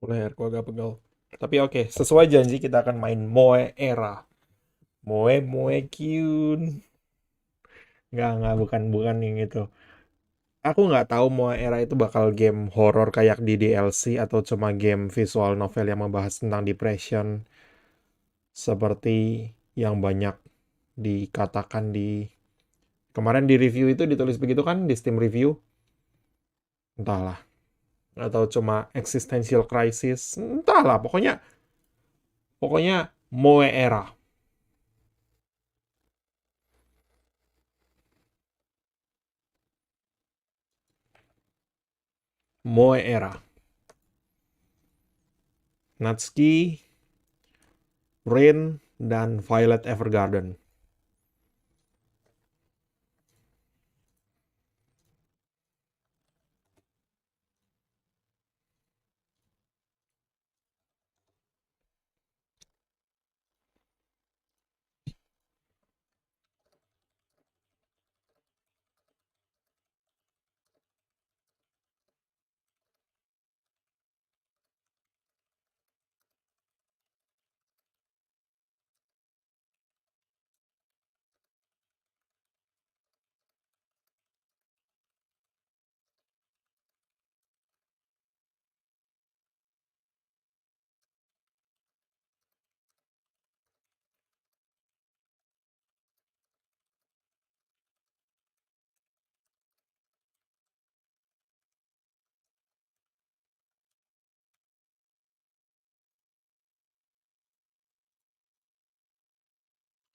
Leher gua agak pegel. Tapi oke, sesuai janji kita akan main Moe Era. Moe Kyun. Nggak, bukan, bukan yang itu. Aku nggak tahu Moe Era itu bakal game horror kayak di DLC atau cuma game visual novel yang membahas tentang depression seperti yang banyak dikatakan di kemarin di review itu ditulis begitu kan di Steam review. Entahlah. Atau cuma existential crisis. Entahlah, pokoknya Moe Era. Moe Era. Natsuki, Rain, dan Violet Evergarden.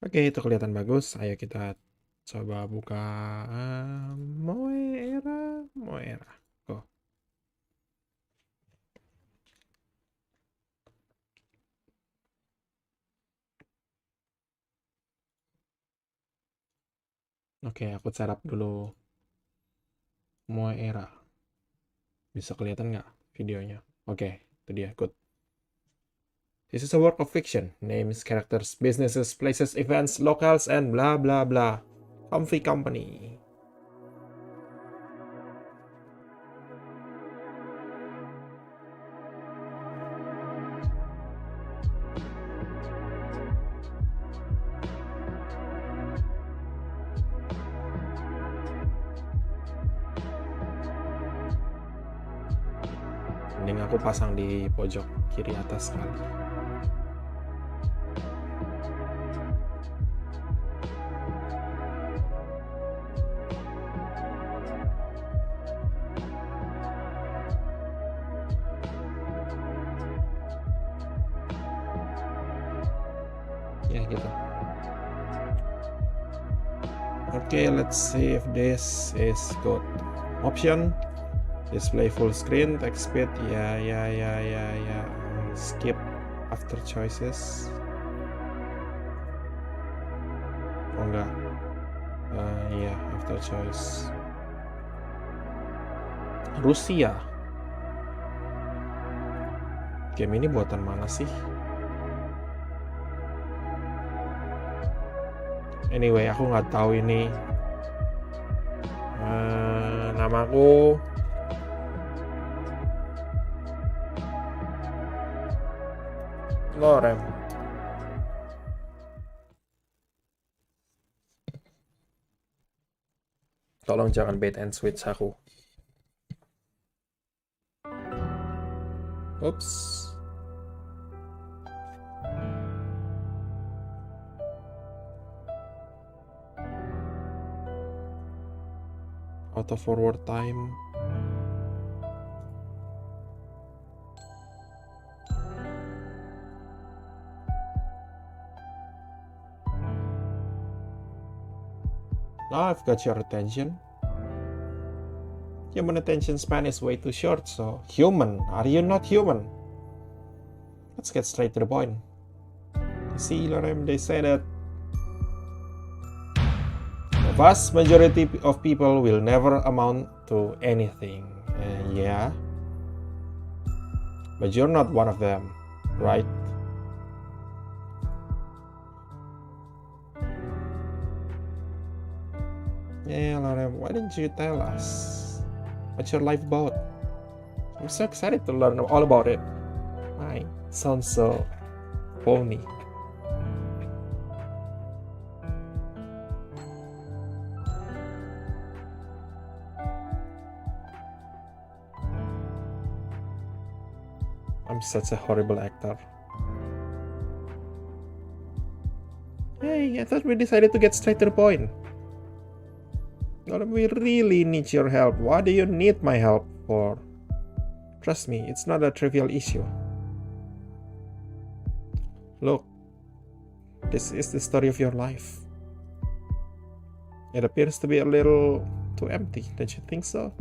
Oke, itu kelihatan bagus. Ayo kita coba buka Moe Era. Moe Era. Oh, oke, aku setup dulu Moe Era. Bisa kelihatan nggak videonya? Oke, itu dia. Good. This is a work of fiction. Names, characters, businesses, places, events, locales, and blah blah blah. Comfy company. Mending aku pasang di pojok kiri atas kali. Ya gitu. Okay, let's see if this is good. Option, display full screen, text speed, ya. Skip after choices. Oh enggak. Ya, after choice. Rusia. Game ini buatan mana sih? Anyway, aku nggak tahu ini. Namaku Lorem. Tolong jangan bait and switch aku. Oops. Auto forward time. Now I've got your attention. Human attention span is way too short, so human, are you not human? Let's get straight to the point. See, Lorem, they say that the vast majority of people will never amount to anything. Yeah. But you're not one of them, right? Yeah, Lorem, why didn't you tell us? What's your life about? I'm so excited to learn all about it. I sound so phony. I'm such a horrible actor. Hey, I thought we decided to get straight to the point. Well, we really need your help. What do you need my help for? Trust me, it's not a trivial issue. Look, this is the story of your life. It appears to be a little too empty, don't you think so?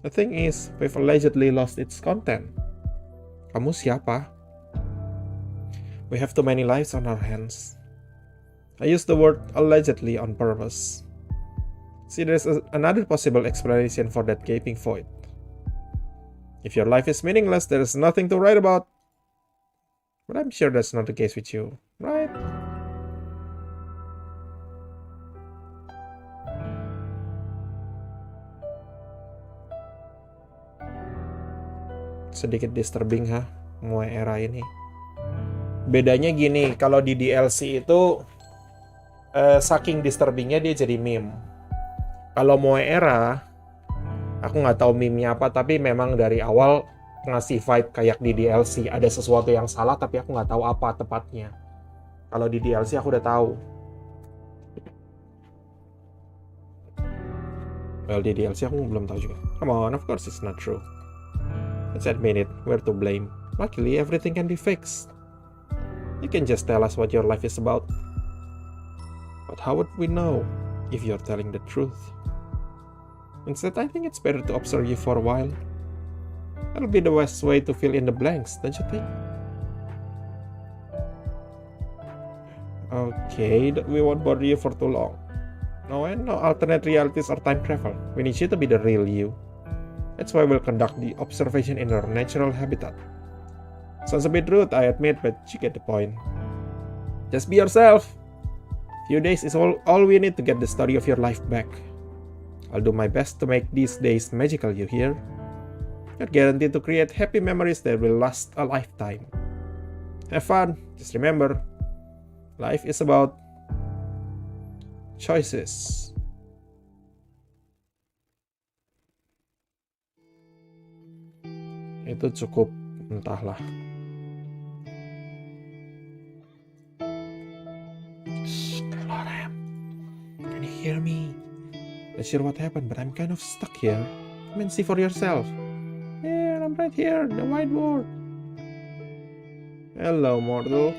The thing is, we've allegedly lost its content. Kamu siapa? We have too many lives on our hands. I use the word allegedly on purpose. See, there's another possible explanation for that gaping void. If your life is meaningless, there is nothing to write about. But I'm sure that's not the case with you, right? Sedikit disturbing Moe Era ini. Bedanya gini, kalau di DLC itu saking disturbingnya dia jadi meme. Kalau Moe Era, aku nggak tahu meme-nya apa, tapi memang dari awal ngasih vibe kayak di DLC ada sesuatu yang salah, tapi aku nggak tahu apa tepatnya. Kalau di DLC aku udah tahu. Well, di DLC aku belum tahu juga. Come on, of course it's not true. Let's admit it, we're to blame. Luckily, everything can be fixed. You can just tell us what your life is about. But how would we know if you're telling the truth? Instead, I think it's better to observe you for a while. That'll be the best way to fill in the blanks, don't you think? Okay, we won't bother you for too long. No alternate realities or time travel. We need you to be the real you. That's why we'll conduct the observation in your natural habitat. Sounds a bit rude, I admit, but you get the point. Just be yourself. Few days is all we need to get the story of your life back. I'll do my best to make these days magical, you hear? You're guaranteed to create happy memories that will last a lifetime. Have fun. Just remember, life is about choices. Itu cukup, entahlah. Hello, Ram. Can you hear me? Not sure what happened, but I'm kind of stuck here. Come and see for yourself. Yeah, I'm right here, the whiteboard. Hello, mortal.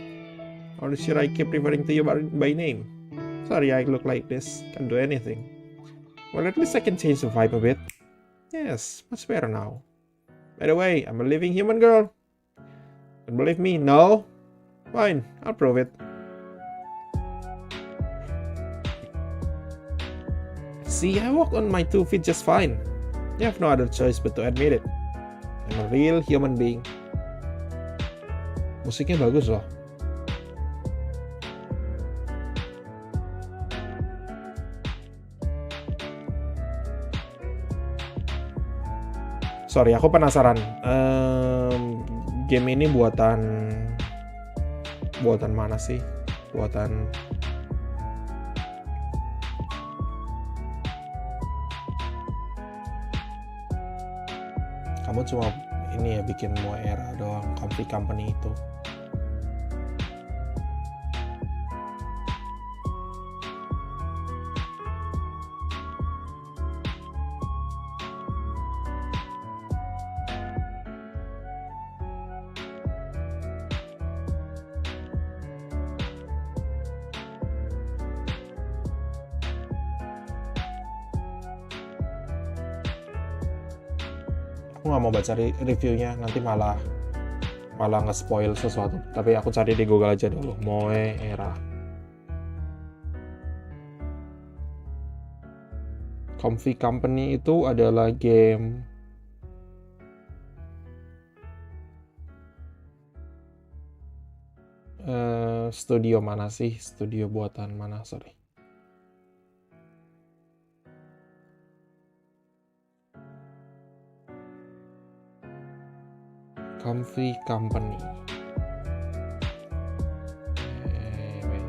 Or should I keep referring to you by name? Sorry, I look like this. Can't do anything. Well, at least I can change the vibe a bit. Yes, much better now. By the way, I'm a living human girl. Don't believe me? No? Fine, I'll prove it. See, I walk on my 2 feet just fine. You have no other choice but to admit it. I'm a real human being. Musiknya bagus loh. Sorry, aku penasaran. Game ini buatan mana sih? Buatan kamu cuma ini ya bikin Moe Era doang, company itu. Aku nggak mau baca reviewnya, nanti malah nge-spoil sesuatu. Tapi aku cari di Google aja dulu, Moe Era. Comfy Company itu adalah game studio mana sih? Studio buatan mana? Sorry. comfy company. Wait.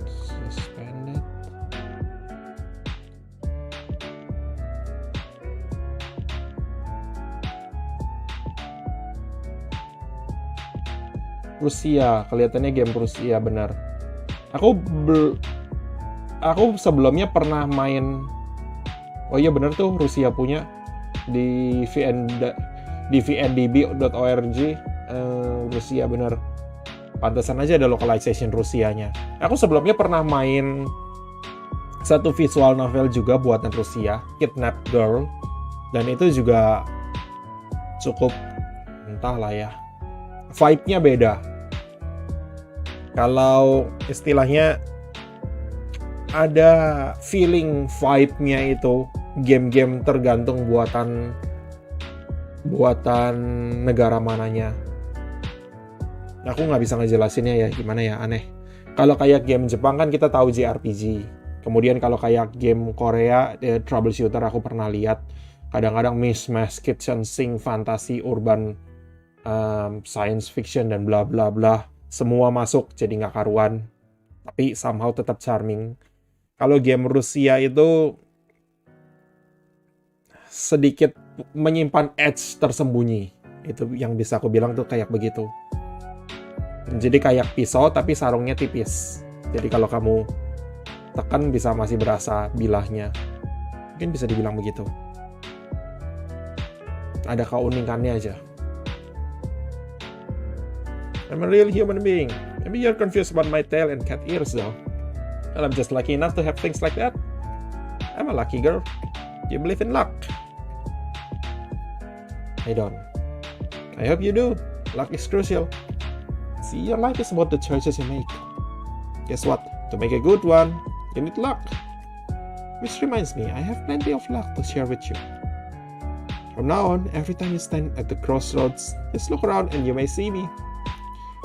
Suspended. Rusia, kelihatannya game Rusia benar. Aku sebelumnya pernah main. Oh iya benar tuh, Rusia punya di vndb.org. Rusia benar. Pantesan aja ada localization Rusianya. Aku sebelumnya pernah main satu visual novel juga buatan Rusia, Kidnap Girl, dan itu juga cukup, entahlah ya, vibe-nya beda. Kalau istilahnya ada feeling vibe-nya itu, game-game tergantung buatan negara mananya. Aku nggak bisa ngejelasinnya ya, gimana ya, aneh. Kalau kayak game Jepang kan kita tahu JRPG. Kemudian kalau kayak game Korea, troubleshooter aku pernah lihat. Kadang-kadang mismatch, kitchen sink, fantasi, urban, science fiction, dan bla bla bla. Semua masuk, jadi nggak karuan. Tapi somehow tetap charming. Kalau game Rusia itu sedikit menyimpan edge tersembunyi. Itu yang bisa aku bilang tuh kayak begitu. Jadi kayak pisau tapi sarungnya tipis. Jadi kalau kamu tekan bisa masih berasa bilahnya. Mungkin bisa dibilang begitu. Ada keunikannya aja. I'm a real human being. Maybe you're confused about my tail and cat ears though. Well, I'm just lucky enough to have things like that. I'm a lucky girl. Do you believe in luck? I don't. I hope you do. Luck is crucial. See, your life is about the choices you make. Guess what? To make a good one, you need luck. Which reminds me, I have plenty of luck to share with you. From now on, every time you stand at the crossroads, just look around and you may see me.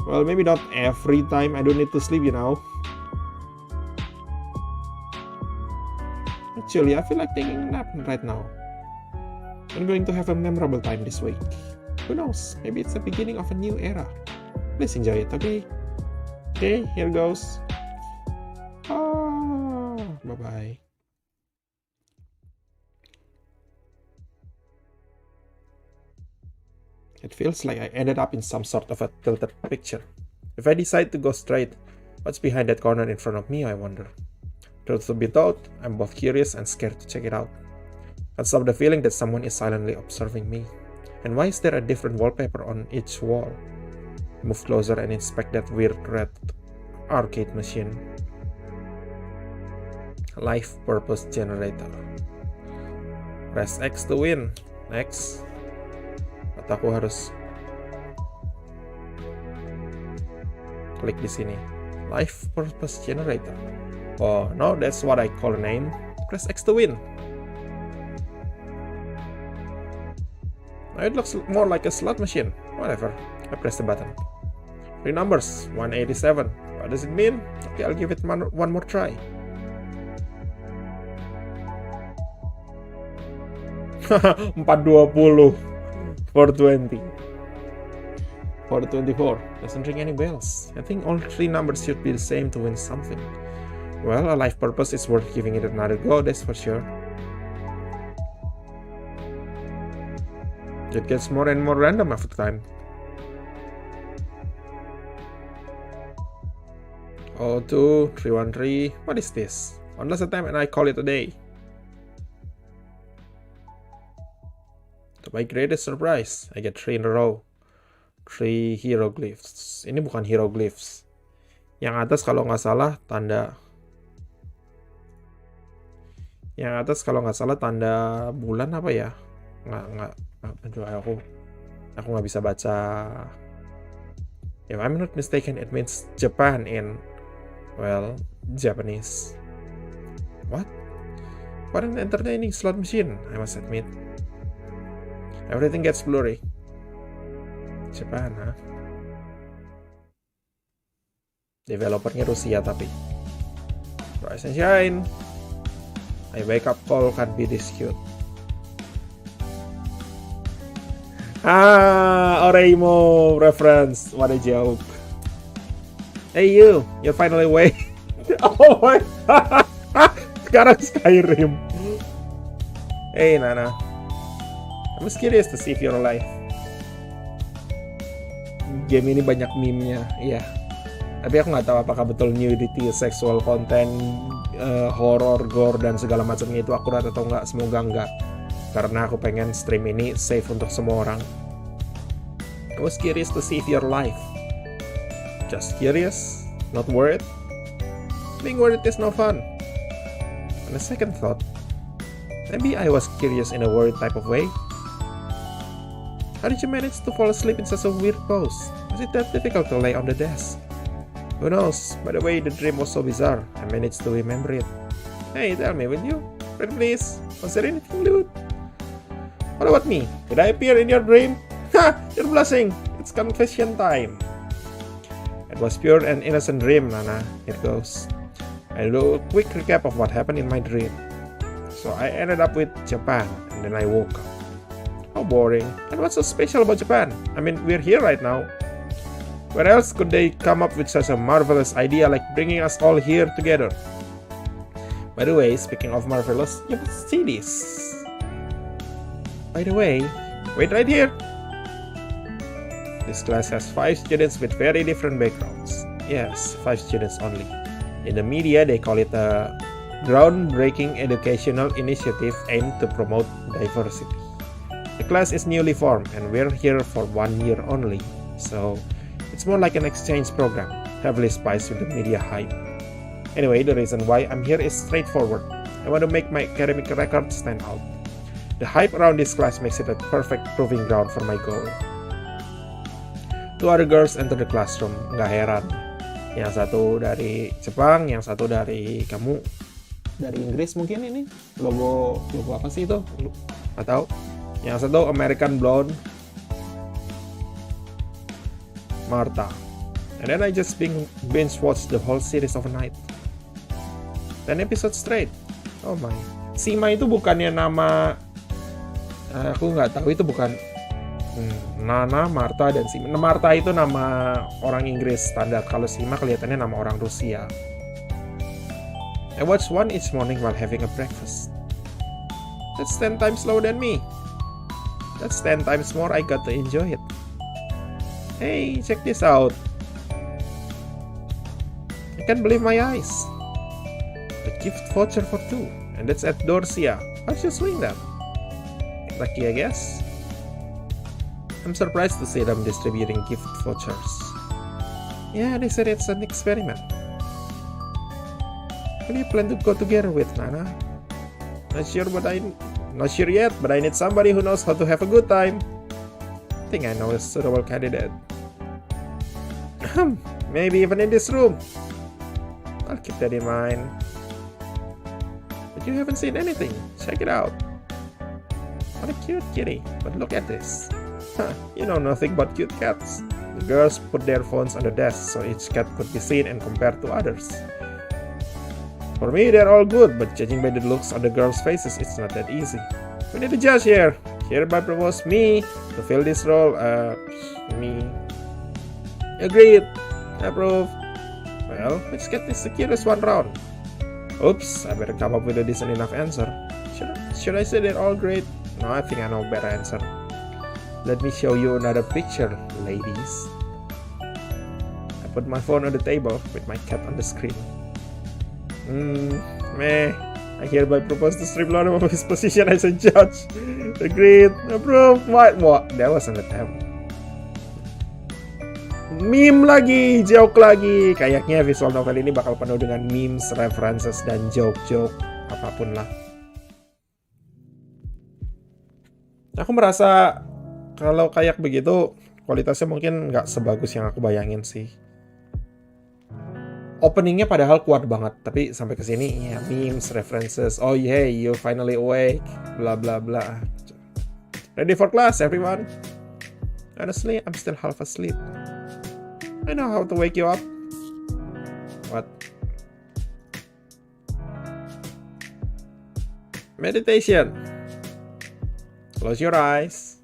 Well, maybe not every time. I don't need to sleep, you know. Actually, I feel like taking a nap right now. I'm going to have a memorable time this week. Who knows? Maybe it's the beginning of a new era. Please enjoy it, okay? Okay, here goes. Bye-bye. It feels like I ended up in some sort of a tilted picture. If I decide to go straight, what's behind that corner in front of me, I wonder. Truth to be told, I'm both curious and scared to check it out. Can't stop the feeling that someone is silently observing me. And why is there a different wallpaper on each wall? Move closer and inspect that weird red arcade machine. Life purpose generator. Press X to win. X. Atau aku harus klik di sini. Life purpose generator. Oh no, that's what I call a name. Press X to win. Now it looks more like a slot machine. Whatever. I press the button. 3 numbers, 187. What does it mean? Okay, I'll give it one more try. Haha, 420. 420. 424. Doesn't ring any bells. I think all 3 numbers should be the same to win something. Well, a life purpose is worth giving it another go, that's for sure. It gets more and more random after time. Oh, 2, 313. What is this? One last attempt and I call it a day. To my greatest surprise, I get 3 in a row. 3 hieroglyphs. Ini bukan hieroglyphs. Yang atas kalau nggak salah tanda. Yang atas kalau nggak salah tanda bulan apa ya? Nggak. Aduh, aku nggak bisa baca. If I'm not mistaken, it means Japan in, well, Japanese. What? What an entertaining slot machine, I must admit. Everything gets blurry. Japan, huh? Developernya Rusia tapi. Rise and shine. My wake up call can't be this cute. Oreimo reference. What a joke. Hey you finally awake. Oh my. Sekarang Skyrim. Hey Nana. I'm curious to see if you're alive. Game ini banyak meme-nya, iya. Tapi aku nggak tahu apakah betul nudity, sexual content, horror, gore dan segala macamnya itu akurat atau nggak. Semoga nggak. Karena aku pengen stream ini safe untuk semua orang. I was curious to see if you're alive. Just curious, not worried. Being worried is no fun. On a second thought, maybe I was curious in a worried type of way. How did you manage to fall asleep in such a weird pose? Was it that difficult to lay on the desk? Who knows? By the way, the dream was so bizarre. I managed to remember it. Hey, tell me, will you? Please. Was there anything lewd? What about me? Did I appear in your dream? Ha! You're blushing. It's confession time. It was pure and innocent dream, Nana. Here goes. I'll do a quick recap of what happened in my dream. So I ended up with Japan, and then I woke up. How boring. And what's so special about Japan? I mean, we're here right now. Where else could they come up with such a marvelous idea like bringing us all here together? By the way, speaking of marvelous, you must see this. By the way, wait right here. This class has 5 students with very different backgrounds. Yes, 5 students only. In the media, they call it a groundbreaking educational initiative aimed to promote diversity. The class is newly formed and we're here for 1 year only, so it's more like an exchange program, heavily spiced with the media hype. Anyway, the reason why I'm here is straightforward. I want to make my academic record stand out. The hype around this class makes it a perfect proving ground for my goal. 2 other girls enter the classroom, nggak heran. Yang satu dari Jepang, yang satu dari kamu dari Inggris mungkin ini. Logo apa sih itu? Nggak tahu. Yang satu American Blonde, Martha. And then I just binge watched the whole series overnight. 10 episodes straight. Oh my. Sima itu bukannya nama, aku nggak tahu itu bukan Nana, Martha dan Sima. Martha itu nama orang Inggris standar. Kalau Sima kelihatannya nama orang Rusia. I watch one each morning while having a breakfast. That's 10 times slower than me. That's 10 times more I got to enjoy it. Hey, check this out. I can't believe my eyes. A gift voucher for 2, and that's at Dorsia. How'd you swing that? Lucky, I guess. I'm surprised to see them distributing gift vouchers. Yeah, they said it's an experiment. Who do you plan to go together with, Nana? Not sure yet, but I need somebody who knows how to have a good time. I think I know a suitable candidate. Maybe even in this room. I'll keep that in mind. But you haven't seen anything. Check it out. What a cute kitty. But look at this. You know nothing but cute cats. The girls put their phones on the desk so each cat could be seen and compared to others. For me, they're all good, but judging by the looks on the girls' faces, it's not that easy. We need a judge here. Hereby propose me to fill this role. Me. Agreed. Approve. Well, let's get this the cutest one round. Oops, I better come up with a decent enough answer. Should I say they're all great? No, I think I know a better answer. Let me show you another picture, ladies. I put my phone on the table with my cat on the screen. I hereby propose to strip Lord of his position as a judge. Agreed. Approved. What? That was on the table. Meme lagi, joke lagi. Kayaknya visual novel ini bakal penuh dengan memes, references, dan joke-joke apapun lah. Aku merasa kalau kayak begitu kualitasnya mungkin nggak sebagus yang aku bayangin sih. Openingnya padahal kuat banget, tapi sampai ke sini ya memes, references. Oh yeah, you finally awake, bla bla bla. Ready for class, everyone? Honestly, I'm still half asleep. I know how to wake you up. Meditation. Close your eyes.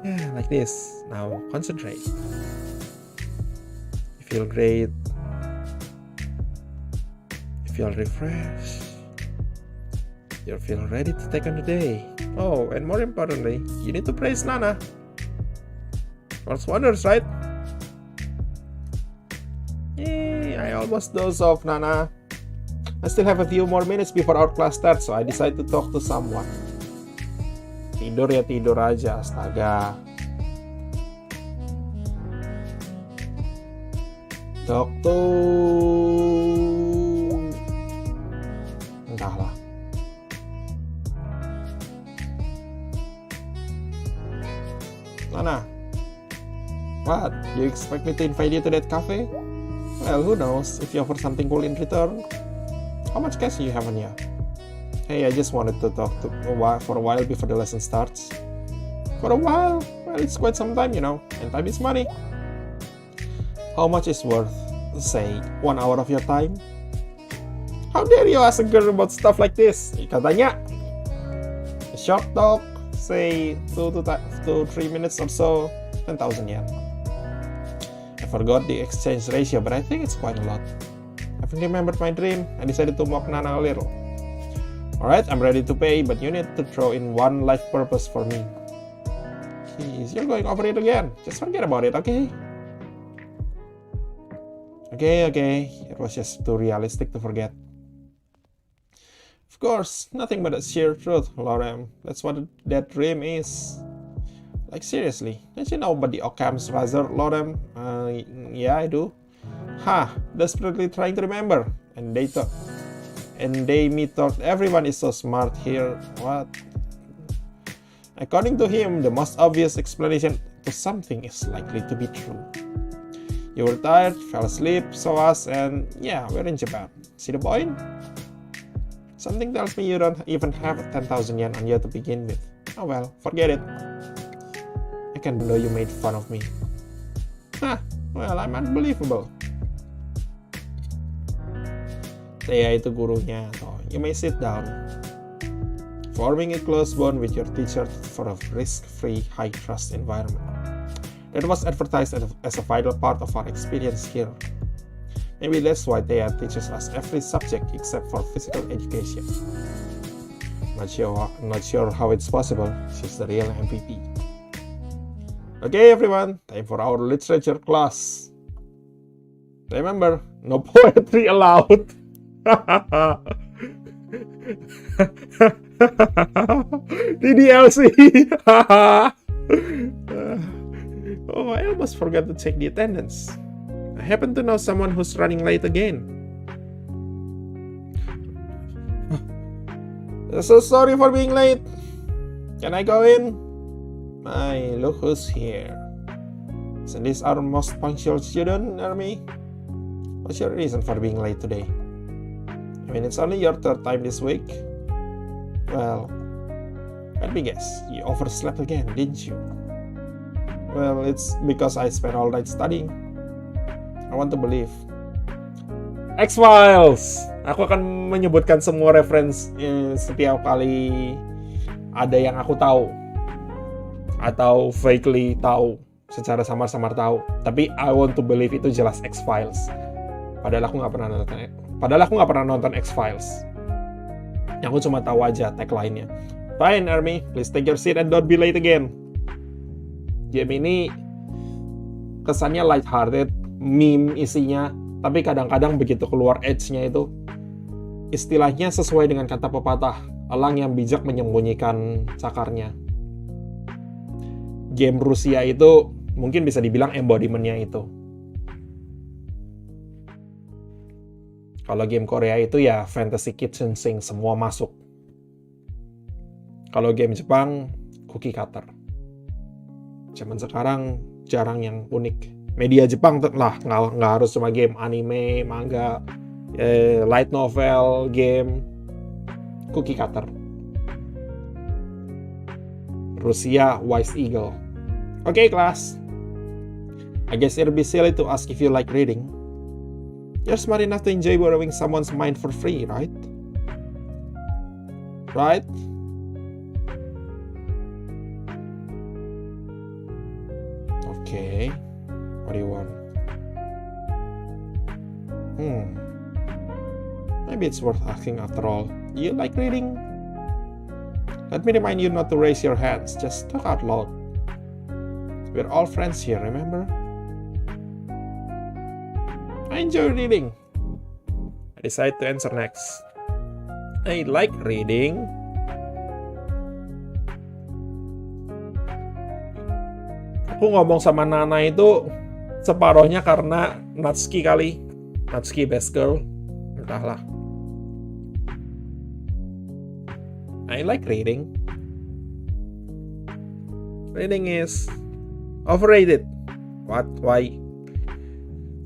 Yeah, like this. Now concentrate. You feel great. You feel refreshed. You feel ready to take on the day. Oh, and more importantly, you need to praise Nana. Works wonders, right? Yay, I almost dozed off, Nana. I still have a few more minutes before our class starts, so I decided to talk to someone. Tidur ya tidur aja, astaga. Talk to... Entahlah. Nana, what? You expect me to invite you to that cafe? Well, who knows if you offer something cool in return. How much cash do you have on you? Hey, I just wanted to talk for a while before the lesson starts. For a while? Well, it's quite some time, you know, and time is money. How much is worth, say, 1 hour of your time? How dare you ask a girl about stuff like this? Katanya, a short talk, say 2 to 3 minutes or so, 10,000 yen. I forgot the exchange ratio, but I think it's quite a lot. I've remembered my dream. I decided to mock Nana a little. Alright, I'm ready to pay, but you need to throw in one life purpose for me. Jeez, you're going over it again. Just forget about it, okay? Okay. It was just too realistic to forget. Of course, nothing but the sheer truth, Lorem. That's what that dream is. Like, seriously, don't you know about the Occam's razor, Lorem? Yeah, I do. Desperately trying to remember. And they thought everyone is so smart here. What? According to him, the most obvious explanation to something is likely to be true. You were tired, fell asleep, saw us, and yeah, we're in Japan. See the point? Something tells me you don't even have 10,000 yen on you to begin with. Oh well, forget it. I can't believe you made fun of me. Well, I'm unbelievable. Thea itu gurunya. So, you may sit down. Forming a close bond with your teacher for a risk-free, high-trust environment. That was advertised as a vital part of our experience here. Maybe that's why Thea teaches us every subject except for physical education. Not sure how it's possible. She's the real MVP. Okay, everyone, time for our literature class. Remember, no poetry allowed. TDLC. Oh, I almost forgot to check the attendance. I happen to know someone who's running late again. So sorry for being late. Can I go in? Look who's here. Isn't this our most punctual student, Army? What's your reason for being late today? I mean, it's only your third time this week. Well, let me guess. You overslept again, didn't you? Well, it's because I spent all night studying. I want to believe. X-Files! Aku akan menyebutkan semua reference setiap kali ada yang aku tahu. Atau vaguely tahu. Secara samar-samar tahu. Tapi I want to believe itu jelas X-Files. Padahal aku nggak pernah nonton X-Files. Aku cuma tahu aja tagline-nya. Fine, Army. Please take your seat and don't be late again. Game ini kesannya lighthearted, meme isinya, tapi kadang-kadang begitu keluar edge-nya itu, istilahnya sesuai dengan kata pepatah, elang yang bijak menyembunyikan cakarnya. Game Rusia itu mungkin bisa dibilang embodiment-nya itu. Kalau game Korea itu ya fantasy kitchen sink, semua masuk. Kalau game Jepang, cookie cutter. Zaman sekarang jarang yang unik. Media Jepang lah, nggak harus cuma game, anime, manga, light novel, game, cookie cutter. Rusia, Wise Eagle. Okay, class. I guess it'll be silly to ask if you like reading. You're smart enough to enjoy borrowing someone's mind for free, right? right? Okay, what do you want? Maybe it's worth asking after all. Do you like reading? Let me remind you not to raise your hands, just talk out loud. We're all friends here, remember? I enjoy reading. I decide to answer next. I like reading. Aku ngomong sama Nana itu separohnya karena Natsuki kali. Natsuki best girl. Entahlah. I like reading. Reading is overrated. What? Why?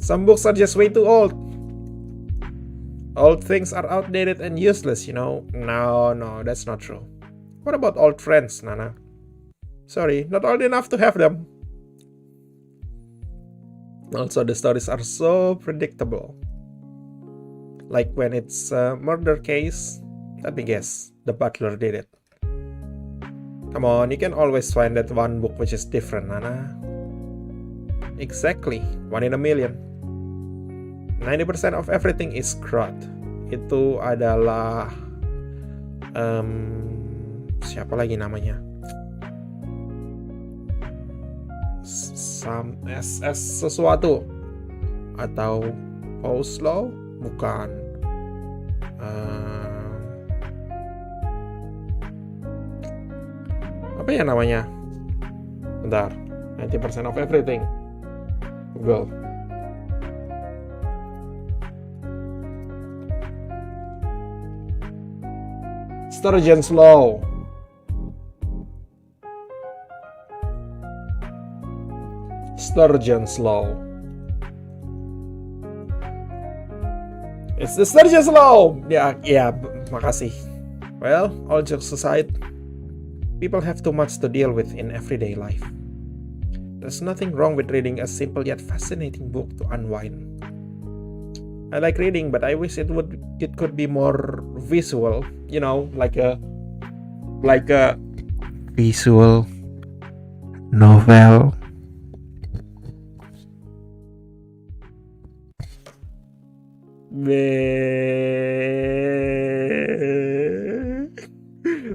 Some books are just way too old. Old things are outdated and useless, you know. No, that's not true. What about old friends, Nana? Sorry, not old enough to have them. Also, the stories are so predictable. Like when it's a murder case, let me guess, the butler did it. Come on, you can always find that one book which is different, Nana. Exactly, 1 in a million. 90% of everything is crud. Itu adalah siapa lagi namanya? SS sesuatu atau Oslo? Bukan. Apa ya namanya? Bentar. 90% of everything. Google. Sturgeon's Law. Sturgeon's Law. It's the Sturgeon's Law. Ya, makasih. Well, all jokes aside, people have too much to deal with in everyday life. There's nothing wrong with reading a simple yet fascinating book to unwind. I like reading, but I wish it could be more visual, you know, like a visual novel.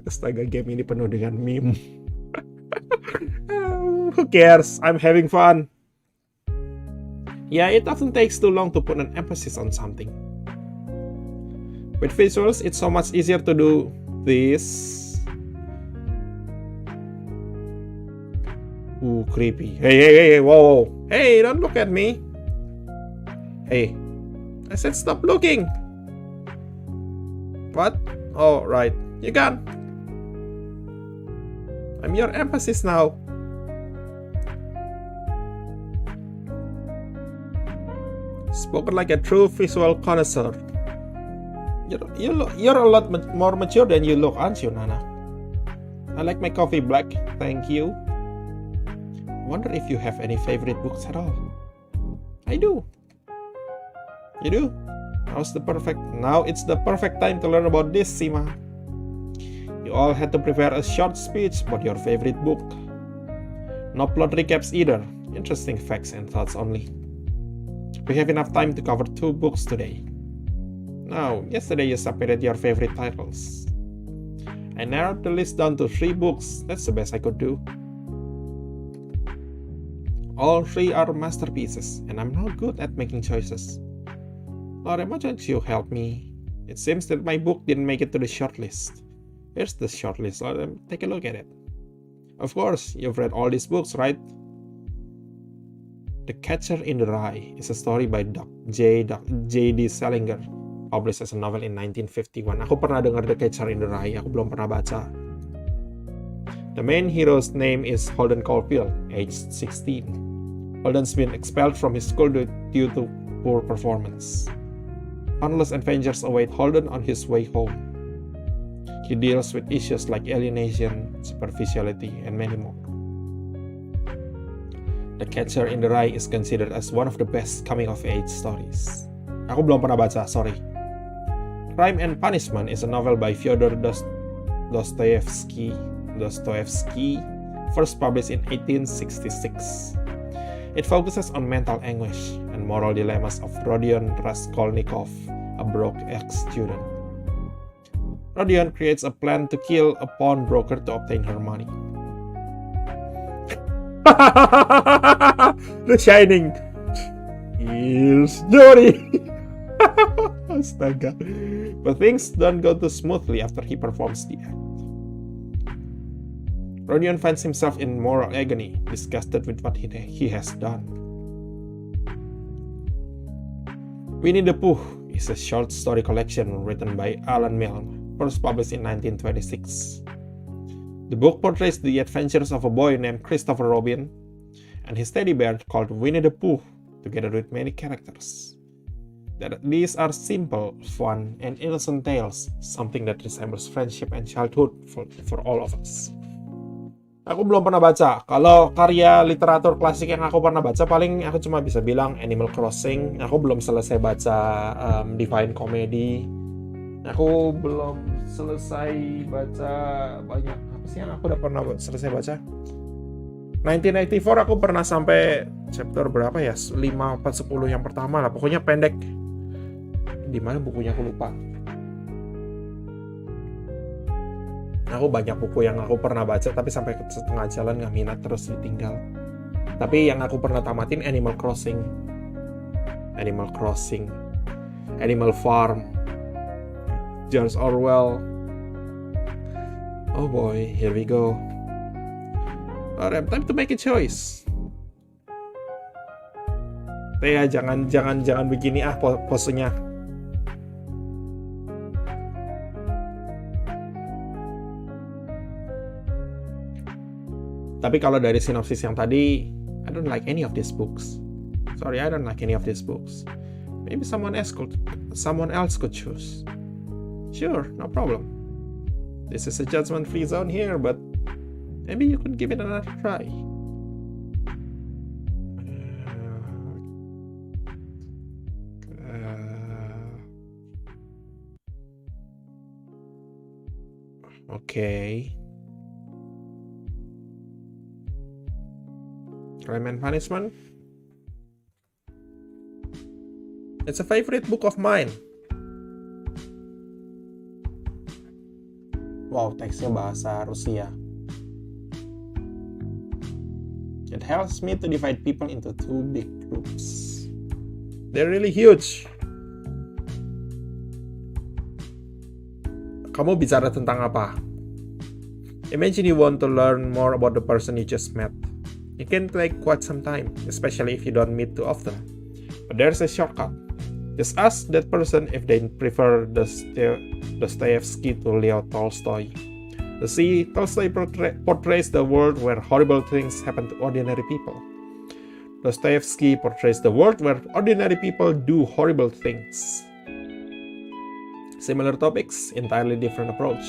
Astaga, game ini penuh dengan meme. Who cares? I'm having fun. Yeah, it often takes too long to put an emphasis on something. With visuals, it's so much easier to do this. Ooh, creepy. Hey, whoa. Hey, don't look at me. Hey, I said stop looking. What? Oh, right. You can. I'm your emphasis now. Spoken like a true visual connoisseur. You're a lot more mature than you look, aren't you, Nana? I like my coffee black, thank you. Wonder if you have any favorite books at all. I do. You do? Now it's the perfect time to learn about this, Sima. You all had to prepare a short speech about your favorite book. No plot recaps either. Interesting facts and thoughts only. We have enough time to cover 2 books today. Now, yesterday you submitted your favorite titles. I narrowed the list down to 3 books. That's the best I could do. All 3 are masterpieces, and I'm not good at making choices. Laura, why don't you help me? It seems that my book didn't make it to the shortlist. Here's the shortlist. Take a look at it. Of course, you've read all these books, right? The Catcher in the Rye is a story by J.D. Salinger, published as a novel in 1951. Aku pernah dengar The Catcher in the Rye, aku belum pernah baca. The main hero's name is Holden Caulfield, aged 16. Holden's been expelled from his school due to poor performance. Countless adventures await Holden on his way home. He deals with issues like alienation, superficiality, and many more. The Catcher in the Rye is considered as one of the best coming-of-age stories. Aku belum pernah baca, sorry. Crime and Punishment is a novel by Fyodor Dostoevsky, first published in 1866. It focuses on mental anguish and moral dilemmas of Rodion Raskolnikov, a broke ex-student. Rodion creates a plan to kill a pawnbroker to obtain her money. The Shining. Here's Johnny. Astaga. But things don't go too smoothly after he performs the act. Rodion finds himself in moral agony, disgusted with what he has done. Winnie the Pooh is a short story collection written by Alan Milne, first published in 1926. The book portrays the adventures of a boy named Christopher Robin and his teddy bear called Winnie the Pooh, together with many characters. These are simple, fun, and innocent tales, something that resembles friendship and childhood for all of us. Aku belum pernah baca. Kalau karya literatur klasik yang aku pernah baca, paling aku cuma bisa bilang Animal Crossing. Aku belum selesai baca Divine Comedy. Aku belum selesai baca banyak. Apa sih yang aku udah pernah selesai baca? 1984 aku pernah sampai chapter berapa ya? 5 apa 10 yang pertama lah. Pokoknya pendek. Di mana bukunya aku lupa. Aku banyak buku yang aku pernah baca tapi sampai setengah jalan gak minat terus ditinggal. Tapi yang aku pernah tamatin Animal Crossing, Animal Farm, George Orwell. Oh boy, here we go. Alright, time to make a choice. Ya jangan begini posenya. Tapi kalau dari sinopsis yang tadi, I don't like any of these books. Sorry, I don't like any of these books. Maybe someone else could choose. Sure, no problem. This is a judgment-free zone here, but maybe you could give it another try. Okay. Crime and Punishment. It's a favorite book of mine. Wow, teksnya bahasa Rusia. It helps me to divide people into two big groups. They're really huge. Kamu bicara tentang apa? Imagine you want to learn more about the person you just met. It can take quite some time, especially if you don't meet too often. But there's a shortcut. Just ask that person if they prefer Dostoevsky to Leo Tolstoy. You see, Tolstoy portrays the world where horrible things happen to ordinary people. Dostoevsky portrays the world where ordinary people do horrible things. Similar topics, entirely different approach.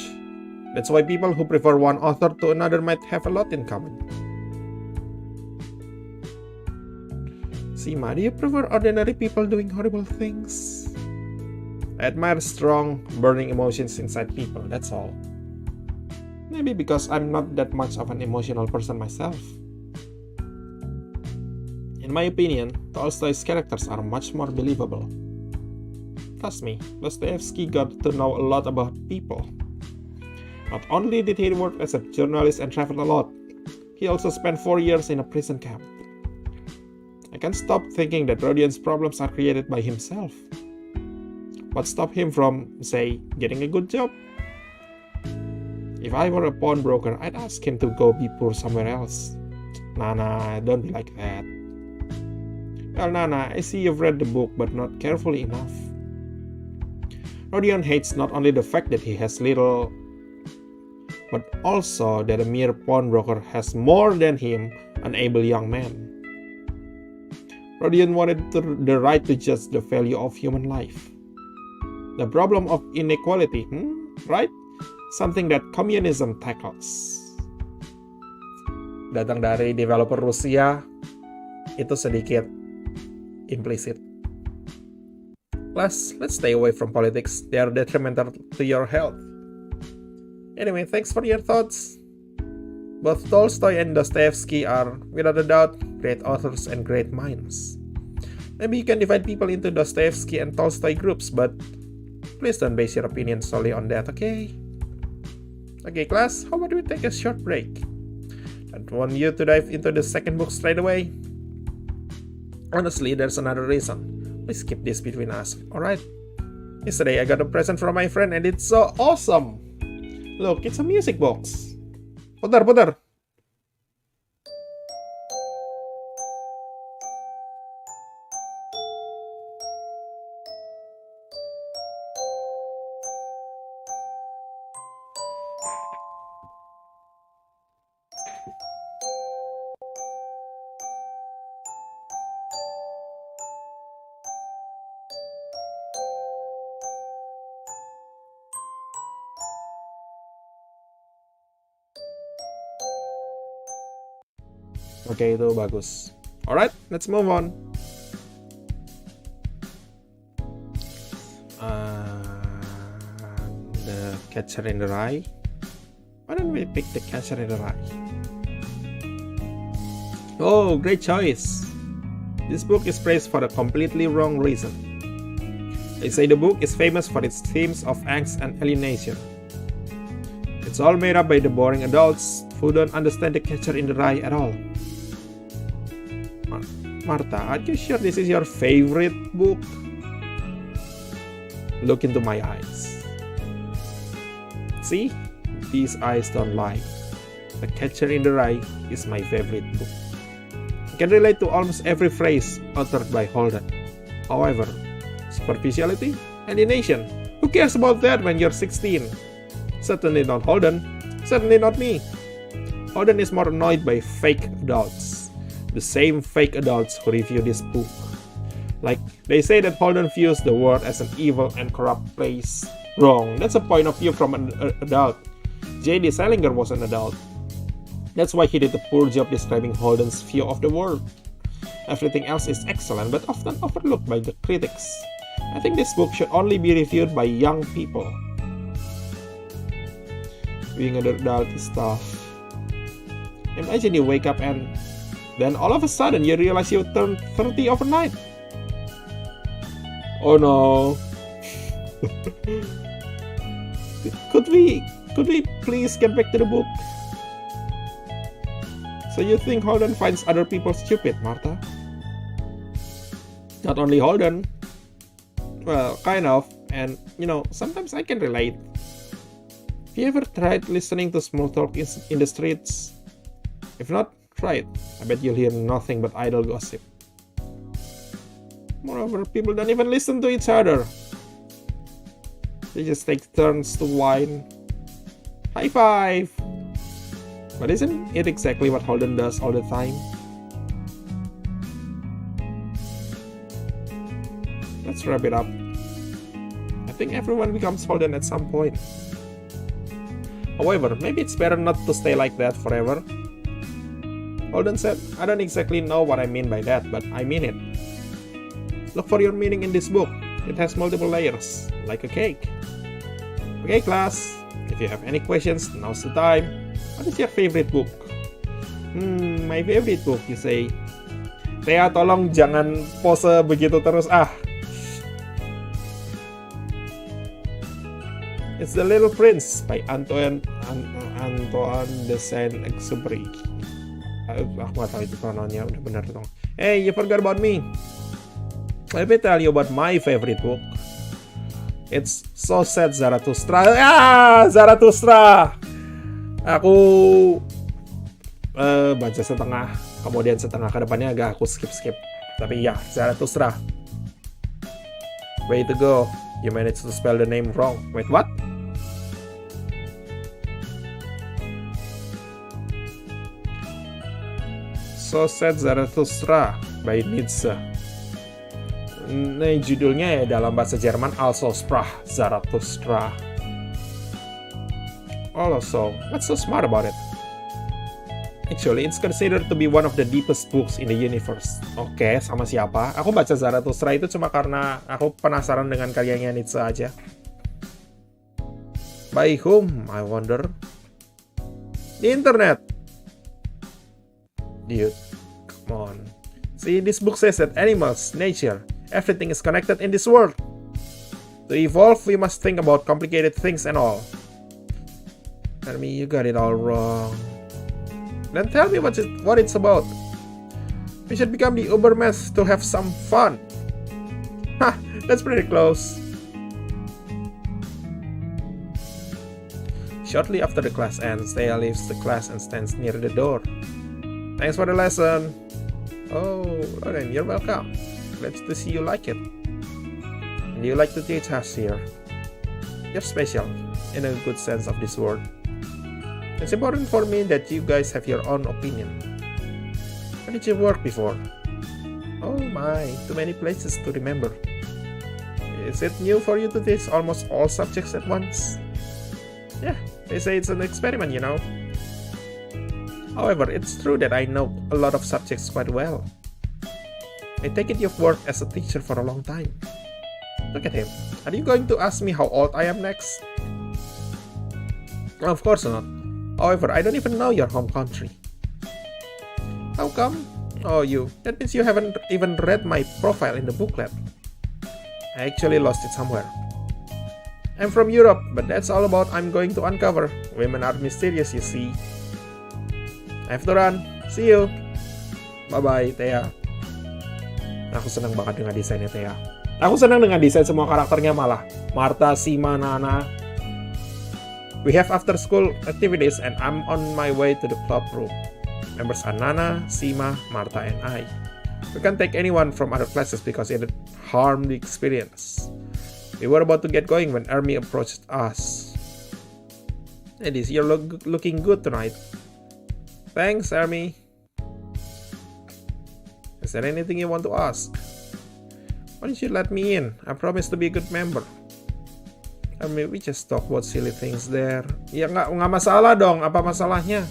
That's why people who prefer one author to another might have a lot in common. Sima, do you prefer ordinary people doing horrible things? I admire strong, burning emotions inside people, that's all. Maybe because I'm not that much of an emotional person myself. In my opinion, Tolstoy's characters are much more believable. Trust me, Dostoevsky got to know a lot about people. Not only did he work as a journalist and travel a lot, he also spent 4 years in a prison camp. I can't stop thinking that Rodion's problems are created by himself. What stopped him from, say, getting a good job? If I were a pawnbroker, I'd ask him to go be poor somewhere else. Nana, don't be like that. Well, Nana, I see you've read the book, but not carefully enough. Rodion hates not only the fact that he has little, but also that a mere pawnbroker has more than him, an able young man. Rodion wanted the right to judge the value of human life. The problem of inequality, right? Something that communism tackles. Datang dari developer Rusia, itu sedikit implisit. Plus, let's stay away from politics. They are detrimental to your health. Anyway, thanks for your thoughts. Both Tolstoy and Dostoevsky are, without a doubt, great authors and great minds. Maybe you can divide people into Dostoevsky and Tolstoy groups, but please don't base your opinion solely on that, okay? Okay, class, how about we take a short break? Don't want you to dive into the second book straight away. Honestly, there's another reason. Please keep this between us, alright? Yesterday, I got a present from my friend and it's so awesome! Look, it's a music box. Putar. Oke, itu bagus. Alright, let's move on. The Catcher in the Rye. Why don't we pick the Catcher in the Rye? Oh, great choice. This book is praised for a completely wrong reason. They say the book is famous for its themes of angst and alienation. It's all made up by the boring adults who don't understand the Catcher in the Rye at all. Martha, are you sure this is your favorite book? Look into my eyes. See? These eyes don't lie. The Catcher in the Rye is my favorite book. I can relate to almost every phrase uttered by Holden. However, superficiality, alienation, who cares about that when you're 16? Certainly not Holden. Certainly not me. Holden is more annoyed by fake adults. The same fake adults who review this book. Like, they say that Holden views the world as an evil and corrupt place. Wrong. That's a point of view from an adult. J.D. Salinger was an adult. That's why he did a poor job describing Holden's view of the world. Everything else is excellent, but often overlooked by the critics. I think this book should only be reviewed by young people. Being an adult is tough. Imagine you wake up and then all of a sudden you realize you turned 30 overnight. Oh no. Could we please get back to the book? So you think Holden finds other people stupid, Martha? Not only Holden. Well, kind of. And, sometimes I can relate. Have you ever tried listening to small talk in the streets? If not, try it. I bet you'll hear nothing but idle gossip. Moreover, people don't even listen to each other. They just take turns to whine. High five! But isn't it exactly what Holden does all the time? Let's wrap it up. I think everyone becomes Holden at some point. However, maybe it's better not to stay like that forever. Holden said, I don't exactly know what I mean by that, but I mean it. Look for your meaning in this book. It has multiple layers, like a cake. Okay, class. If you have any questions, now's the time. What is your favorite book? My favorite book, you say. Rea, tolong jangan pose begitu terus, It's The Little Prince by Antoine de Saint-Exupéry. Aku gak tahu itu pronounnya udah benar dong. Hey, you forgot about me. Let me tell you about my favorite book. It's So Sad Zarathustra. Zarathustra. Aku baca setengah, kemudian setengah ke depannya agak aku skip. Tapi ya, Zarathustra. Way to go. You managed to spell the name wrong. Wait, what? So Sad Zarathustra by Nietzsche. Nah, judulnya ya dalam bahasa Jerman Also Sprach Zarathustra. Also, what's so smart about it? Actually, it's considered to be one of the deepest books in the universe. Oke, sama siapa? Aku baca Zarathustra itu cuma karena aku penasaran dengan karyanya Nietzsche aja. By whom, I wonder? The internet. Dude, come on. See, this book says that animals, nature, everything is connected in this world. To evolve, we must think about complicated things and all. Tell me you got it all wrong. Then tell me what it's about. We should become the Ubermans to have some fun. Ha, that's pretty close. Shortly after the class ends, Thea leaves the class and stands near the door. Thanks for the lesson. Oh, Lauren, you're welcome. Glad to see you like it. And you like to teach us here. You're special, in a good sense of this word. It's important for me that you guys have your own opinion. Where did you work before? Oh my, too many places to remember. Is it new for you to teach almost all subjects at once? Yeah, they say it's an experiment, you know. However, it's true that I know a lot of subjects quite well. I take it you've worked as a teacher for a long time. Look at him. Are you going to ask me how old I am next? Of course not. However, I don't even know your home country. How come? Oh, you. That means you haven't even read my profile in the booklet. I actually lost it somewhere. I'm from Europe, but that's all about I'm going to uncover. Women are mysterious, you see. I have to run. See you. Bye-bye, Thea. Aku senang banget dengan desainnya Thea. Aku senang dengan desain semua karakternya malah. Martha, Sima, Nana. We have after school activities and I'm on my way to the club room. Members are Nana, Sima, Martha, and I. We can't take anyone from other classes because it would harm the experience. We were about to get going when Army approached us. Ladies, you're looking good tonight. Thanks, Army. Is there anything you want to ask? Why did you let me in? I promised to be a good member. Army, we just talk about silly things there. Ya nggak masalah dong. Apa masalahnya?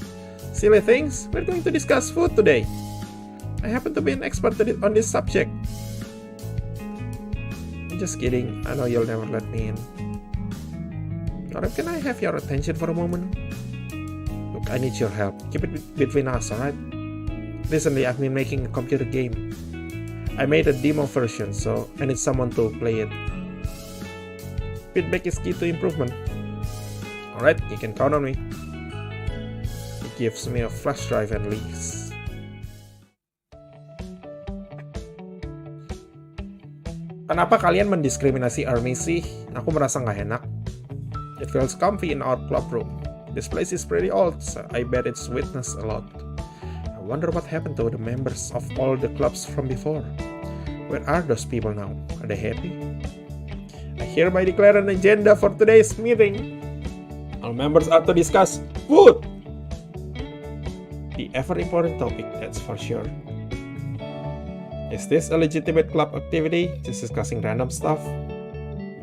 Silly things? We're going to discuss food today. I happen to be an expert on this subject. Just kidding. I know you'll never let me in. Or can I have your attention for a moment? Look, I need your help. Keep it between us, alright? Recently, I've been making a computer game. I made a demo version, so I need someone to play it. Feedback is key to improvement. Alright, you can count on me. It gives me a flash drive and leaves. Kenapa kalian mendiskriminasi Army sih? Aku merasa nggak enak. It feels comfy in our club room. This place is pretty old, so I bet it's witnessed a lot. I wonder what happened to the members of all the clubs from before. Where are those people now? Are they happy? I hereby declare an agenda for today's meeting. All members are to discuss food. The ever important topic, that's for sure. Is this a legitimate club activity? Just discussing random stuff?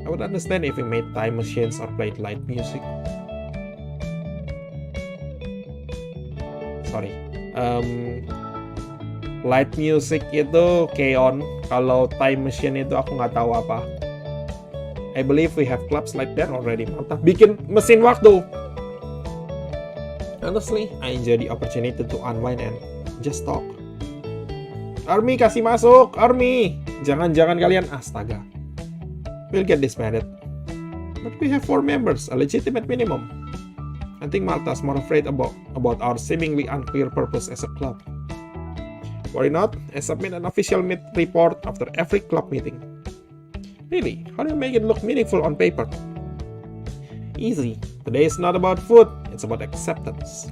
I would understand if we made time machines or played light music. Sorry. Light music itu Keon. Kalau time machine itu aku nggak tahu apa. I believe we have clubs like that already. Mantap. Bikin mesin waktu. Honestly, I enjoy the opportunity to unwind and just talk. Army, kasih masuk! Army! Jangan-jangan kalian astaga. We'll get this married. But we have 4 members, a legitimate minimum. I think Malta's more afraid about our seemingly unclear purpose as a club. Worry not, I submit an official report after every club meeting. Really, how do you make it look meaningful on paper? Easy. Today is not about food, it's about acceptance.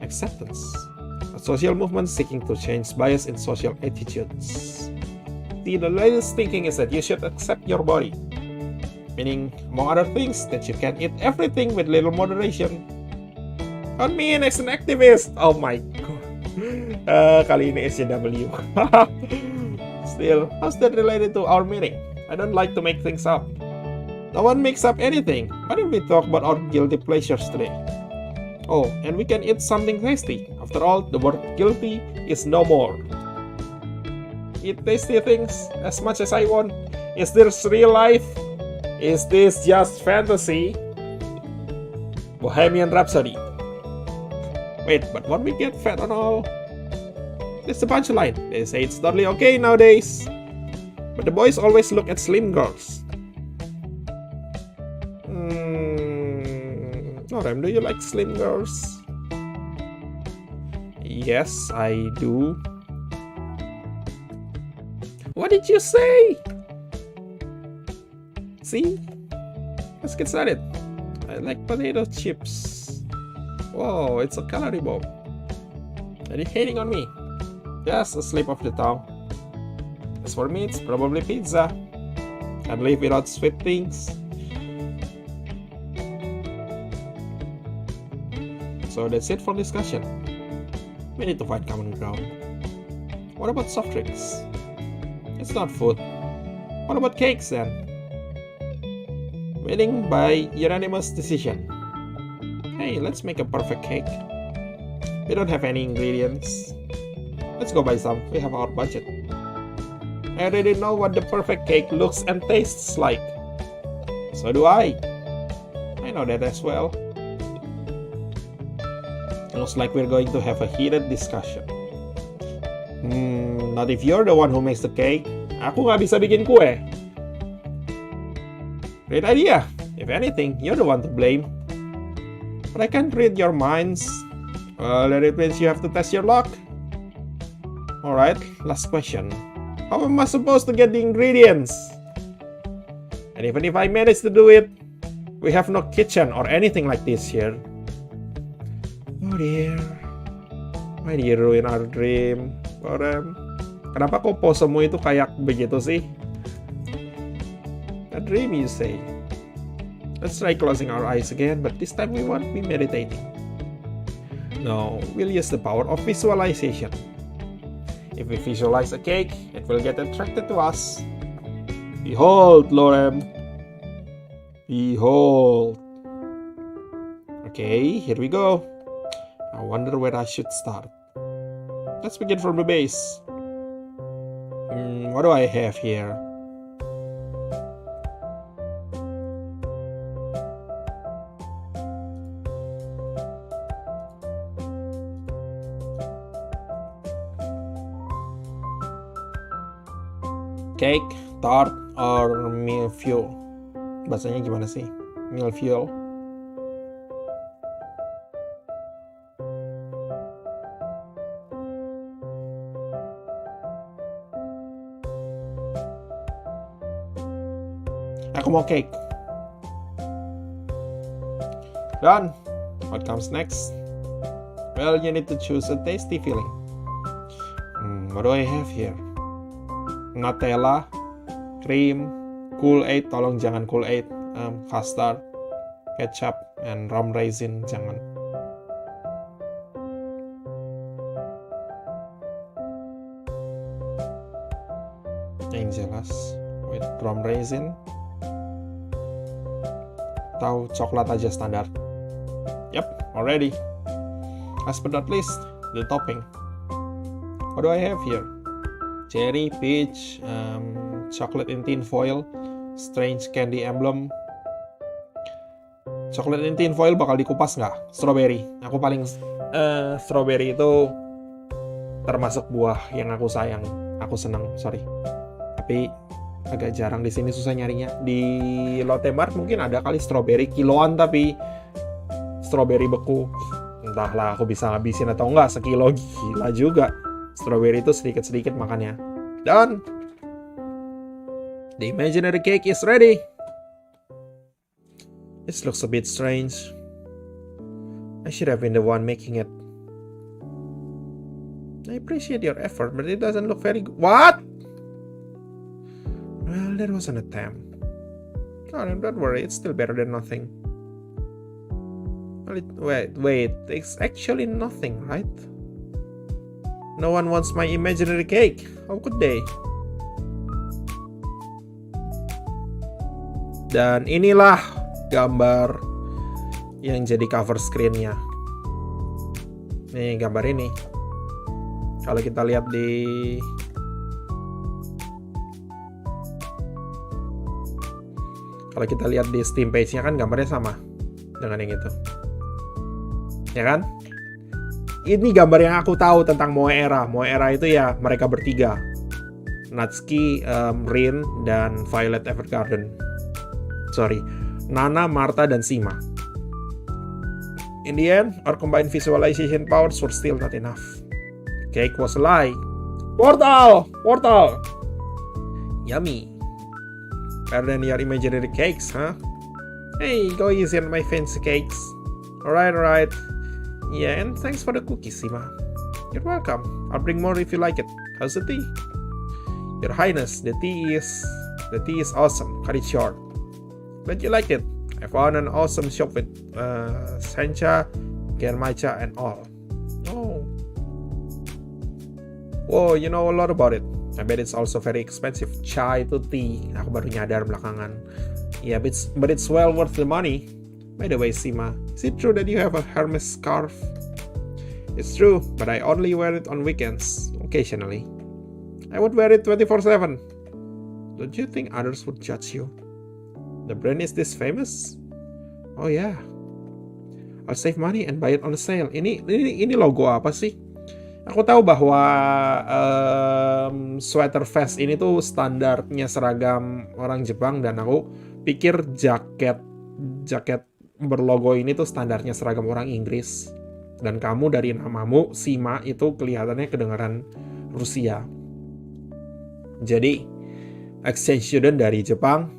Acceptance. A social movement seeking to change bias in social attitudes. The latest thinking is that you should accept your body. Meaning, among other things, that you can eat everything with little moderation. On me as an activist! Oh my god. Kali ini SJW. Still, how's that related to our meeting? I don't like to make things up. No one makes up anything. Why don't we talk about our guilty pleasures today? Oh, and we can eat something tasty. After all, the word guilty is no more. Eat tasty things as much as I want. Is this real life? Is this just fantasy? Bohemian Rhapsody. Wait, but won't we get fat and all? That's the punchline. They say it's totally okay nowadays. But the boys always look at slim girls. Norem, do you like slim girls? Yes, I do. What did you say? See? Let's get started. I like potato chips. Whoa, it's a calorie bomb. Are you hating on me? Just a slip of the tongue. As for me, it's probably pizza. Can't live without sweet things. So that's it for discussion. We need to find common ground. What about soft drinks? It's not food. What about cakes then? Winning by unanimous decision. Hey, let's make a perfect cake. We don't have any ingredients. Let's go buy some. We have our budget. I already know what the perfect cake looks and tastes like. So do I. I know that as well. Looks like we're going to have a heated discussion. Not if you're the one who makes the cake. Aku nggak bisa bikin kue. Great idea. If anything, you're the one to blame. But I can't read your minds. Well, then it means you have to test your luck. Alright, last question. How am I supposed to get the ingredients? And even if I manage to do it, we have no kitchen or anything like this here. Oh dear. Why did you ruin our dream? Orem. Kenapa kok posemu itu kayak begitu sih? A dream you say. Let's try closing our eyes again, but this time we won't be meditating. No, we'll use the power of visualization. If we visualize a cake, it will get attracted to us. Behold, Lorem. Behold. Okay, here we go. I wonder where I should start. Let's begin from the base. What do I have here? Cake, tart, or millefeuille? Bahasanya gimana sih? Millefeuille. Aku mau cake. Done. What comes next? Well, you need to choose a tasty filling. What do I have here? Nutella, cream, Kool-Aid, tolong jangan Kool-Aid, custard, ketchup, and rum raisin, jangan. Yang jelas, with rum raisin, atau coklat aja standar. Yep, already. Last but not least, the topping. What do I have here? Cherry, peach, chocolate in tin foil, strange candy emblem. Chocolate in tin foil bakal dikupas nggak? Strawberry. Aku paling strawberry itu termasuk buah yang aku sayang. Aku seneng, sorry. Tapi agak jarang di sini, susah nyarinya. Di Lotte Mart mungkin ada kali strawberry kiloan, tapi strawberry beku. Entahlah aku bisa ngabisin atau enggak sekilo, gila juga. Strawberry itu sedikit-sedikit makannya. Done. The imaginary cake is ready. This looks a bit strange. I should have been the one making it. I appreciate your effort, but it doesn't look very good. What? Well, that was an attempt. Oh, don't worry, it's still better than nothing. Well, wait, it's actually nothing, right? No one wants my imaginary cake. How could they? Dan inilah gambar yang jadi cover screen-nya. Nih gambar ini. Kalau kita lihat di Steam page-nya kan gambarnya sama dengan yang itu. ya kan? Ini gambar yang aku tahu tentang Moe Era. Moe Era itu ya mereka bertiga, Natsuki, Rin, dan Violet Evergarden. Sorry, Nana, Martha, dan Sima. In the end, our combined visualization powers were still not enough. Cake was a lie. Portal! Portal! Yummy. Better than your imaginary cakes, huh? Hey, go easy on my fancy cakes. Alright. Yeah, and thanks for the cookies, Sima. You're welcome. I'll bring more if you like it. How's the tea? Your Highness, the tea is awesome. Cut it short. But you liked it. I found an awesome shop with sencha, germacha, and all. Oh. Whoa, you know a lot about it. I bet it's also very expensive. Chai to tea. Aku baru nyadar belakangan. Yeah, but it's well worth the money. By the way, Sima, is it true that you have a Hermes scarf? It's true, but I only wear it on weekends, occasionally. I would wear it 24/7. Don't you think others would judge you? The brand is this famous? Oh yeah. I'll save money and buy it on sale. Ini logo apa sih? Aku tahu bahwa sweater vest ini tuh standarnya seragam orang Jepang, dan aku pikir jaket berlogo ini tuh standarnya seragam orang Inggris. Dan kamu dari namamu Sima itu kelihatannya kedengaran Rusia. Jadi exchange student dari Jepang,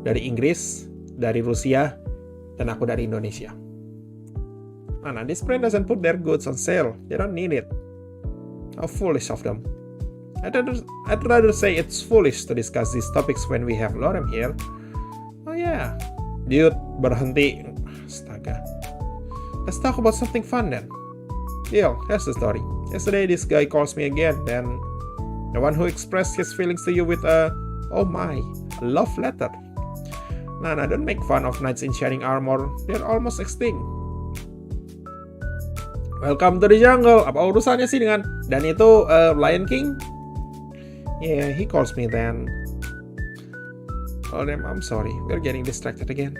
dari Inggris, dari Rusia, dan aku dari Indonesia. Nah, this brand doesn't put their goods on sale. They don't need it. How foolish of them. I'd rather say it's foolish to discuss these topics when we have Lorem here. Oh yeah. Dude, berhenti. Astaga. Let's talk about something fun then. Deal, here's the story. Yesterday this guy calls me again, then the one who expressed his feelings to you with a, oh my, a love letter. Nah, don't make fun of knights in shining armor. They're almost extinct. Welcome to the jungle. Apa urusannya sih dengan... Dan itu Lion King? Yeah, he calls me then. Oh damn, I'm sorry. We're getting distracted again.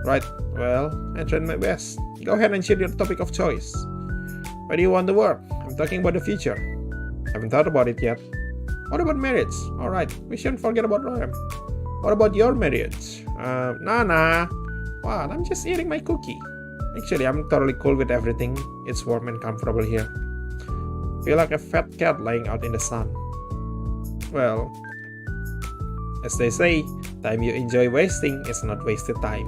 Right, well, I tried my best. Go ahead and share your topic of choice. Where do you want to work? I'm talking about the future. Haven't thought about it yet. What about marriage? Alright, we shouldn't forget about Lorem. What about your marriage? Nana. What? I'm just eating my cookie. Actually, I'm totally cool with everything. It's warm and comfortable here. Feel like a fat cat lying out in the sun. Well, as they say, time you enjoy wasting is not wasted time.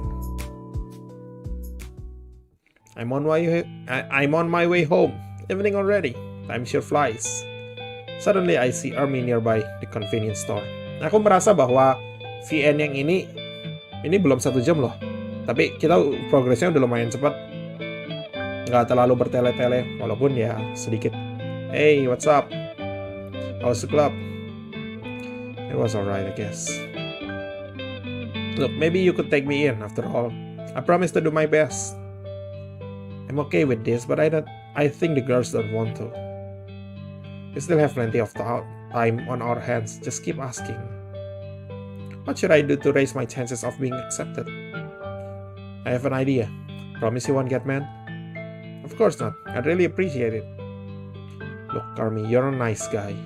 I'm on my way home. Evening already. Time sure flies. Suddenly I see Army nearby the convenience store. Aku merasa bahwa VN yang ini belum 1 jam loh. Tapi kita progresnya udah lumayan cepat. Nggak terlalu bertele-tele, walaupun ya sedikit. Hey, what's up? How's the club? It was alright, I guess. Look, maybe you could take me in after all. I promise to do my best. I'm okay with this, but I think the girls don't want to. We still have plenty of time on our hands. Just keep asking. What should I do to raise my chances of being accepted? I have an idea. Promise you won't get mad? Of course not. I'd really appreciate it. Look, Carmi, you're a nice guy.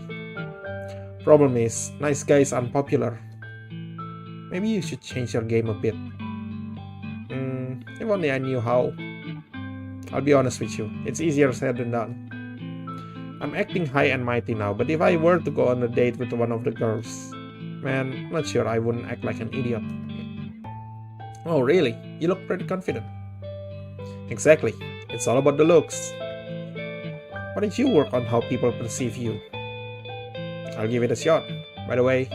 Problem is, nice guy is unpopular. Maybe you should change your game a bit. If only I knew how. I'll be honest with you, it's easier said than done. I'm acting high and mighty now, but if I were to go on a date with one of the girls, man, not sure I wouldn't act like an idiot. Oh really? You look pretty confident. Exactly. It's all about the looks. Why don't you work on how people perceive you? I'll give it a shot. By the way,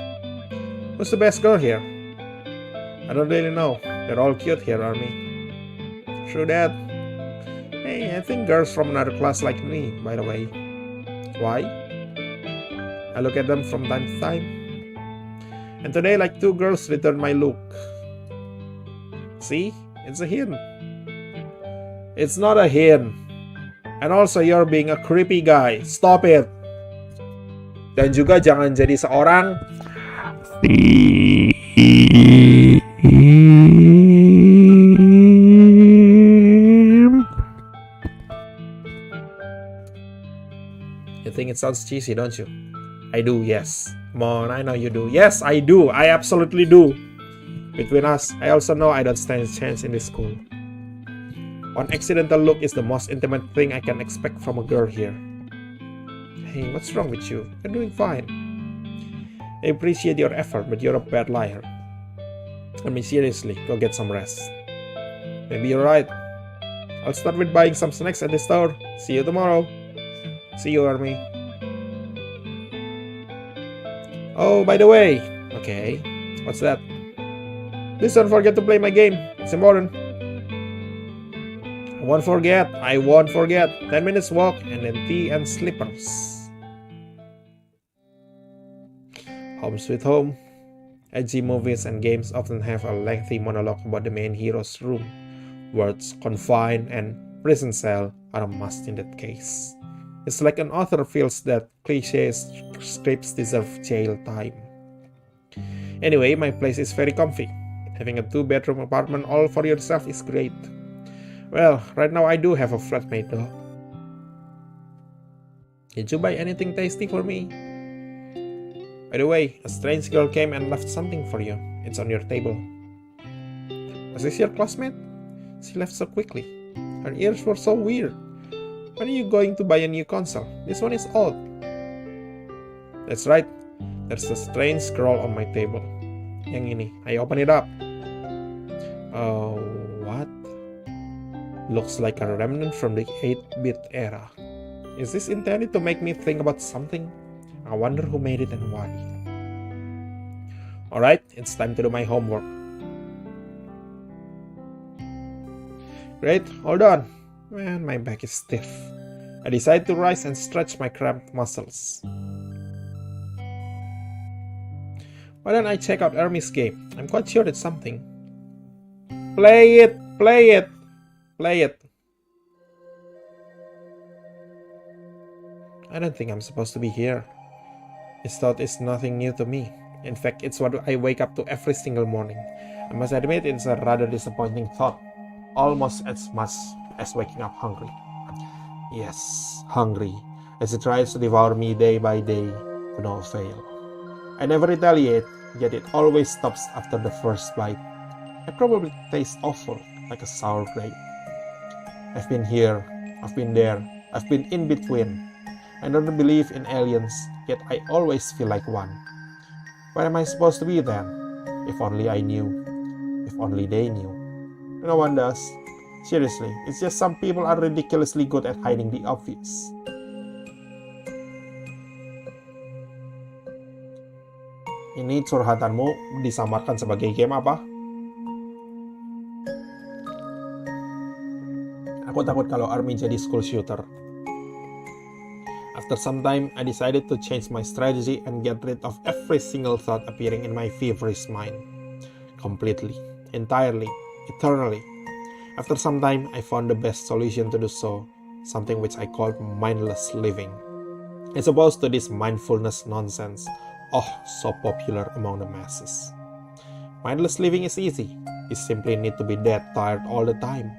who's the best girl here? I don't really know. They're all cute here, Army. True that. Hey, I think girls from another class like me, by the way. Why? I look at them from time to time. And today, like 2 girls returned my look. See? It's a hint. It's not a hint. And also, you're being a creepy guy. Stop it. Dan juga jangan jadi seorang It sounds cheesy, don't you? I do, yes. Come on, I know you do. Yes, I do. I absolutely do. Between us, I also know I don't stand a chance in this school. One accidental look is the most intimate thing I can expect from a girl here. Hey, what's wrong with you? You're doing fine. I appreciate your effort, but you're a bad liar. I mean, seriously, go get some rest. Maybe you're right. I'll start with buying some snacks at the store. See you tomorrow. See you, Army. Oh, by the way. Okay, what's that? Please don't forget to play my game. It's important. I won't forget. 10 minutes walk and then tea and slippers. Home Sweet Home. Edgy movies and games often have a lengthy monologue about the main hero's room. Words confined and prison cell are a must in that case. It's like an author feels that cliché scripts deserve jail time. Anyway, my place is very comfy. Having a 2-bedroom apartment all for yourself is great. Well, right now I do have a flatmate though. Did you buy anything tasty for me? By the way, a strange girl came and left something for you. It's on your table. Was this your classmate? She left so quickly. Her ears were so weird. When are you going to buy a new console? This one is old. That's right. There's a strange scroll on my table. Yang ini. I open it up. Oh, what? Looks like a remnant from the 8-bit era. Is this intended to make me think about something? I wonder who made it and why. Alright, it's time to do my homework. Great, hold on. Man, my back is stiff. I decide to rise and stretch my cramped muscles. Why don't I check out Ermi's game? I'm quite sure it's something. Play it! Play it! Play it! I don't think I'm supposed to be here. This thought is nothing new to me. In fact, it's what I wake up to every single morning. I must admit it's a rather disappointing thought. Almost as much as waking up hungry. Yes, hungry, as it tries to devour me day by day to no avail. I never retaliate, yet it always stops after the first bite. I probably taste awful, like a sour grape. I've been here, I've been there, I've been in between. I don't believe in aliens, yet I always feel like one. Where am I supposed to be then? If only I knew. If only they knew. No one does. Seriously, it's just some people are ridiculously good at hiding the obvious. Ini curhatanmu disamarkan sebagai game apa? Aku takut kalau Army jadi school shooter. After some time, I decided to change my strategy and get rid of every single thought appearing in my feverish mind. Completely, entirely, eternally. After some time, I found the best solution to do so, something which I called mindless living. As opposed to this mindfulness nonsense, so popular among the masses. Mindless living is easy. You simply need to be dead tired all the time.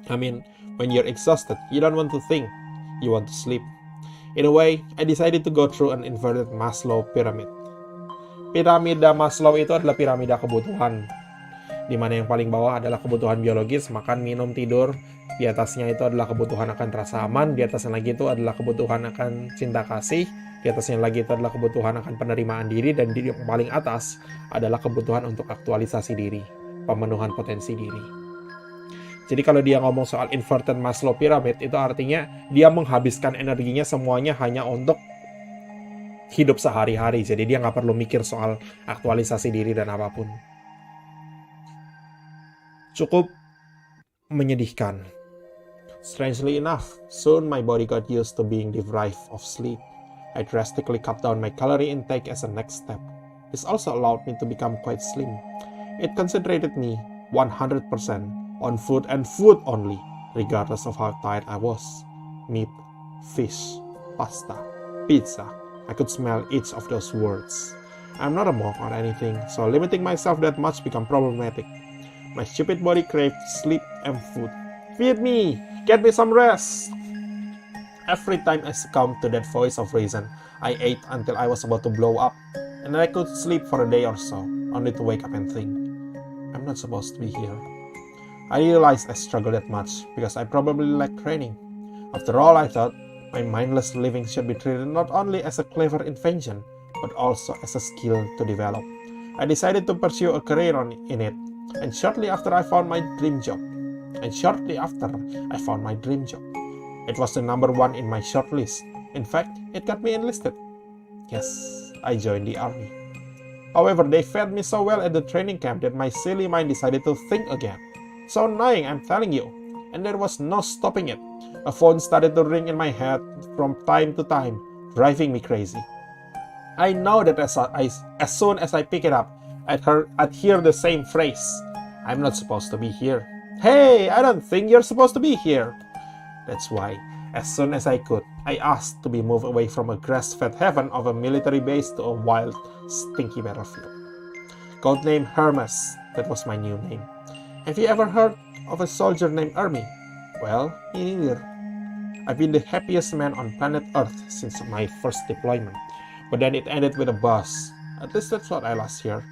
I mean, when you're exhausted, you don't want to think. You want to sleep. In a way, I decided to go through an inverted Maslow pyramid. Piramida Maslow itu adalah piramida kebutuhan, di mana yang paling bawah adalah kebutuhan biologis, makan, minum, tidur. Di atasnya itu adalah kebutuhan akan rasa aman. Di atasnya lagi itu adalah kebutuhan akan cinta kasih. Di atasnya lagi itu adalah kebutuhan akan penerimaan diri. Dan di yang paling atas adalah kebutuhan untuk aktualisasi diri, pemenuhan potensi diri. Jadi kalau dia ngomong soal inverted Maslow pyramid, itu artinya dia menghabiskan energinya semuanya hanya untuk hidup sehari-hari. Jadi dia nggak perlu mikir soal aktualisasi diri dan apapun. Cukup menyedihkan. Strangely enough, soon my body got used to being deprived of sleep. I drastically cut down my calorie intake as a next step. This also allowed me to become quite slim. It concentrated me 100% on food and food only, regardless of how tired I was. Meat, fish, pasta, pizza. I could smell each of those words. I'm not a monk or anything, so limiting myself that much became problematic. My stupid body craved sleep and food. Feed me! Get me some rest! Every time I succumbed to that voice of reason, I ate until I was about to blow up, and then I could sleep for a day or so, only to wake up and think, I'm not supposed to be here. I realized I struggled that much because I probably lacked training. After all, I thought, my mindless living should be treated not only as a clever invention, but also as a skill to develop. I decided to pursue a career in it, and shortly after I found my dream job. It was the number one in my short list. In fact, it got me enlisted. Yes, I joined the army. However, they fed me so well at the training camp that my silly mind decided to think again. So annoying, I'm telling you. And there was no stopping it. A phone started to ring in my head from time to time, driving me crazy. I know that as soon as I pick it up, I'd hear the same phrase. I'm not supposed to be here. Hey, I don't think you're supposed to be here. That's why, as soon as I could, I asked to be moved away from a grass-fed heaven of a military base to a wild, stinky battlefield. Codename Hermes, that was my new name. Have you ever heard of a soldier named Ermi? Well, me neither. I've been the happiest man on planet Earth since my first deployment, but then it ended with a buzz. At least that's what I last heard.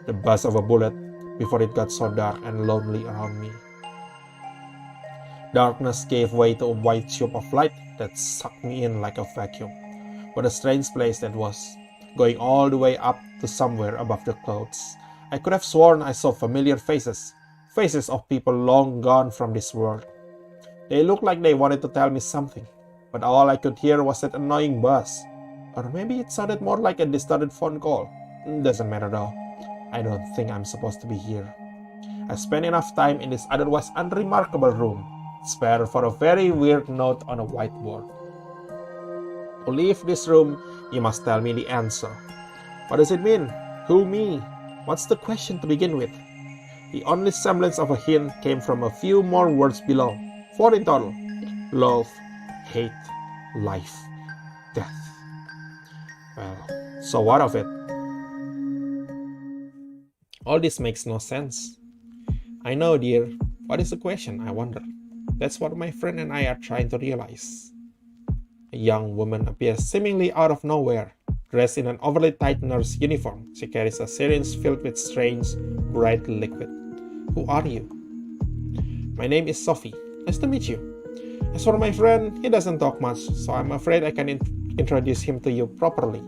The buzz of a bullet before it got so dark and lonely around me. Darkness gave way to a white tube of light that sucked me in like a vacuum. What a strange place that was, going all the way up to somewhere above the clouds. I could have sworn I saw familiar faces of people long gone from this world. They looked like they wanted to tell me something, but all I could hear was that annoying buzz. Or maybe it sounded more like a distorted phone call. Doesn't matter though. I don't think I'm supposed to be here. I spent enough time in this otherwise unremarkable room, spare for a very weird note on a whiteboard. To leave this room, you must tell me the answer. What does it mean? Who me? What's the question to begin with? The only semblance of a hint came from a few more words below. 4 in total. Love, hate, life, death. Well, so what of it? All this makes no sense. I know, dear. What is the question, I wonder? That's what my friend and I are trying to realize. A young woman appears seemingly out of nowhere. Dressed in an overly tight nurse uniform, she carries a syringe filled with strange, bright liquid. Who are you? My name is Sophie. Nice to meet you. As for my friend, he doesn't talk much, so I'm afraid I can introduce him to you properly.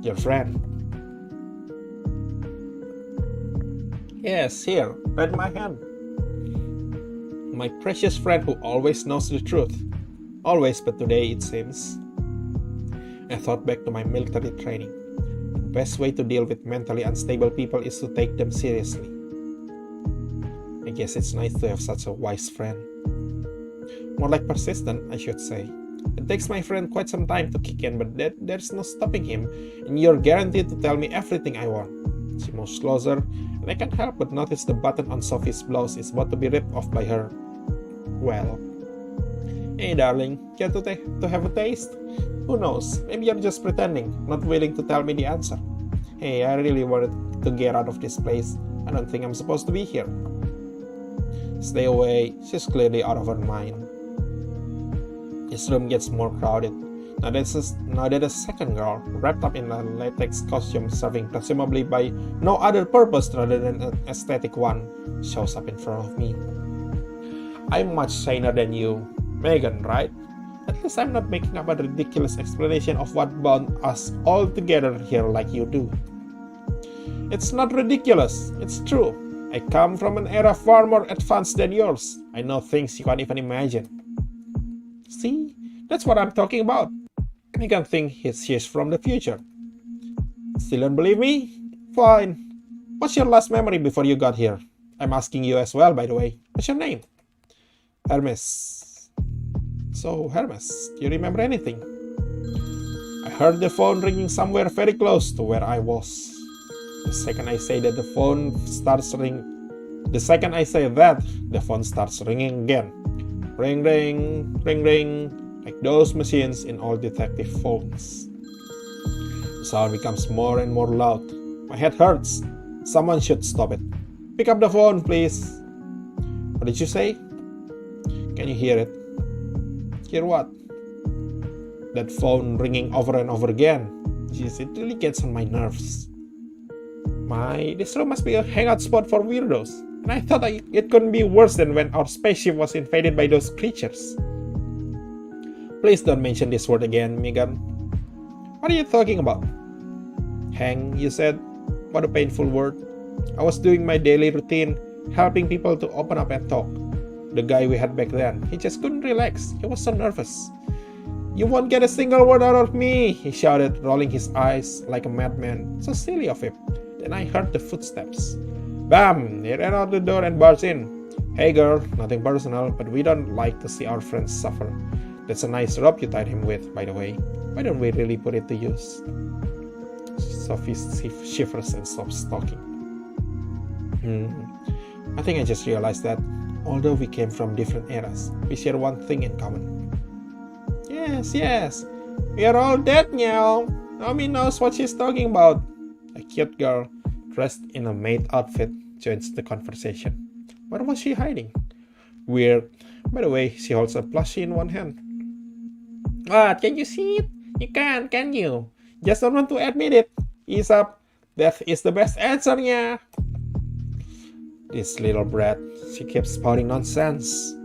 Your friend. Yes, here, read my hand. My precious friend who always knows the truth. Always, but today it seems. I thought back to my military training. The best way to deal with mentally unstable people is to take them seriously. I guess it's nice to have such a wise friend. More like persistent, I should say. It takes my friend quite some time to kick in, but there's no stopping him, and you're guaranteed to tell me everything I want. She moves closer, and I can't help but notice the button on Sophie's blouse is about to be ripped off by her. Well. Hey darling, care to have a taste? Who knows, maybe you're just pretending, not willing to tell me the answer. Hey, I really wanted to get out of this place. I don't think I'm supposed to be here. Stay away, she's clearly out of her mind. This room gets more crowded. Now there's a second girl, wrapped up in a latex costume serving presumably by no other purpose rather than an aesthetic one, shows up in front of me. I'm much saner than you, Megan, right? At least I'm not making up a ridiculous explanation of what bound us all together here like you do. It's not ridiculous, it's true. I come from an era far more advanced than yours. I know things you can't even imagine. See? That's what I'm talking about. Megan thinks she's from the future. Still don't believe me? Fine. What's your last memory before you got here? I'm asking you as well, by the way. What's your name? Hermes. So, Hermes, do you remember anything? I heard the phone ringing somewhere very close to where I was. The second I say that, the phone starts ringing again. Ring, ring, ring, ring, like those machines in all detective phones. The sound becomes more and more loud. My head hurts. Someone should stop it. Pick up the phone, please. What did you say? Can you hear it? Hear what? That phone ringing over and over again. Jeez, it really gets on my nerves. This room must be a hangout spot for weirdos. And I thought it couldn't be worse than when our spaceship was invaded by those creatures. Please don't mention this word again, Megan. What are you talking about? Hang, you said? What a painful word. I was doing my daily routine, helping people to open up and talk. The guy we had back then, he just couldn't relax. He was so nervous. You won't get a single word out of me, he shouted, rolling his eyes like a madman. So silly of him. Then I heard the footsteps. Bam! He ran out the door and barged in. Hey girl, nothing personal, but we don't like to see our friends suffer. That's a nice rope you tied him with, by the way. Why don't we really put it to use? Sophie shivers and stops talking. I think I just realized that, although we came from different eras, we share one thing in common. Yes. We are all dead now. Naomi knows what she's talking about. A cute girl, dressed in a maid outfit, joins the conversation. What was she hiding? Weird. By the way, she holds a plushie in one hand. What? Can you see it? You can you? Just don't want to admit it. Ease up. Death is the best answernya. This little brat. She keeps spouting nonsense.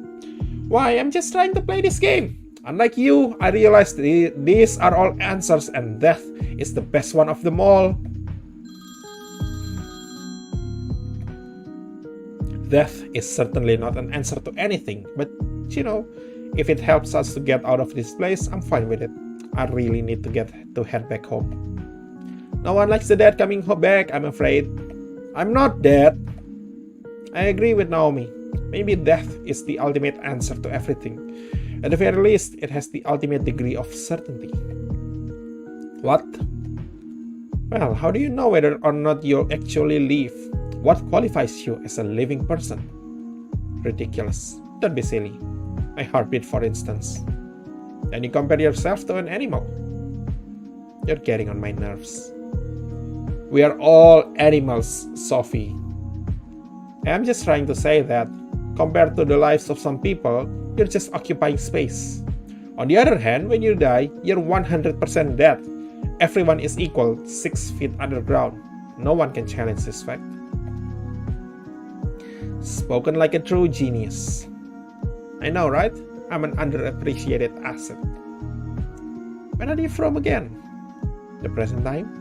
Why? I'm just trying to play this game. Unlike you, I realized these are all answers and death is the best one of them all. Death is certainly not an answer to anything, but if it helps us to get out of this place, I'm fine with it. I really need to head back home. No one likes the dead coming back, I'm afraid. I'm not dead. I agree with Naomi. Maybe death is the ultimate answer to everything. At the very least, it has the ultimate degree of certainty. What? Well, how do you know whether or not you'll actually live? What qualifies you as a living person? Ridiculous. Don't be silly. My heartbeat, for instance. And you compare yourself to an animal. You're getting on my nerves. We are all animals, Sophie. I'm just trying to say that, compared to the lives of some people, you're just occupying space. On the other hand, when you die, you're 100% dead. Everyone is equal, 6 feet underground. No one can challenge this fact. Spoken like a true genius. I know, right? I'm an underappreciated asset. Where are you from again? The present time?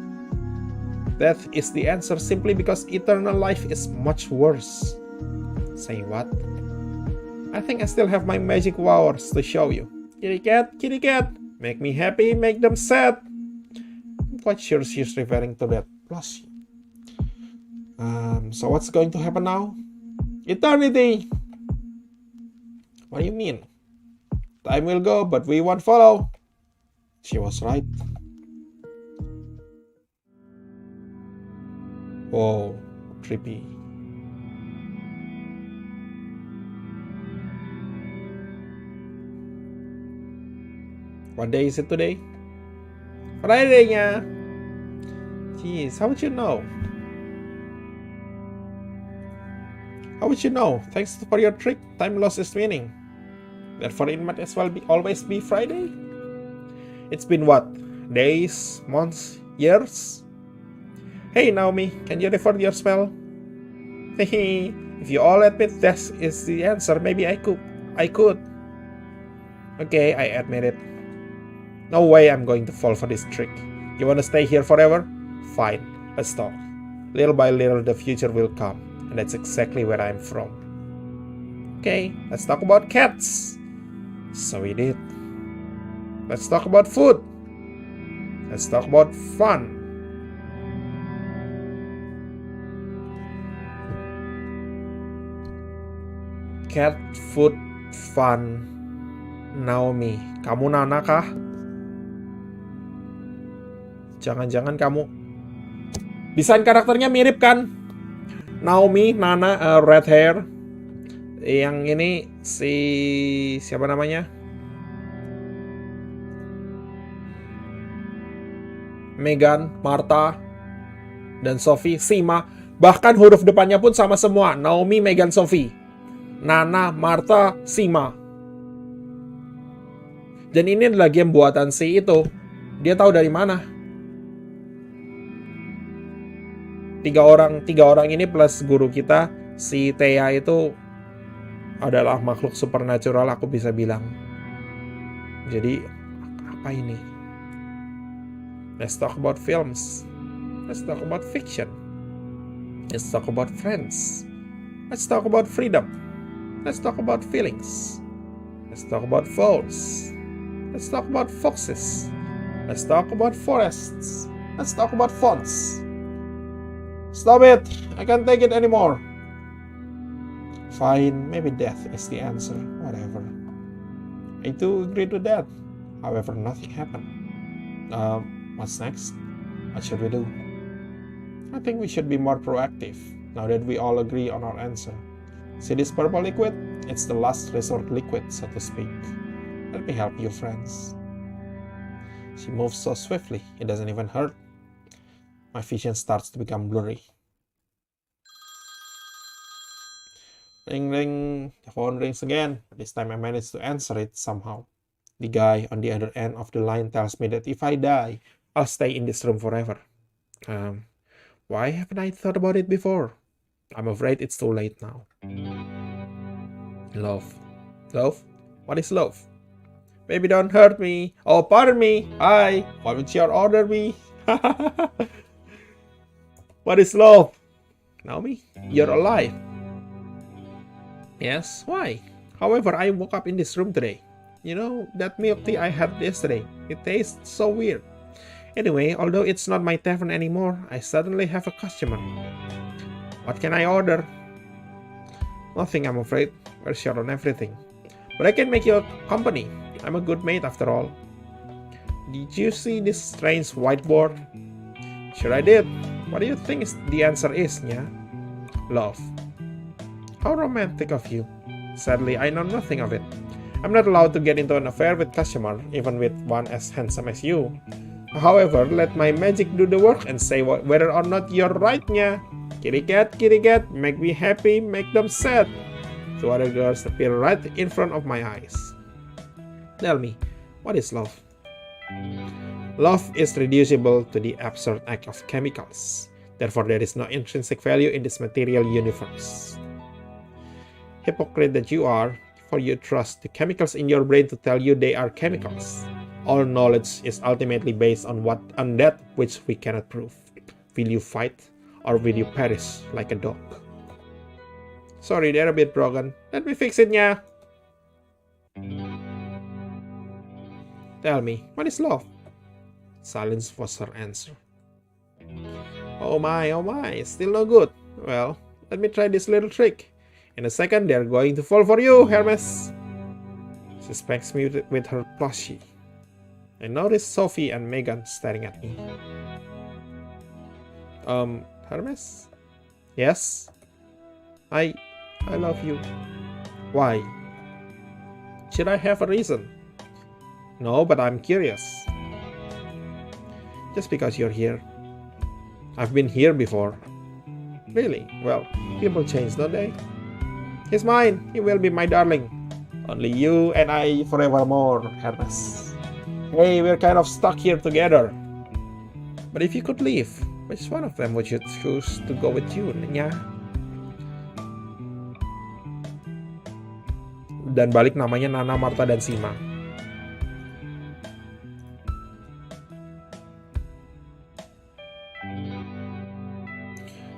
Death is the answer simply because eternal life is much worse. Say what? I think I still have my magic powers to show you. Kitty cat, make me happy, make them sad. I'm quite sure she's referring to that plushie. So what's going to happen now? Eternity! What do you mean? Time will go, but we won't follow. She was right. Whoa, trippy. What day is it today? Friday-nya. Jeez, how would you know? How would you know? Thanks for your trick, time lost is winning. Therefore it might as well always be Friday? It's been what? Days, months, years? Hey Naomi, can you refer your spell? Hehe, if you all admit death is the answer, maybe I could. Okay, I admit it. No way I'm going to fall for this trick. You wanna stay here forever? Fine, let's talk. Little by little the future will come, and that's exactly where I'm from. Okay, let's talk about cats. So we did. Let's talk about food. Let's talk about fun. Cat, food, fun. Naomi, kamu Nana kah? Jangan-jangan kamu... Desain karakternya mirip kan? Naomi, Nana, red hair. Yang ini si... siapa namanya? Megan, Martha, dan Sophie, Sima. Bahkan huruf depannya pun sama semua. Naomi, Megan, Sophie. Nana, Martha, Sima. Dan ini adalah game buatan si itu. Dia tahu dari mana. Tiga orang ini plus guru kita, si Thea itu adalah makhluk supernatural, aku bisa bilang. Jadi, apa ini? Let's talk about films. Let's talk about fiction. Let's talk about friends. Let's talk about freedom. Let's talk about feelings. Let's talk about falls. Let's talk about foxes. Let's talk about forests. Let's talk about fonts. Stop it! I can't take it anymore. Fine, maybe death is the answer. Whatever. I do agree to that. However, nothing happened. What's next? What should we do? I think we should be more proactive, now that we all agree on our answer. See this purple liquid? It's the last resort liquid, so to speak. Let me help you, friends. She moves so swiftly, it doesn't even hurt. My vision starts to become blurry. Ring ring, the phone rings again. This time I manage to answer it somehow. The guy on the other end of the line tells me that if I die, I'll stay in this room forever. Why haven't I thought about it before? I'm afraid it's too late now. Love. Love? What is love? Baby, don't hurt me. Oh, pardon me. Hi. Why would you order me? What is love? Naomi, you're alive. Yes, why? However, I woke up in this room today. You know, that milk tea I had yesterday. It tastes so weird. Anyway, although it's not my tavern anymore, I suddenly have a customer. What can I order? Nothing, I'm afraid. We're short on everything. But I can make you a company. I'm a good mate after all. Did you see this strange whiteboard? Sure I did. What do you think the answer is, Nya? Love. How romantic of you. Sadly, I know nothing of it. I'm not allowed to get into an affair with customer, even with one as handsome as you. However, let my magic do the work and say whether or not you're right, Nya. Kitty cat, make me happy, make them sad. Two other girls appear right in front of my eyes. Tell me, what is love? Love is reducible to the absurd act of chemicals. Therefore, there is no intrinsic value in this material universe. Hypocrite that you are, for you trust the chemicals in your brain to tell you they are chemicals. All knowledge is ultimately based on that which we cannot prove. Will you fight, or will you perish like a dog? Sorry, they're a bit broken. Let me fix it, Nya. Tell me, what is love? Silence was her answer. Oh my, still no good. Well, let me try this little trick. In a second, they're going to fall for you, Hermes. She spanks me with her plushie. I notice Sophie and Megan staring at me. Hermes? Yes? I love you. Why? Should I have a reason? No, but I'm curious. Just because you're here. I've been here before. Really? Well, people change, don't they? He's mine. He will be my darling. Only you and I forevermore, Hermes. Hey, we're kind of stuck here together. But if you could leave, which one of them would you choose to go with you, Nya? Dan balik namanya Nana, Marta, dan Sima.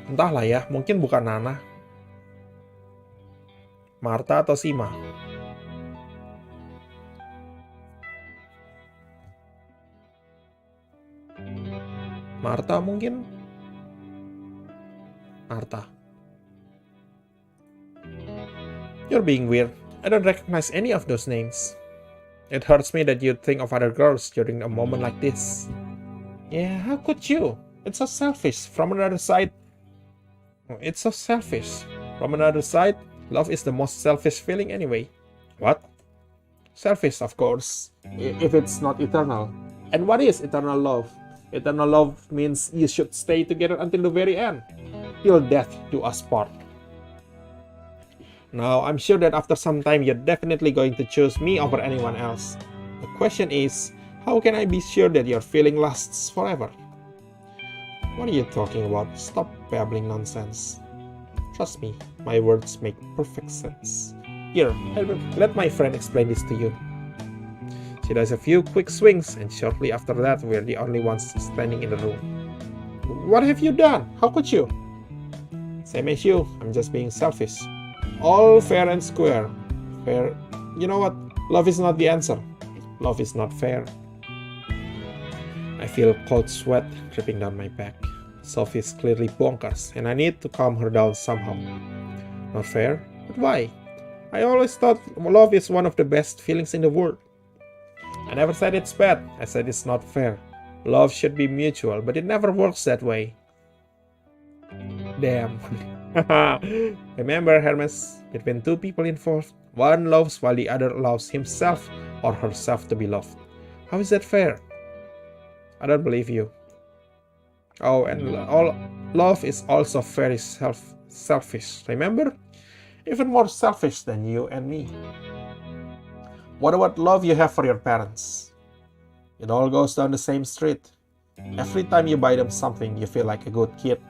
Entahlah ya, mungkin bukan Nana, Marta atau Sima. Marta mungkin? Marta. You're being weird. I don't recognize any of those names. It hurts me that you'd think of other girls during a moment like this. Yeah, how could you? It's so selfish. From another side, love is the most selfish feeling anyway. What? Selfish, of course. If it's not eternal. And what is eternal love? Eternal love means you should stay together until the very end. Till death do us part. Now, I'm sure that after some time, you're definitely going to choose me over anyone else. The question is, how can I be sure that your feeling lasts forever? What are you talking about? Stop babbling nonsense. Trust me, my words make perfect sense. Here, let my friend explain this to you. She does a few quick swings, and shortly after that, we're the only ones standing in the room. What have you done? How could you? Same as you, I'm just being selfish. All fair and square. Fair. You know what? Love is not the answer. Love is not fair. I feel cold sweat dripping down my back. Sophie's clearly bonkers, and I need to calm her down somehow. Not fair? But why? I always thought love is one of the best feelings in the world. I never said it's bad. I said it's not fair. Love should be mutual, but it never works that way. Damn. Remember, Hermes, between two people involved, one loves while the other allows himself or herself to be loved. How is that fair? I don't believe you. Oh, and love is also very selfish, remember? Even more selfish than you and me. What about love you have for your parents? It all goes down the same street. Every time you buy them something, you feel like a good kid.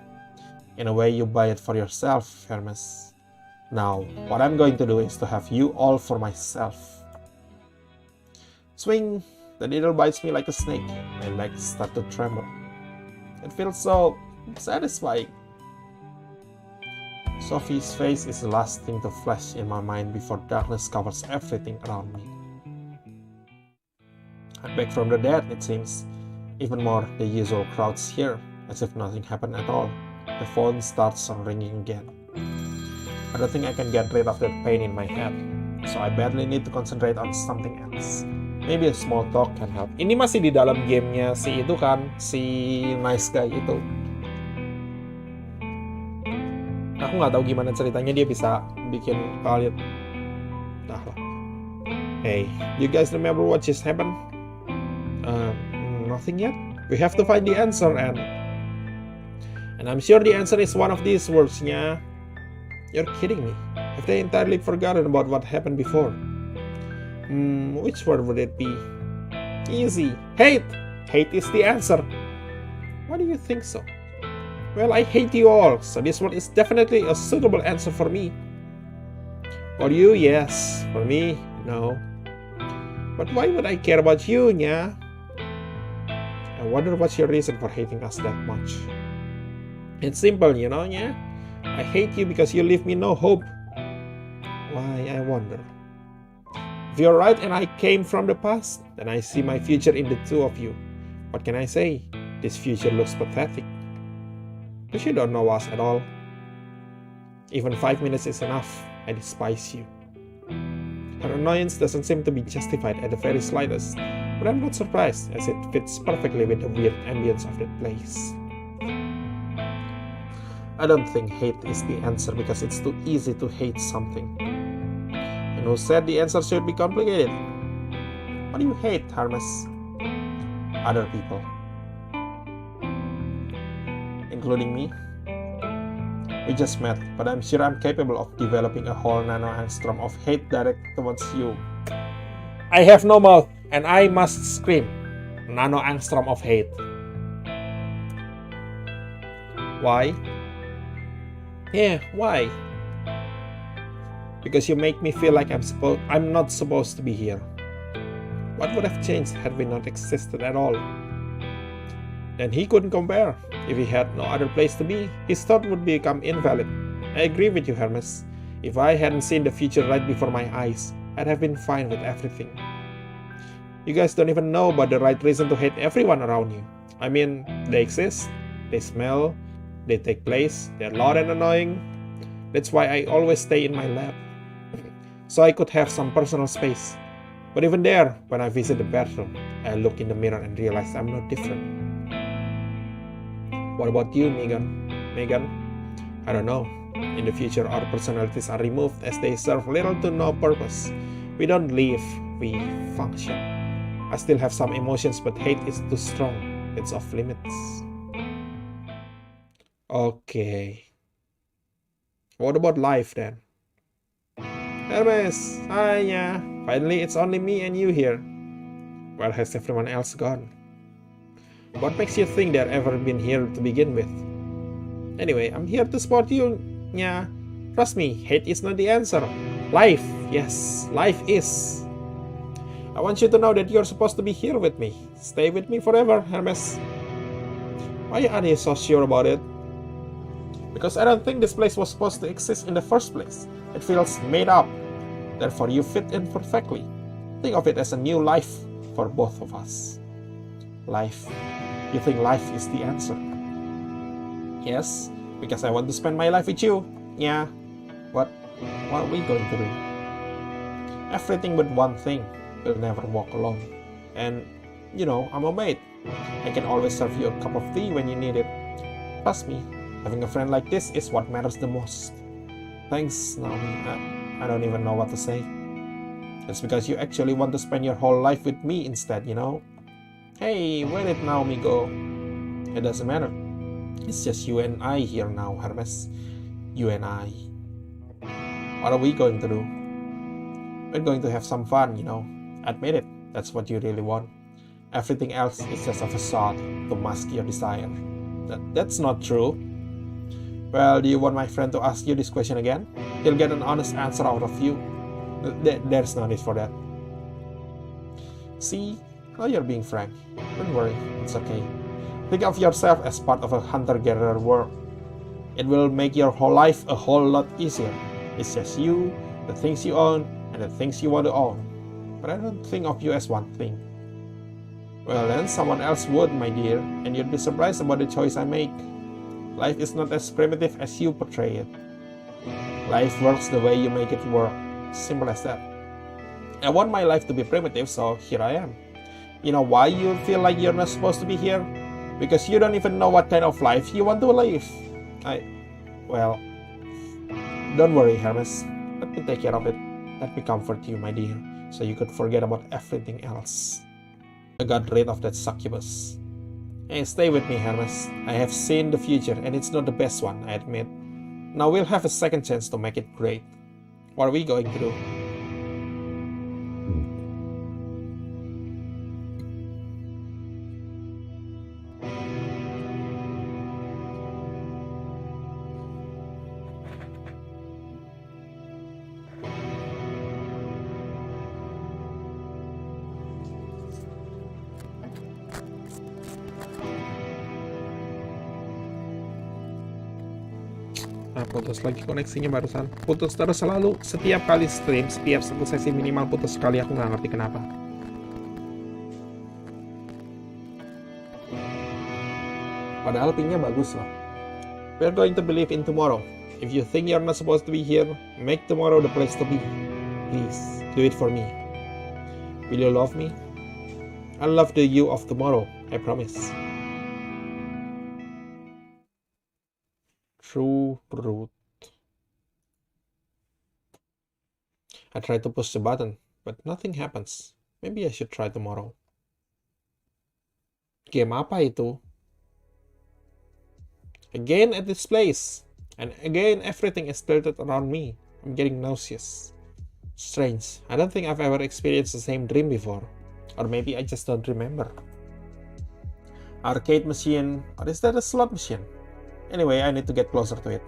In a way, you buy it for yourself, Hermes. Now, what I'm going to do is to have you all for myself. Swing! The needle bites me like a snake. My legs start to tremble. It feels so satisfying. Sophie's face is the last thing to flash in my mind before darkness covers everything around me. I'm back from the dead, it seems. Even more, the usual crowd's here, as if nothing happened at all. The phone starts ringing again. I don't think I can get rid of that pain in my head, so I badly need to concentrate on something else. Maybe a small talk can help. Ini masih di dalam gamenya si itu kan, si nice guy itu. Aku nggak tahu gimana ceritanya dia bisa bikin kalian. Dah lah. Hey, you guys remember what just happened? Nothing yet. We have to find the answer, and I'm sure the answer is one of these words, nya. You're kidding me. Have they entirely forgotten about what happened before? Which word would it be? Easy. Hate! Hate is the answer. Why do you think so? Well, I hate you all, so this word is definitely a suitable answer for me. For you, yes. For me, no. But why would I care about you, nya? I wonder what's your reason for hating us that much. It's simple, you know, nya. I hate you because you leave me no hope. Why, I wonder. If you're right and I came from the past, then I see my future in the two of you. What can I say? This future looks pathetic. But you don't know us at all. Even 5 minutes is enough. I despise you. Her annoyance doesn't seem to be justified at the very slightest, but I'm not surprised, as it fits perfectly with the weird ambience of that place. I don't think hate is the answer because it's too easy to hate something. And who said the answer should be complicated? What do you hate, Hermes? Other people. Including me. We just met, but I'm sure I'm capable of developing a whole nano-angstrom of hate directed towards you. I have no mouth, and I must scream. Nano-angstrom of hate. Why? Yeah, why? Because you make me feel like I'm not supposed to be here. What would have changed had we not existed at all? Then he couldn't compare. If he had no other place to be, his thought would become invalid. I agree with you, Hermes. If I hadn't seen the future right before my eyes, I'd have been fine with everything. You guys don't even know about the right reason to hate everyone around you. I mean, they exist, they smell, they take place, they're loud and annoying. That's why I always stay in my lab, so I could have some personal space. But even there, when I visit the bathroom, I look in the mirror and realize I'm not different. What about you, Megan? I don't know. In the future, our personalities are removed as they serve little to no purpose. We don't live, we function. I still have some emotions, but hate is too strong. It's off limits. Okay. What about life then? Hermes, hi, yeah. Finally, it's only me and you here. Where has everyone else gone? What makes you think they've ever been here to begin with? Anyway, I'm here to support you, yeah. Trust me, hate is not the answer. Life, yes, life is. I want you to know that you're supposed to be here with me. Stay with me forever, Hermes. Why are you so sure about it? Because I don't think this place was supposed to exist in the first place. It feels made up. Therefore, you fit in perfectly. Think of it as a new life for both of us. Life. You think life is the answer? Yes, because I want to spend my life with you. Yeah. What are we going to do? Everything but one thing. We'll never walk alone. And, I'm a mate. I can always serve you a cup of tea when you need it. Trust me, having a friend like this is what matters the most. Thanks, Naomi. I don't even know what to say. It's because you actually want to spend your whole life with me instead, Hey, where did Naomi go? It doesn't matter. It's just you and I here now, Hermes. You and I. What are we going to do? We're going to have some fun, Admit it. That's what you really want. Everything else is just a facade to mask your desire. That's not true. Well, do you want my friend to ask you this question again? He'll get an honest answer out of you. There's no need for that. See? Now you're being frank. Don't worry, it's okay. Think of yourself as part of a hunter-gatherer world. It will make your whole life a whole lot easier. It's just you, the things you own, and the things you want to own. But I don't think of you as one thing. Well then, someone else would, my dear, and you'd be surprised about the choice I make. Life is not as primitive as you portray it. Life works the way you make it work. Simple as that. I want my life to be primitive, so here I am. You know why you feel like you're not supposed to be here? Because you don't even know what kind of life you want to live. Don't worry, Hermes. Let me take care of it. Let me comfort you, my dear, so you could forget about everything else. I got rid of that succubus. Hey, stay with me, Hermes. I have seen the future, and it's not the best one, I admit. Now we'll have a second chance to make it great. What are we going to do? Putus lagi koneksinya barusan. Putus terus selalu. Setiap kali stream, setiap satu sesi minimal putus sekali. Aku nggak ngerti kenapa. Padahal pingnya bagus loh. We're going to believe in tomorrow. If you think you're not supposed to be here, make tomorrow the place to be. Please, do it for me. Will you love me? I'll love the you of tomorrow, I promise. True root. I tried to push the button, but nothing happens. Maybe I should try tomorrow. Game apa itu? Again at this place. And again everything is tilted around me. I'm getting nauseous. Strange. I don't think I've ever experienced the same dream before. Or maybe I just don't remember. Arcade machine. Or is that a slot machine? Anyway, I need to get closer to it.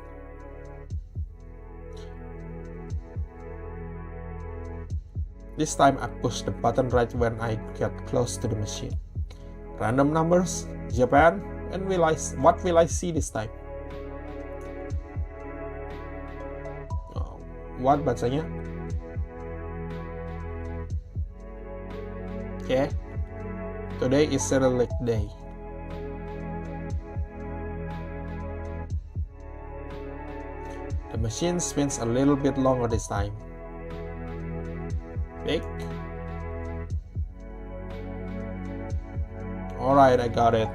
This time I pushed the button right when I got close to the machine. Random numbers, Japan, and what will I see this time? What bacanya? Okay. Today is Cyrillic Day. The machine spins a little bit longer this time. Big. Alright, I got it.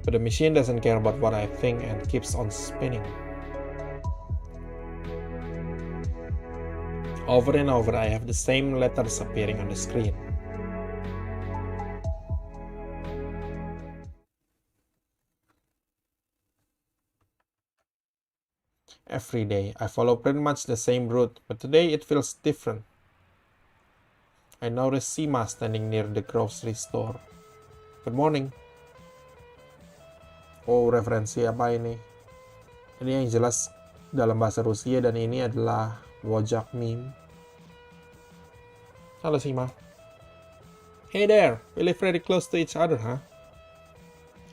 But the machine doesn't care about what I think and keeps on spinning. Over and over, I have the same letters appearing on the screen. Every day, I follow pretty much the same route, but today it feels different. I noticed Sima standing near the grocery store. Good morning. Oh, referensi apa ini? Ini yang jelas dalam bahasa Rusia dan ini adalah wojak meme. Halo Sima. Hey there, we live very close to each other, huh?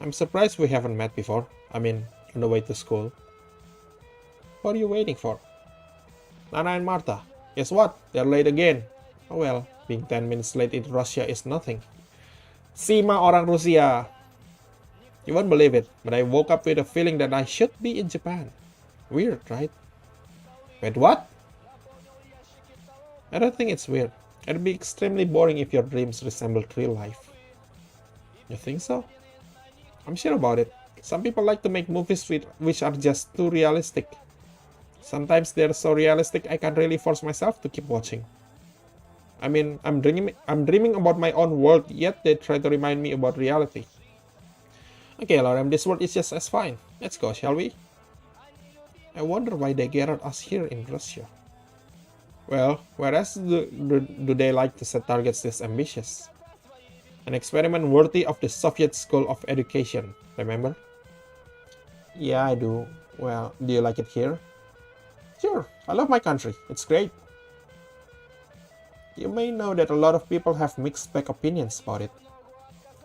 I'm surprised we haven't met before. I mean, on the way to school. What are you waiting for? Nana and Martha. Guess what? They're late again. Oh well, being 10 minutes late in Russia is nothing. Sima orang Rusia. You won't believe it, but I woke up with a feeling that I should be in Japan. Weird, right? Wait, what? I don't think it's weird. It'd be extremely boring if your dreams resembled real life. You think so? I'm sure about it. Some people like to make movies which are just too realistic. Sometimes they're so realistic I can't really force myself to keep watching. I mean, I'm dreaming about my own world, yet they try to remind me about reality. Okay, Lorem, this world is just as fine. Let's go, shall we? I wonder why they gathered us here in Russia. Well, where else do they like to set targets this ambitious? An experiment worthy of the Soviet School of Education, remember? Yeah, I do. Well, do you like it here? Sure, I love my country. It's great. You may know that a lot of people have mixed back opinions about it.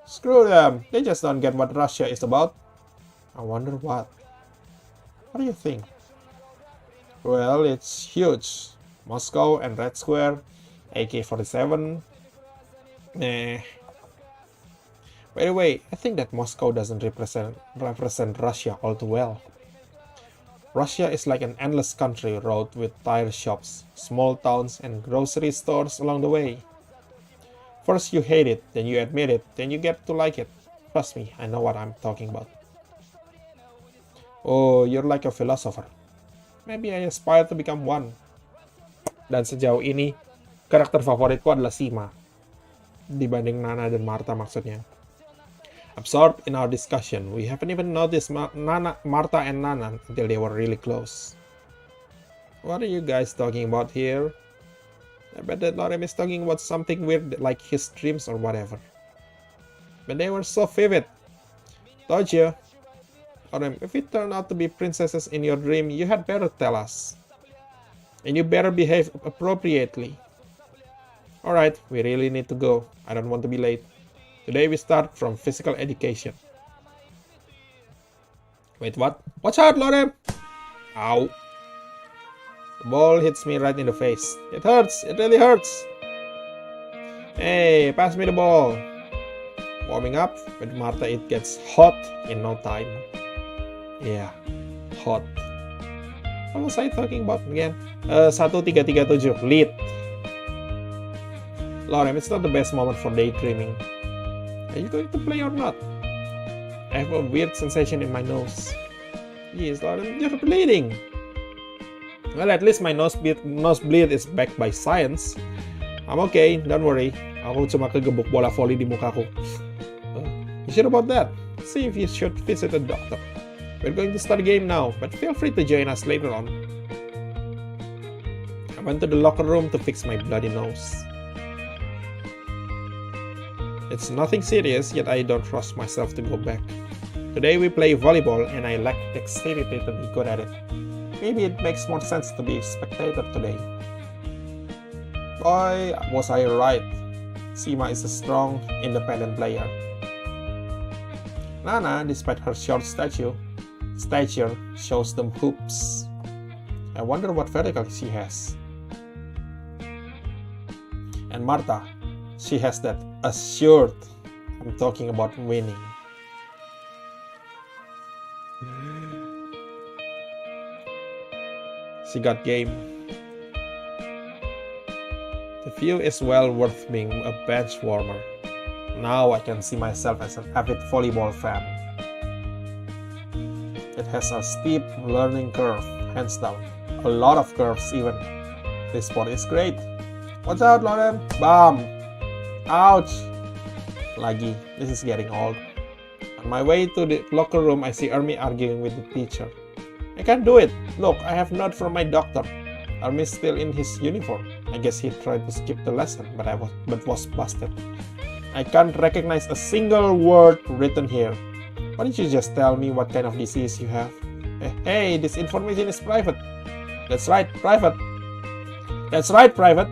Screw them, they just don't get what Russia is about. I wonder what. What do you think? Well, it's huge. Moscow and Red Square, AK-47. Nah. By the way, I think that Moscow doesn't represent Russia all too well. Russia is like an endless country road with tire shops, small towns, and grocery stores along the way. First you hate it, then you admit it, then you get to like it. Trust me, I know what I'm talking about. Oh, you're like a philosopher. Maybe I aspire to become one. Dan sejauh ini, karakter favoritku adalah Sima. Dibanding Nana dan Martha maksudnya. Absorbed in our discussion, we haven't even noticed Martha and Nana until they were really close. What are you guys talking about here? I bet that Lorem is talking about something weird like his dreams or whatever. But they were so vivid. Told you. Lorem, if it turned out to be princesses in your dream, you had better tell us. And you better behave appropriately. Alright, we really need to go. I don't want to be late. Today we start from physical education. Wait, what? Watch out, Lorem! Ow. The ball hits me right in the face. It hurts. It really hurts. Hey, pass me the ball. Warming up with Martha, it gets hot in no time. Yeah, hot. What was I talking about again? 1337, lead. Lorem, it's not the best moment for daydreaming. Are you going to play or not? I have a weird sensation in my nose. Yes, Lorem, you're bleeding. Well, at least my nosebleed is backed by science. I'm okay, don't worry. Aku cuma kegebuk bola voli di mukaku. You sure about that? See if you should visit a doctor. We're going to start a game now, but feel free to join us later on. I went to the locker room to fix my bloody nose. It's nothing serious, yet I don't trust myself to go back. Today we play volleyball and I lack dexterity to be good at it. Maybe it makes more sense to be a spectator today. Boy, was I right. Sima is a strong, independent player. Nana, despite her short stature, shows them hoops. I wonder what vertical she has. And Martha, she has that assured. I'm talking about winning. She got game. The view is well worth being a bench warmer. Now I can see myself as an avid volleyball fan. It has a steep learning curve, hands down. A lot of curves even. This sport is great. Watch out, Lorem! Bam! Ouch! Lagi, this is getting old. On my way to the locker room, I see Ermi arguing with the teacher. I can't do it. Look, I have note from my doctor. Ermi's still in his uniform. I guess he tried to skip the lesson, but was busted. I can't recognize a single word written here. Why don't you just tell me what kind of disease you have? Hey, this information is private. That's right, private. That's right, private.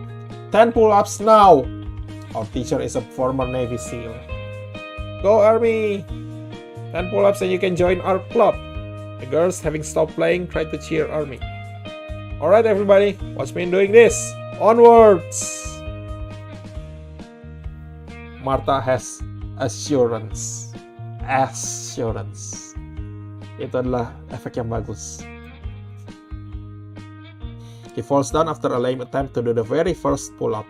10 pull-ups now. Our teacher is a former Navy SEAL. Go Army! 10 pull-ups and you can join our club. The girls, having stopped playing, tried to cheer Army. Alright everybody, watch me doing this. Onwards! Martha has assurance. Itu adalah efek yang bagus. He falls down after a lame attempt to do the very first pull-up.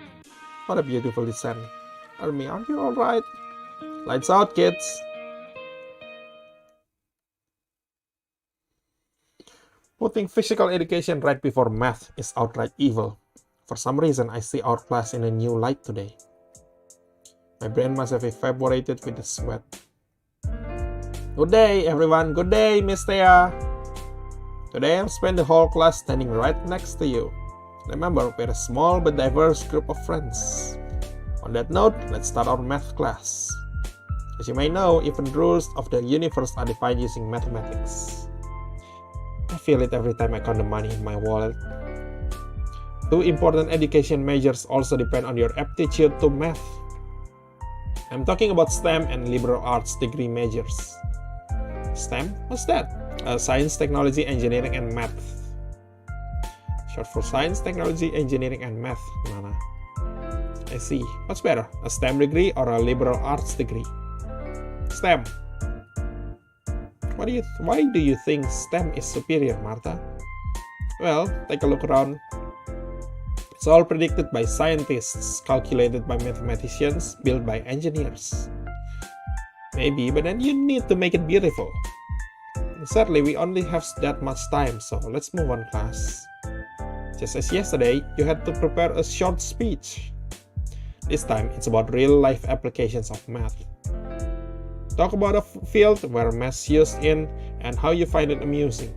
What a beautiful descent. Army, aren't you alright? Lights out, kids. Putting physical education right before math is outright evil. For some reason, I see our class in a new light today. My brain must have evaporated with the sweat. Good day, everyone. Good day, Miss Thea. Today, I've spent the whole class standing right next to you. Remember, we're a small but diverse group of friends. On that note, let's start our math class. As you may know, even rules of the universe are defined using mathematics. I feel it every time I count the money in my wallet. Two important education measures also depend on your aptitude to math. I'm talking about STEM and liberal arts degree measures. STEM? What's that? Science, Technology, Engineering, and Math. Short for Science, Technology, Engineering, and Math, Nana. I see. What's better, a STEM degree or a liberal arts degree? STEM. Why do you think STEM is superior, Martha? Well, take a look around. It's all predicted by scientists, calculated by mathematicians, built by engineers. Maybe, but then you need to make it beautiful. Sadly, we only have that much time, so let's move on, class. Just as yesterday, you had to prepare a short speech. This time, it's about real-life applications of math. Talk about a field where math's used in and how you find it amusing.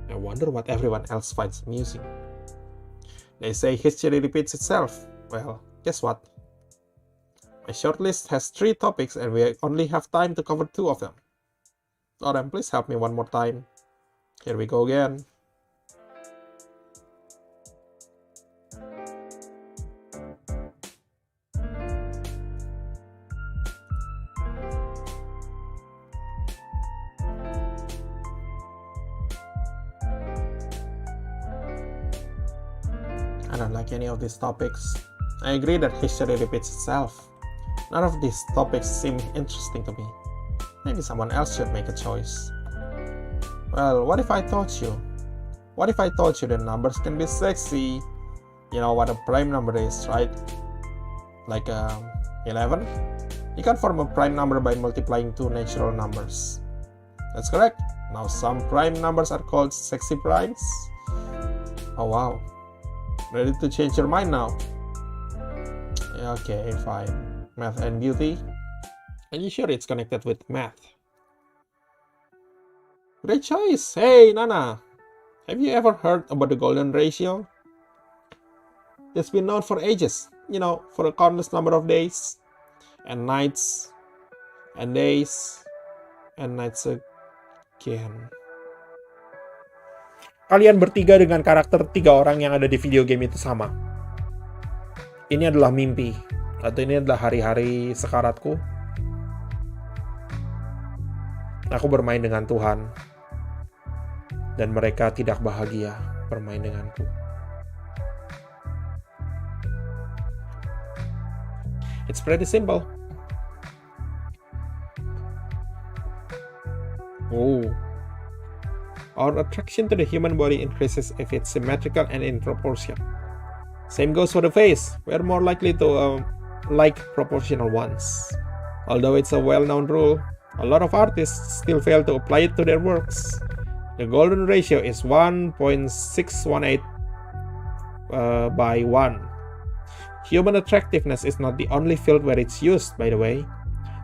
I wonder what everyone else finds amusing. They say history repeats itself. Well, guess what? My shortlist has 3 topics and we only have time to cover 2 of them. Lauren, please help me one more time. Here we go again. I don't like any of these topics. I agree that history repeats itself. None of these topics seem interesting to me. Maybe someone else should make a choice. Well, what if I told you? What if I told you that numbers can be sexy? You know what a prime number is, right? Like 11? You can form a prime number by multiplying 2 natural numbers. That's correct. Now some prime numbers are called sexy primes. Oh wow. Ready to change your mind now? Okay, fine. Math and beauty? Are you sure it's connected with math? Great choice! Hey, Nana! Have you ever heard about the golden ratio? It's been known for ages. You know, for a countless number of days. And nights. And days. And nights again. Kalian bertiga dengan karakter 3 orang yang ada di video game itu sama. Ini adalah mimpi. Atau ini adalah hari-hari sekaratku. Aku bermain dengan Tuhan. Dan mereka tidak bahagia bermain denganku. It's pretty simple. Oh. Our attraction to the human body increases if it's symmetrical and in proportion. Same goes for the face. We're more likely to like proportional ones. Although it's a well-known rule, a lot of artists still fail to apply it to their works. The golden ratio is 1.618 by 1. Human attractiveness is not the only field where it's used, by the way.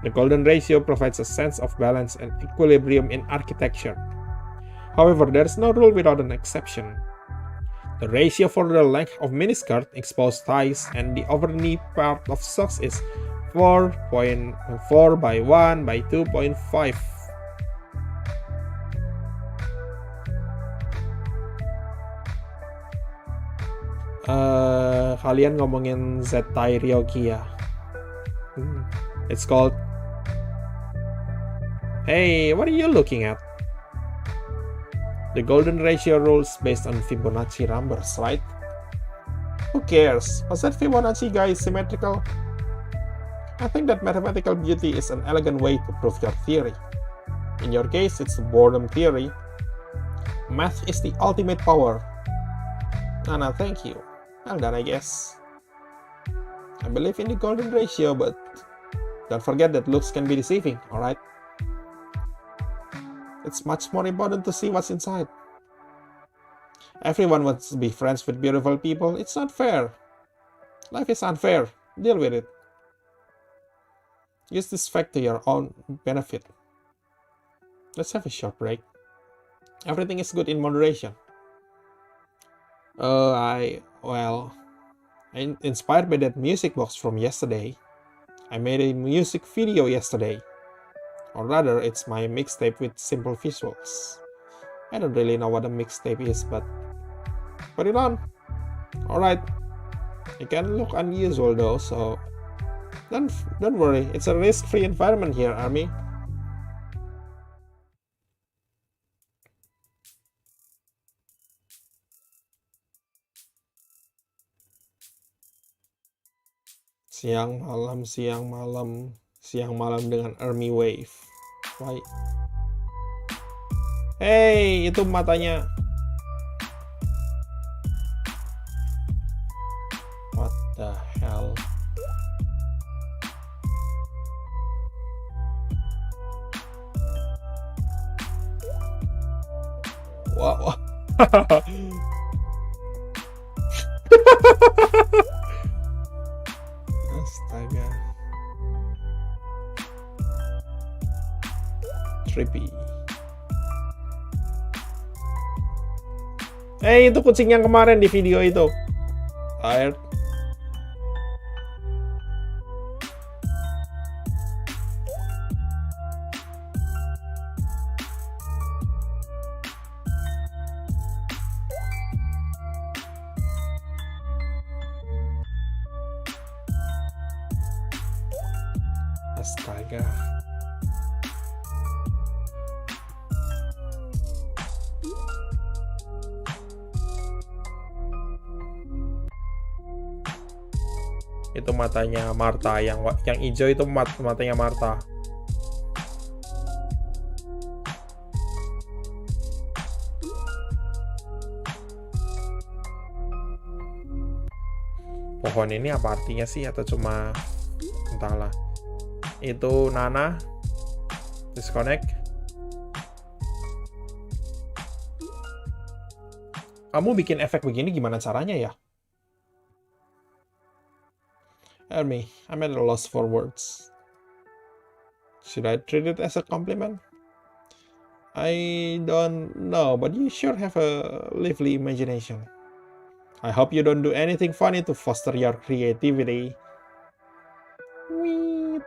The golden ratio provides a sense of balance and equilibrium in architecture. However, there is no rule without an exception. The ratio for the length of miniskirt, exposed thighs, and the over knee part of socks is 4.4 by 1 by 2.5. Kalian ngomongin Zettai Ryoki ya. It's called. Hey, what are you looking at? The golden ratio rules based on Fibonacci numbers, right? Who cares? Was that Fibonacci guy symmetrical? I think that mathematical beauty is an elegant way to prove your theory. In your case, it's the boredom theory. Math is the ultimate power. Nana, thank you. Well done, I guess. I believe in the golden ratio, but don't forget that looks can be deceiving, alright? It's much more important to see what's inside. Everyone wants to be friends with beautiful people. It's not fair. Life is unfair. Deal with it. Use this fact to your own benefit. Let's have a short break. Everything is good in moderation. I'm inspired by that music box from yesterday. I made a music video yesterday. Or rather, it's my mixtape with simple visuals. I don't really know what a mixtape is, but put it on. Alright. It can look unusual though, so don't worry. It's a risk-free environment here, Army. Siang malam dengan Army Wave. Right. Hey, itu matanya. What the hell? Wow. Astaga. Trippy. Itu kucing yang kemarin di video itu. Tired. Astaga. Itu matanya Martha, yang hijau itu matanya Martha. Pohon ini apa artinya sih, atau cuma entahlah. Itu Nana disconnect. Kamu bikin efek begini gimana caranya ya? Army, I'm at a loss for words. Should I treat it as a compliment? I don't know, but you sure have a lively imagination. I hope you don't do anything funny to foster your creativity. Wheep.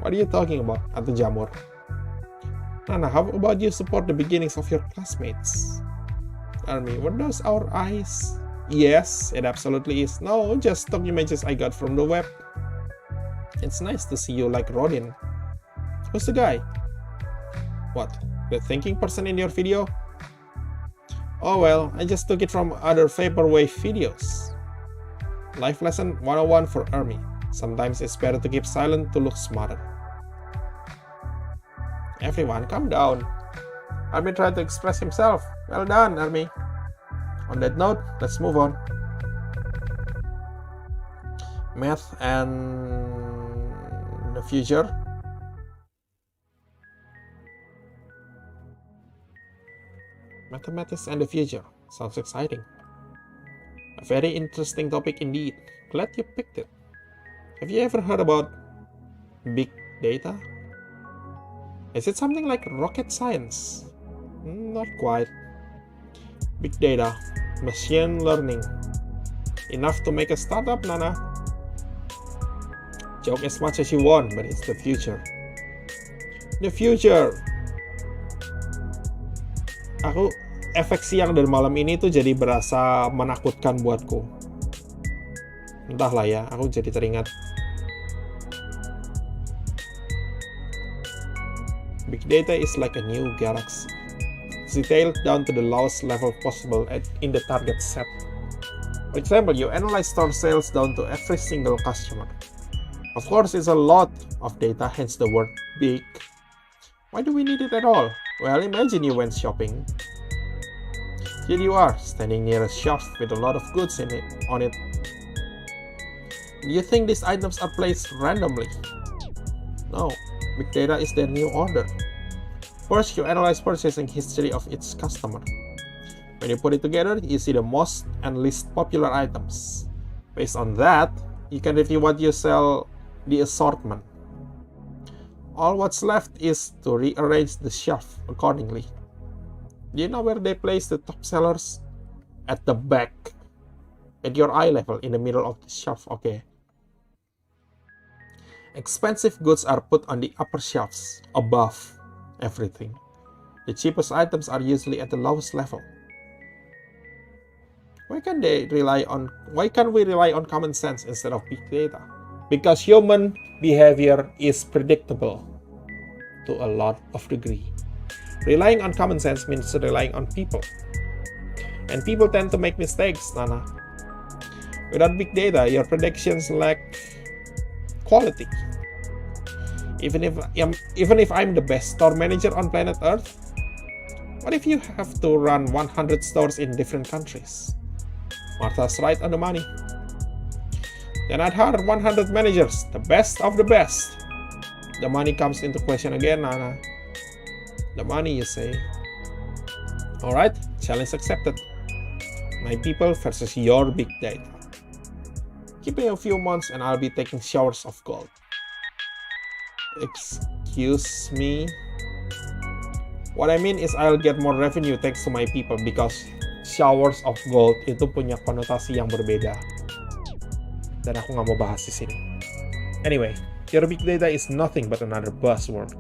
What are you talking about, Atu Jamur? Nana, how about you support the beginnings of your classmates? Army, were those our eyes? Yes, it absolutely is. No, just stock images I got from the web. It's nice to see you like Rodin. Who's the guy? What? The thinking person in your video? Oh well, I just took it from other vaporwave videos. Life lesson 101 for Army. Sometimes it's better to keep silent to look smarter. Everyone, calm down. Army tried to express himself. Well done, Army. On that note, let's move on. Math and the future. Mathematics and the future. Sounds exciting. A very interesting topic indeed. Glad you picked it. Have you ever heard about big data? Is it something like rocket science? Not quite. Big data, machine learning. Enough to make a startup, Nana. Joke as much as you want, but it's the future. The future. Efek siang dan malam ini tuh jadi berasa menakutkan buatku. Entahlah ya, aku jadi teringat. Big data is like a new galaxy. It's detailed down to the lowest level possible in the target set. For example, you analyze store sales down to every single customer. Of course, it's a lot of data, hence the word big. Why do we need it at all? Well, imagine you went shopping. Here you are, standing near a shelf with a lot of goods on it. Do you think these items are placed randomly? No, big data is their new order. First, you analyze purchasing history of each customer. When you put it together, you see the most and least popular items. Based on that, you can review what you sell, the assortment. All what's left is to rearrange the shelf accordingly. Do you know where they place the top sellers? At the back. At your eye level, in the middle of the shelf, okay. Expensive goods are put on the upper shelves, above everything. The cheapest items are usually at the lowest level. Why can't we rely on common sense instead of big data? Because human behavior is predictable to a lot of degree. Relying on common sense means relying on people. And people tend to make mistakes, Nana. Without big data, your predictions lack quality. Even if I'm the best store manager on planet Earth, what if you have to run 100 stores in different countries? Martha's right on the money. Then I'd hire 100 managers, the best of the best. The money comes into question again, Nana. The money, you say. Alright, challenge accepted. My people versus your big data. Give me a few months and I'll be taking showers of gold. Excuse me? What I mean is I'll get more revenue thanks to my people because showers of gold itu punya konotasi yang berbeda. Dan aku nggak mau bahas di sini. Anyway, your big data is nothing but another buzzword.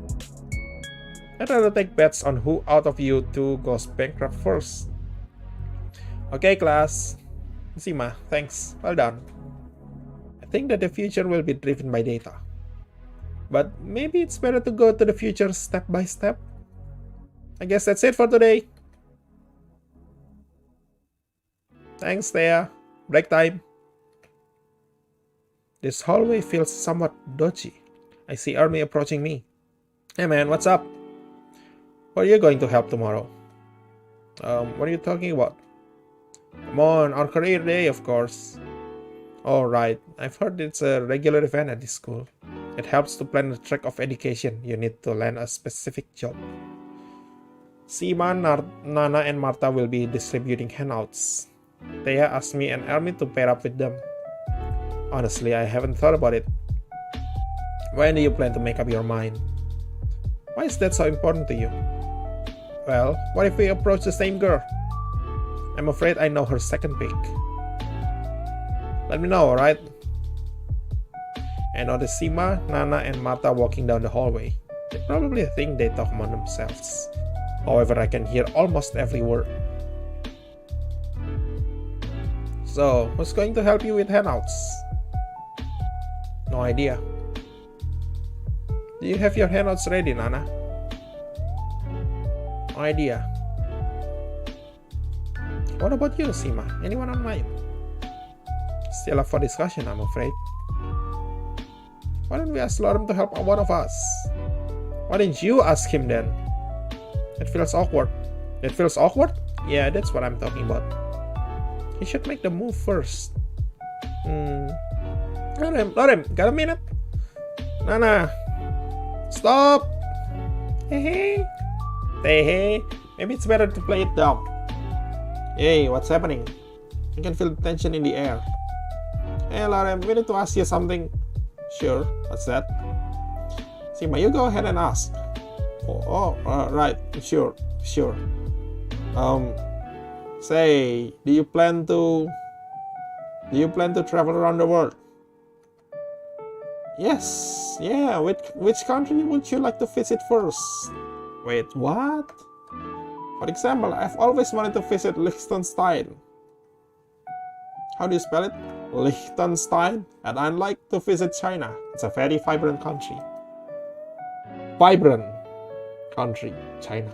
I'd rather take bets on who out of you two goes bankrupt first. Okay, class. Zima, thanks. Well done. I think that the future will be driven by data. But maybe it's better to go to the future step by step. I guess that's it for today. Thanks, Thea. Break time. This hallway feels somewhat dodgy. I see Army approaching me. Hey man, what's up? What are you going to help tomorrow? What are you talking about? Come on, our career day, of course. Oh, right. I've heard it's a regular event at this school. It helps to plan the track of education. You need to land a specific job. Sima, Nana, and Martha will be distributing handouts. Thea asked me and Armin to pair up with them. Honestly, I haven't thought about it. When do you plan to make up your mind? Why is that so important to you? Well, what if we approach the same girl? I'm afraid I know her second pick. Let me know, alright? I notice Sima, Nana, and Martha walking down the hallway. They probably think they talk among themselves. However, I can hear almost every word. So, who's going to help you with handouts? No idea. Do you have your handouts ready, Nana? No idea. What about you, Sima? Anyone on mind? Still up for discussion, I'm afraid. Why don't we ask Lorem to help one of us? Why didn't you ask him then? It feels awkward. It feels awkward? Yeah, that's what I'm talking about. He should make the move first. Lorem, got a minute? Nana, stop! Hey, maybe it's better to play it down. Hey, what's happening? I can feel the tension in the air. Hey, Lorem, we need to ask you something. Sure, what's that? Sima, you go ahead and ask. Right, sure. Sure. Say, do you plan to travel around the world? Yes. Yeah. Which country would you like to visit first? Wait, what? For example, I've always wanted to visit Liechtenstein. How do you spell it? Liechtenstein. And I'd like to visit China. It's a very vibrant country. China.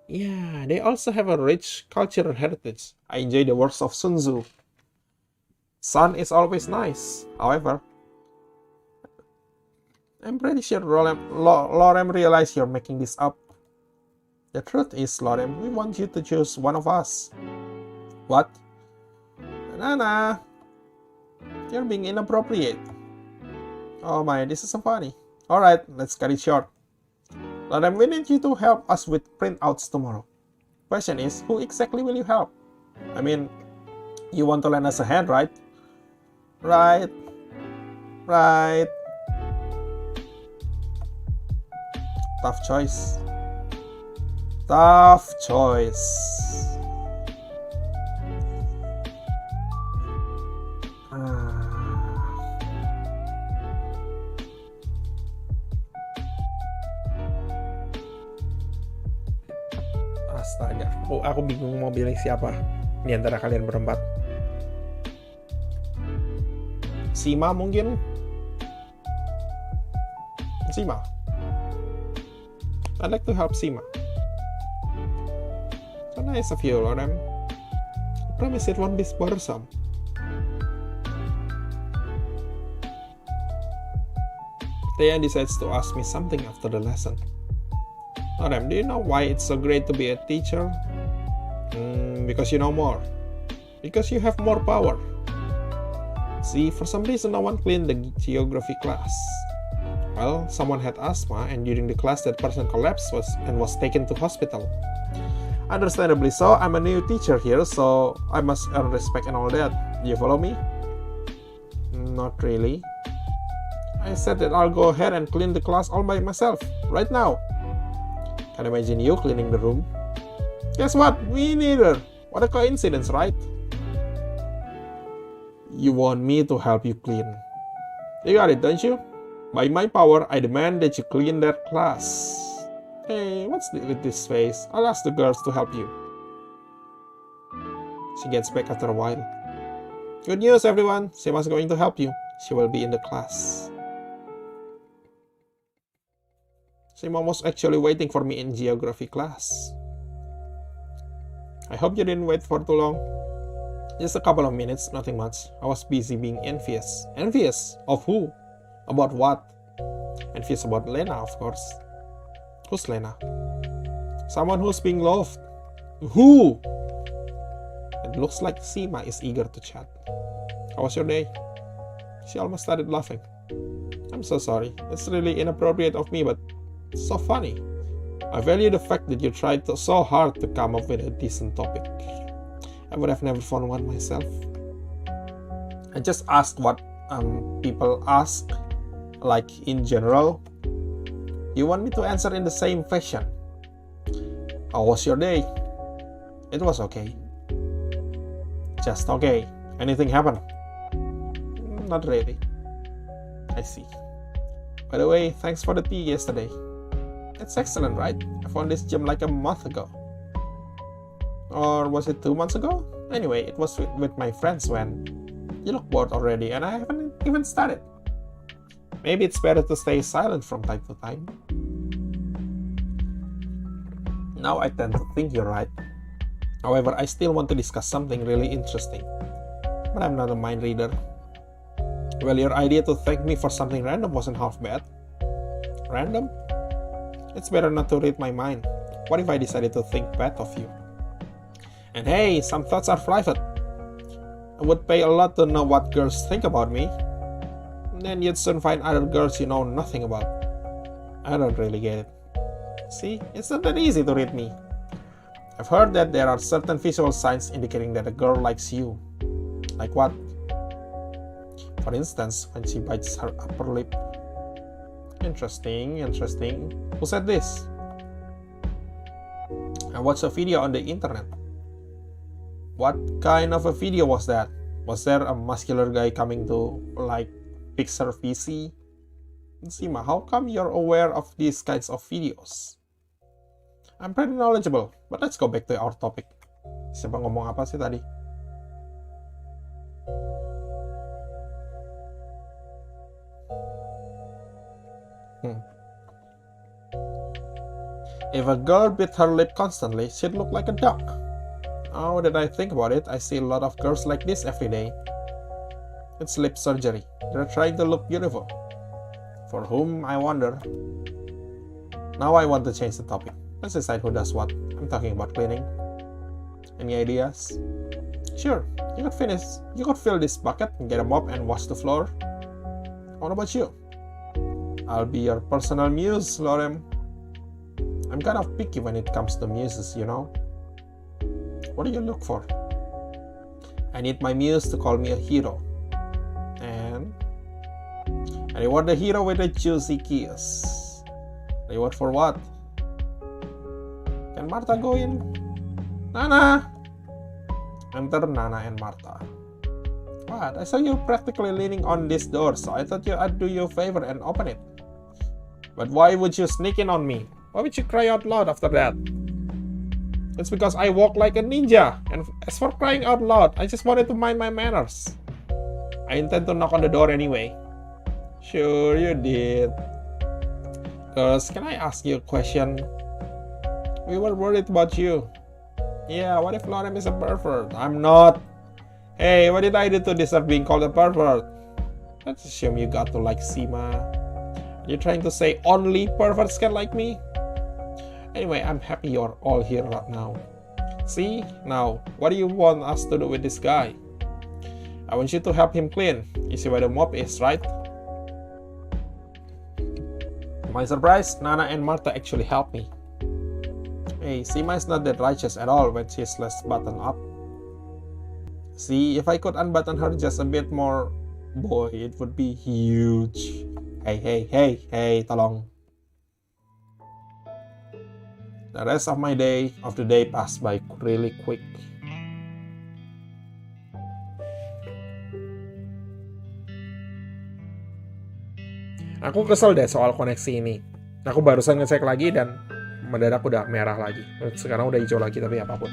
Yeah, they also have a rich cultural heritage. I enjoy the works of Sun Tzu. Sun is always nice. However, I'm pretty sure Lorem realized you're making this up. The truth is, Lorem, we want you to choose one of us. What? Nana, you're being inappropriate. Oh my, this is so funny. Alright, let's cut it short. Lorem, we need you to help us with printouts tomorrow. Question is, who exactly will you help? I mean, you want to lend us a hand, right? Right. Tough choice. Astaga, aku bingung mau pilih siapa di antara kalian berempat. Sima mungkin? Sima. I'd like to help Sima. So nice of you, Lorem. I promise it won't be bothersome. Thea decides to ask me something after the lesson. Lorem, do you know why it's so great to be a teacher? Because you know more. Because you have more power. See, for some reason no one cleaned the geography class. Well, someone had asthma and during the class that person collapsed and was taken to hospital. Understandably so, I'm a new teacher here, so I must earn respect and all that. Do you follow me? Not really. I said that I'll go ahead and clean the class all by myself, right now. Can imagine you cleaning the room. Guess what? Me neither. What a coincidence, right? You want me to help you clean. You got it, don't you? By my power, I demand that you clean that class. Hey, what's with this face? I'll ask the girls to help you. She gets back after a while. Good news, everyone. Sima's going to help you. She will be in the class. Sima was actually waiting for me in geography class. I hope you didn't wait for too long. Just a couple of minutes, nothing much. I was busy being envious. Envious? Of who? About what? Envious about Lena, of course. Who's Lena? Someone who's being loved. Who? It looks like Sima is eager to chat. How was your day? She almost started laughing. I'm so sorry. It's really inappropriate of me, but it's so funny. I value the fact that you tried so hard to come up with a decent topic. I would have never found one myself. I just asked what people ask, like in general. You want me to answer in the same fashion. How was your day? It was okay. Just okay. Anything happened? Not really. I see. By the way, thanks for the tea yesterday. It's excellent, right? I found this gem like a month ago. Or was it 2 months ago? Anyway, it was with my friends when you look bored already and I haven't even started. Maybe it's better to stay silent from time to time. Now I tend to think you're right. However, I still want to discuss something really interesting. But I'm not a mind reader. Well, your idea to thank me for something random wasn't half bad. Random? It's better not to read my mind. What if I decided to think bad of you? And hey, some thoughts are private. I would pay a lot to know what girls think about me. Then you'd soon find other girls you know nothing about. I don't really get it. See, it's not that easy to read me. I've heard that there are certain visual signs indicating that a girl likes you. Like what? For instance, when she bites her upper lip. Interesting. Who said this? I watched a video on the internet. What kind of a video was that? Was there a muscular guy coming to like fix her PC? Sima, how come you're aware of these kinds of videos? I'm pretty knowledgeable, but let's go back to our topic. Siapa ngomong apa sih tadi? If a girl bit her lip constantly, she'd look like a duck. Now that I think about it, I see a lot of girls like this every day. It's lip surgery. They're trying to look beautiful. For whom, I wonder. Now I want to change the topic. Let's decide who does what. I'm talking about cleaning. Any ideas? Sure, you could fill this bucket and get a mop and wash the floor. What about you? I'll be your personal muse, Lorem. I'm kind of picky when it comes to muses, you know. What do you look for? I need my muse to call me a hero. And I reward the hero with a juicy kiss. Reward for what? Can Martha go in? Nana! Enter Nana and Martha. What? I saw you practically leaning on this door, so I thought I'd do you a favor and open it. But why would you sneak in on me? Why would you cry out loud after that? It's because I walk like a ninja, and as for crying out loud, I just wanted to mind my manners. I intend to knock on the door anyway. Sure you did. Girls, can I ask you a question? We were worried about you. Yeah, what if Lorem is a pervert? I'm not. Hey, what did I do to deserve being called a pervert? Let's assume you got to like Sima. Are you trying to say only perverts can like me? Anyway, I'm happy you're all here right now. See? Now, what do you want us to do with this guy? I want you to help him clean. You see where the mop is, right? To my surprise, Nana and Martha actually helped me. Hey, Sima is not that righteous at all when she's less buttoned up. See, if I could unbutton her just a bit more, boy, it would be huge. Hey, tolong. The rest of the day passed by really quick. Aku kesel deh soal koneksi ini. Aku barusan ngecek lagi dan mendadak udah merah lagi. Sekarang udah hijau lagi, tapi apapun.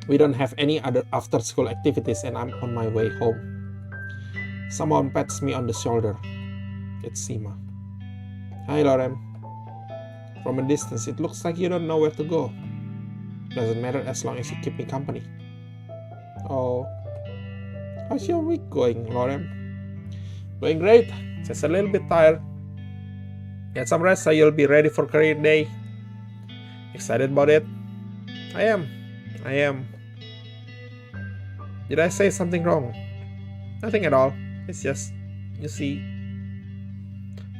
We don't have any other after school activities and I'm on my way home. Someone pats me on the shoulder. It's Sima. Hi, Lorem. From a distance, it looks like you don't know where to go. Doesn't matter as long as you keep me company. Oh. How's your week going, Lorem? Going great. Just a little bit tired. Get some rest so you'll be ready for career day. Excited about it? I am. Did I say something wrong? Nothing at all. It's just, you see,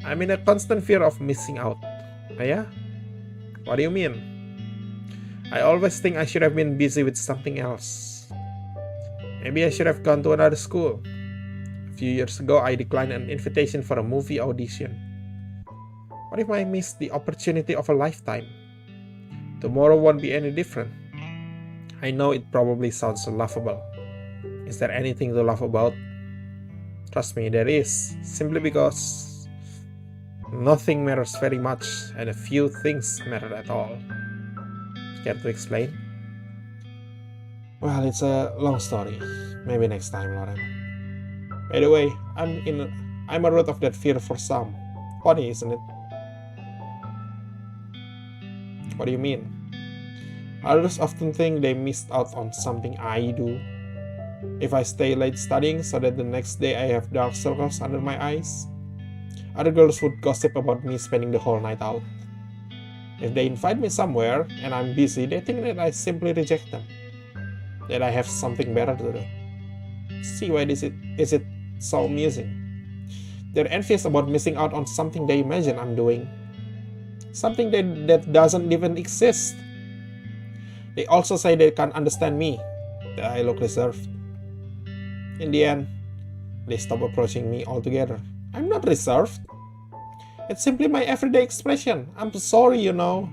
I'm in a constant fear of missing out. Oh yeah? What do you mean? I always think I should have been busy with something else. Maybe I should have gone to another school. A few years ago, I declined an invitation for a movie audition. What if I missed the opportunity of a lifetime? Tomorrow won't be any different. I know it probably sounds laughable. Is there anything to laugh about? Trust me, there is. Simply because nothing matters very much and a few things matter at all. Care to explain? Well, it's a long story. Maybe next time, Lauren. By the way, I'm a root of that fear for some. Funny, isn't it? What do you mean? Others often think they missed out on something I do. If I stay late studying so that the next day I have dark circles under my eyes, other girls would gossip about me spending the whole night out. If they invite me somewhere and I'm busy, they think that I simply reject them, that I have something better to do. See why is it so amusing? They're envious about missing out on something they imagine I'm doing, something that doesn't even exist. They also say they can't understand me, that I look reserved. In the end, they stop approaching me altogether. I'm not reserved. It's simply my everyday expression. I'm sorry, you know.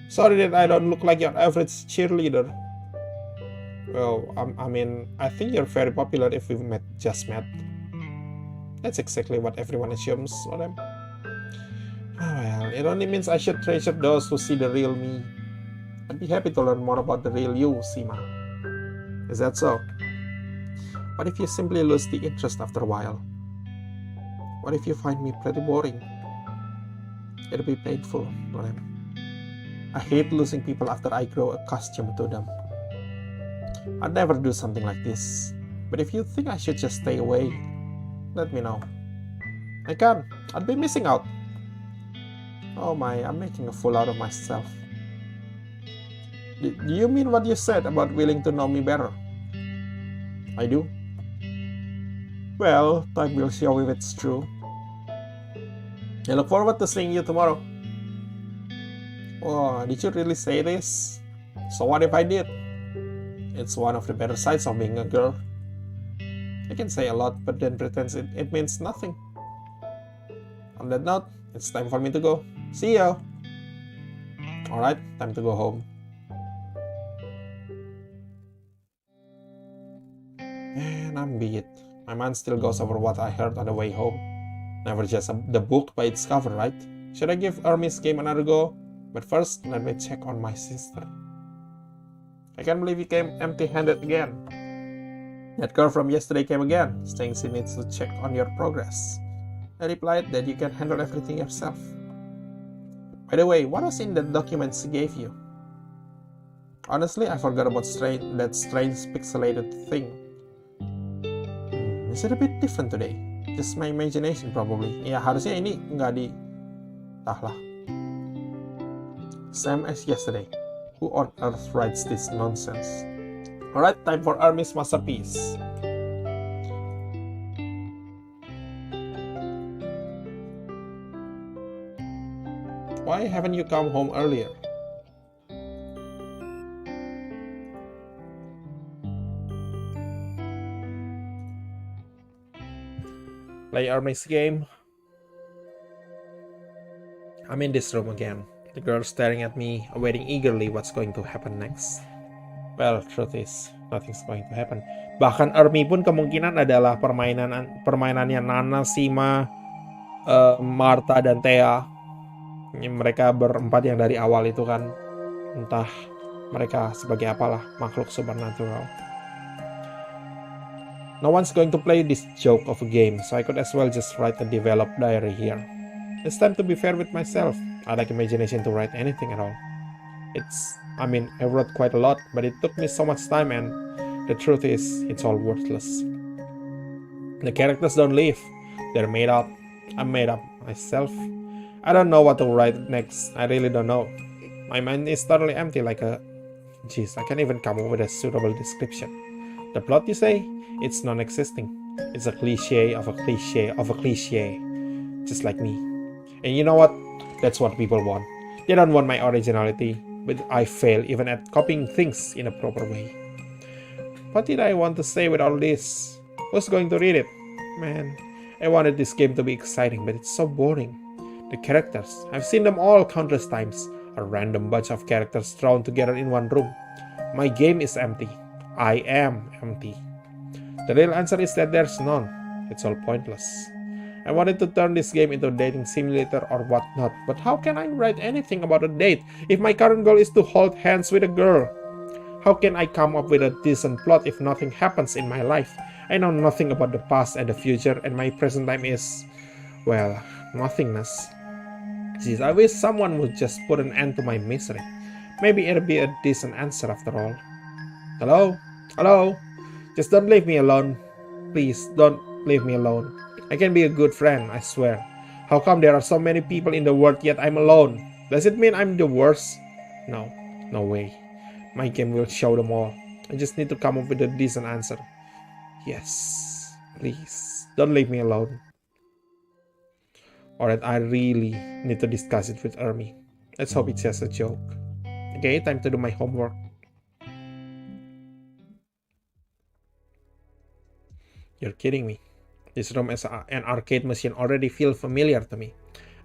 Sorry that I don't look like your average cheerleader. Well, I mean, I think you're very popular if we just met. That's exactly what everyone assumes on them. Well, it only means I should treasure those who see the real me. I'd be happy to learn more about the real you, Sima. Is that so? What if you simply lose the interest after a while? What if you find me pretty boring? It'll be painful, Lorem. I hate losing people after I grow accustomed to them. I'd never do something like this. But if you think I should just stay away, let me know. I can. I'd be missing out. Oh my, I'm making a fool out of myself. Do you mean what you said about willing to know me better? I do. Well, time will show if it's true. I look forward to seeing you tomorrow. Oh, did you really say this? So what if I did? It's one of the better sides of being a girl. I can say a lot, but then pretend it means nothing. On that note, it's time for me to go. See ya! Alright, time to go home. And I'm beat. My mind still goes over what I heard on the way home. Never just the book by its cover, right? Should I give Hermes' game another go? But first, let me check on my sister. I can't believe he came empty-handed again. That girl from yesterday came again, saying she needs to check on your progress. I replied that you can handle everything yourself. By the way, what was in the document she gave you? Honestly, I forgot about that strange pixelated thing. Is it a bit different today? Just my imagination probably. Ya harusnya ini nggak di... Entahlah. Same as yesterday. Who on earth writes this nonsense? Alright, time for Hermes' masterpiece. Why haven't you come home earlier? Play Hermes' game. I'm in this room again. The girl staring at me, awaiting eagerly what's going to happen next. Well, truth is, nothing's going to happen. Bahkan Ermi pun kemungkinan adalah permainannya Nana, Sima, Martha, dan Thea. Mereka berempat yang dari awal itu kan, entah mereka sebagai apalah, makhluk supernatural. No one's going to play this joke of a game, so I could as well just write a developed diary here. It's time to be fair with myself. I lack imagination to write anything at all. I wrote quite a lot, but it took me so much time, and the truth is, it's all worthless. The characters don't live. They're made up. I'm made up myself. I don't know what to write next. I really don't know. My mind is totally empty like a... Jeez, I can't even come up with a suitable description. The plot, you say? It's non-existing. It's a cliche of a cliche of a cliche. Just like me. And you know what? That's what people want. They don't want my originality, but I fail even at copying things in a proper way. What did I want to say with all this? Who's going to read it? Man, I wanted this game to be exciting, but it's so boring. The characters, I've seen them all countless times. A random bunch of characters thrown together in one room. My game is empty. I am empty. The real answer is that there's none. It's all pointless. I wanted to turn this game into a dating simulator or whatnot, but how can I write anything about a date if my current goal is to hold hands with a girl? How can I come up with a decent plot if nothing happens in my life? I know nothing about the past and the future, and my present time is, well, nothingness. Jeez, I wish someone would just put an end to my misery. Maybe it'll be a decent answer after all. Hello? Hello? Just don't leave me alone. Please, don't leave me alone. I can be a good friend, I swear. How come there are so many people in the world yet I'm alone? Does it mean I'm the worst? No, no way. My game will show them all. I just need to come up with a decent answer. Yes, please, don't leave me alone. Alright, I really need to discuss it with Ermi. Let's hope it's just a joke. Okay, time to do my homework. You're kidding me. This room as an arcade machine already feels familiar to me.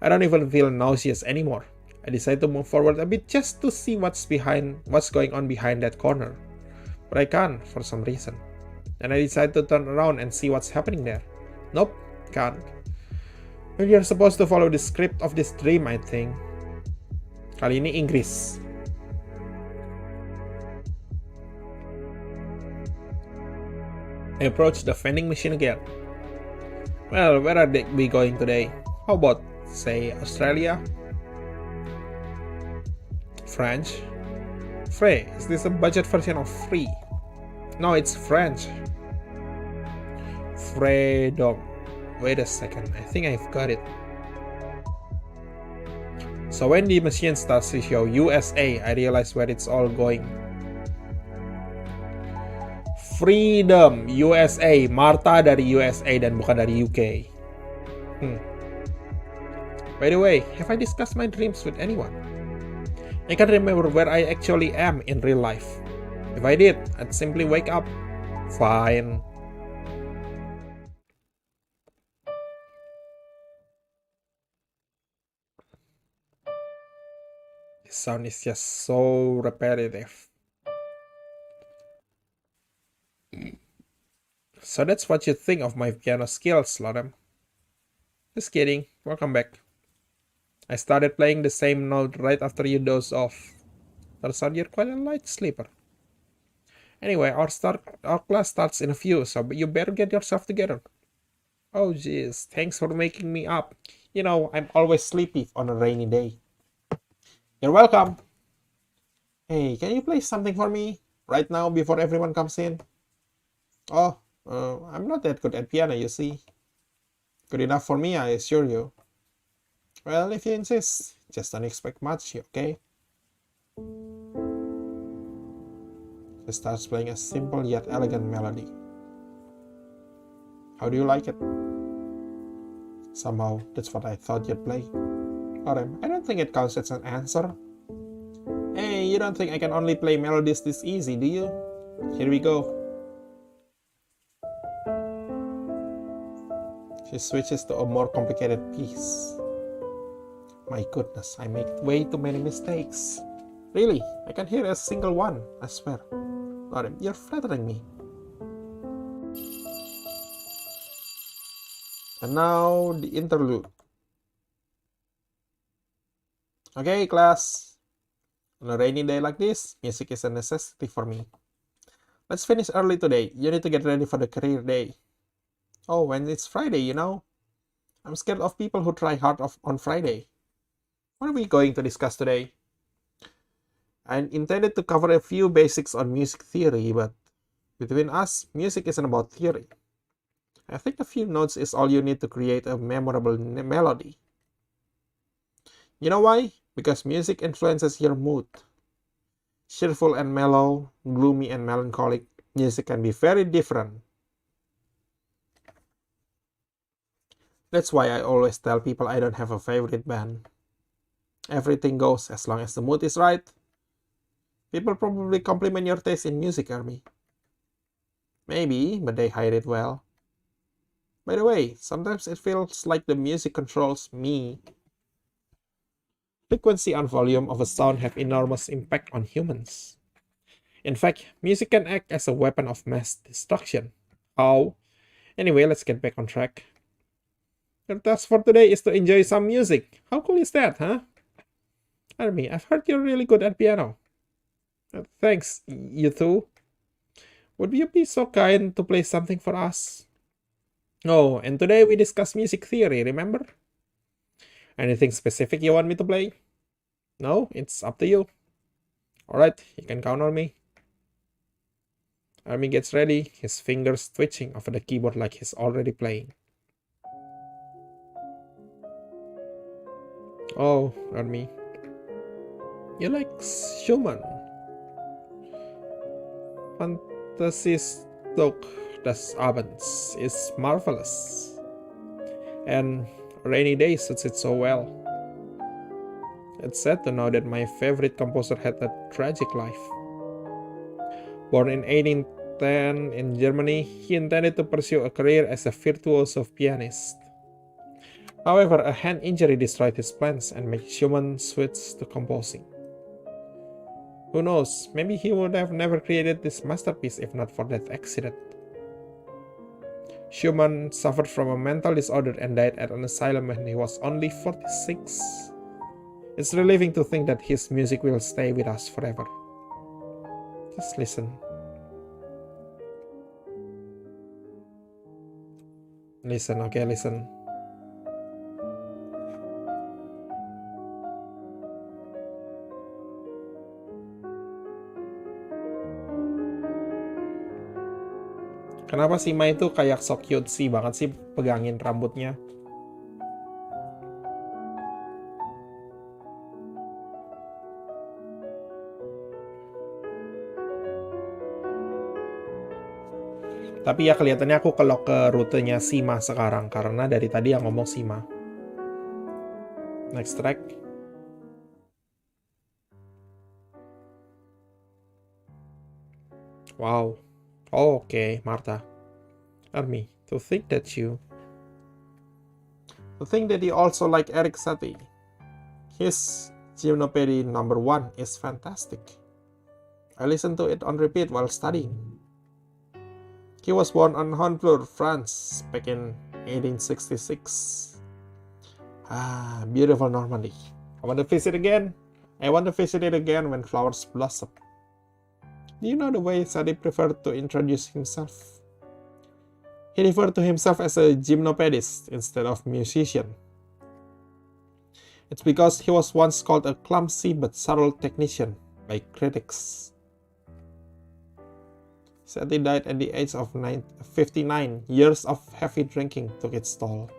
I don't even feel nauseous anymore. I decided to move forward a bit just to see what's going on behind that corner. But I can't for some reason. And I decided to turn around and see what's happening there. Nope, can't. Well, you're supposed to follow the script of this dream, I think. Kali ini Inggris. I approached the vending machine again. Well, where are we going today? How about, say, Australia? French? Frey, is this a budget version of free? No, it's French. Freedom. Wait a second, I think I've got it. So when the machine starts to show USA, I realize where it's all going. Freedom, USA. Martha dari USA dan bukan dari UK. By the way, have I discussed my dreams with anyone? I can't remember where I actually am in real life. If I did, I'd simply wake up. Fine. This sound is just so repetitive. So that's what you think of my piano skills, Lorem. Just kidding, welcome back. I started playing the same note right after you dozed off. Turns out you're quite a light sleeper. Anyway, our class starts in a few, so you better get yourself together. Oh jeez, thanks for making me up. You know, I'm always sleepy on a rainy day. You're welcome. Hey, can you play something for me? Right now, before everyone comes in? Oh, I'm not that good at piano, you see. Good enough for me, I assure you. Well, if you insist, just don't expect much, okay? She starts playing a simple yet elegant melody. How do you like it? Somehow, that's what I thought you'd play. Alright, I don't think it counts as an answer. Hey, you don't think I can only play melodies this easy, do you? Here we go. She switches to a more complicated piece. My goodness, I make way too many mistakes. Really, I can't hear a single one, I swear. Lauren, you're flattering me. And now, the interlude. Okay, class. On a rainy day like this, music is a necessity for me. Let's finish early today. You need to get ready for the career day. Oh, when it's Friday, you know. I'm scared of people who try hard on Friday. What are we going to discuss today? I intended to cover a few basics on music theory, but between us, music isn't about theory. I think a few notes is all you need to create a memorable melody. You know why? Because music influences your mood. Cheerful and mellow, gloomy and melancholic, music can be very different. That's why I always tell people I don't have a favorite band. Everything goes as long as the mood is right. People probably compliment your taste in music, Army. Maybe, but they hide it well. By the way, sometimes it feels like the music controls me. Frequency and volume of a sound have enormous impact on humans. In fact, music can act as a weapon of mass destruction. How? Anyway, let's get back on track. Your task for today is to enjoy some music. How cool is that, huh? Army, I've heard you're really good at piano. Thanks, you too. Would you be so kind to play something for us? Oh, and today we discuss music theory, remember? Anything specific you want me to play? No, it's up to you. Alright, you can count on me. Army gets ready, his fingers twitching over the keyboard like he's already playing. Oh, Army. You like Schumann? Fantasies Doch des Abends is marvelous. And rainy day suits it so well. It's sad to know that my favorite composer had a tragic life. Born in 1810 in Germany, he intended to pursue a career as a virtuoso pianist. However, a hand injury destroyed his plans and made Schumann switch to composing. Who knows, maybe he would have never created this masterpiece if not for that accident. Schumann suffered from a mental disorder and died at an asylum when he was only 46. It's relieving to think that his music will stay with us forever. Just listen. Listen, okay, listen. Kenapa si Mai itu kayak so cute sih banget sih pegangin rambutnya? Tapi ya kelihatannya aku kelok ke rutenya Sima sekarang karena dari tadi yang ngomong Sima. Next track. Wow. Oh, okay, Martha. Army, to think that you also like Eric Satie. His Gymnopédie number 1 is fantastic. I listened to it on repeat while studying. He was born on Honfleur, France, back in 1866. Ah, beautiful Normandy. I want to visit it again when flowers blossom. Do you know the way Satie preferred to introduce himself? He referred to himself as a gymnopedist instead of musician. It's because he was once called a clumsy but subtle technician by critics. Satie died at the age of 59. Years of heavy drinking took its toll.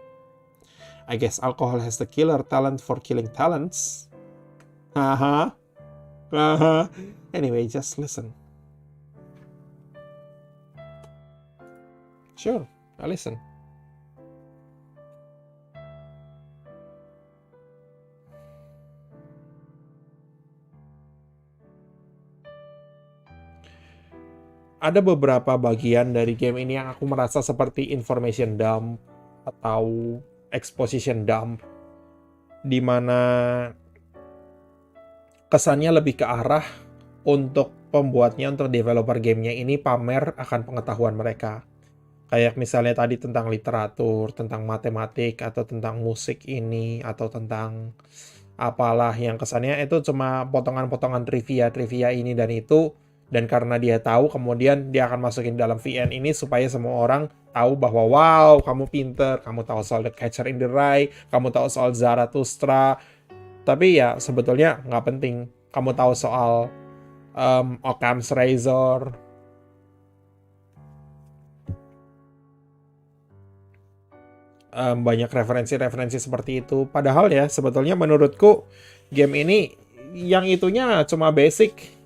I guess alcohol has the killer talent for killing talents. Haha. Anyway, just listen. Sure, I'll listen. Ada beberapa bagian dari game ini yang aku merasa seperti information dump atau exposition dump, di mana kesannya lebih ke arah untuk pembuatnya, untuk developer gamenya ini pamer akan pengetahuan mereka. Kayak misalnya tadi tentang literatur, tentang matematik, atau tentang musik ini, atau tentang apalah yang kesannya itu cuma potongan-potongan trivia ini dan itu. Dan karena dia tahu, kemudian dia akan masukin dalam VN ini supaya semua orang tahu bahwa wow, kamu pinter, kamu tahu soal The Catcher in the Rye, kamu tahu soal Zarathustra. Tapi ya sebetulnya nggak penting. Kamu tahu soal Occam's Razor, banyak referensi-referensi seperti itu. Padahal ya sebetulnya menurutku game ini yang itunya cuma basic.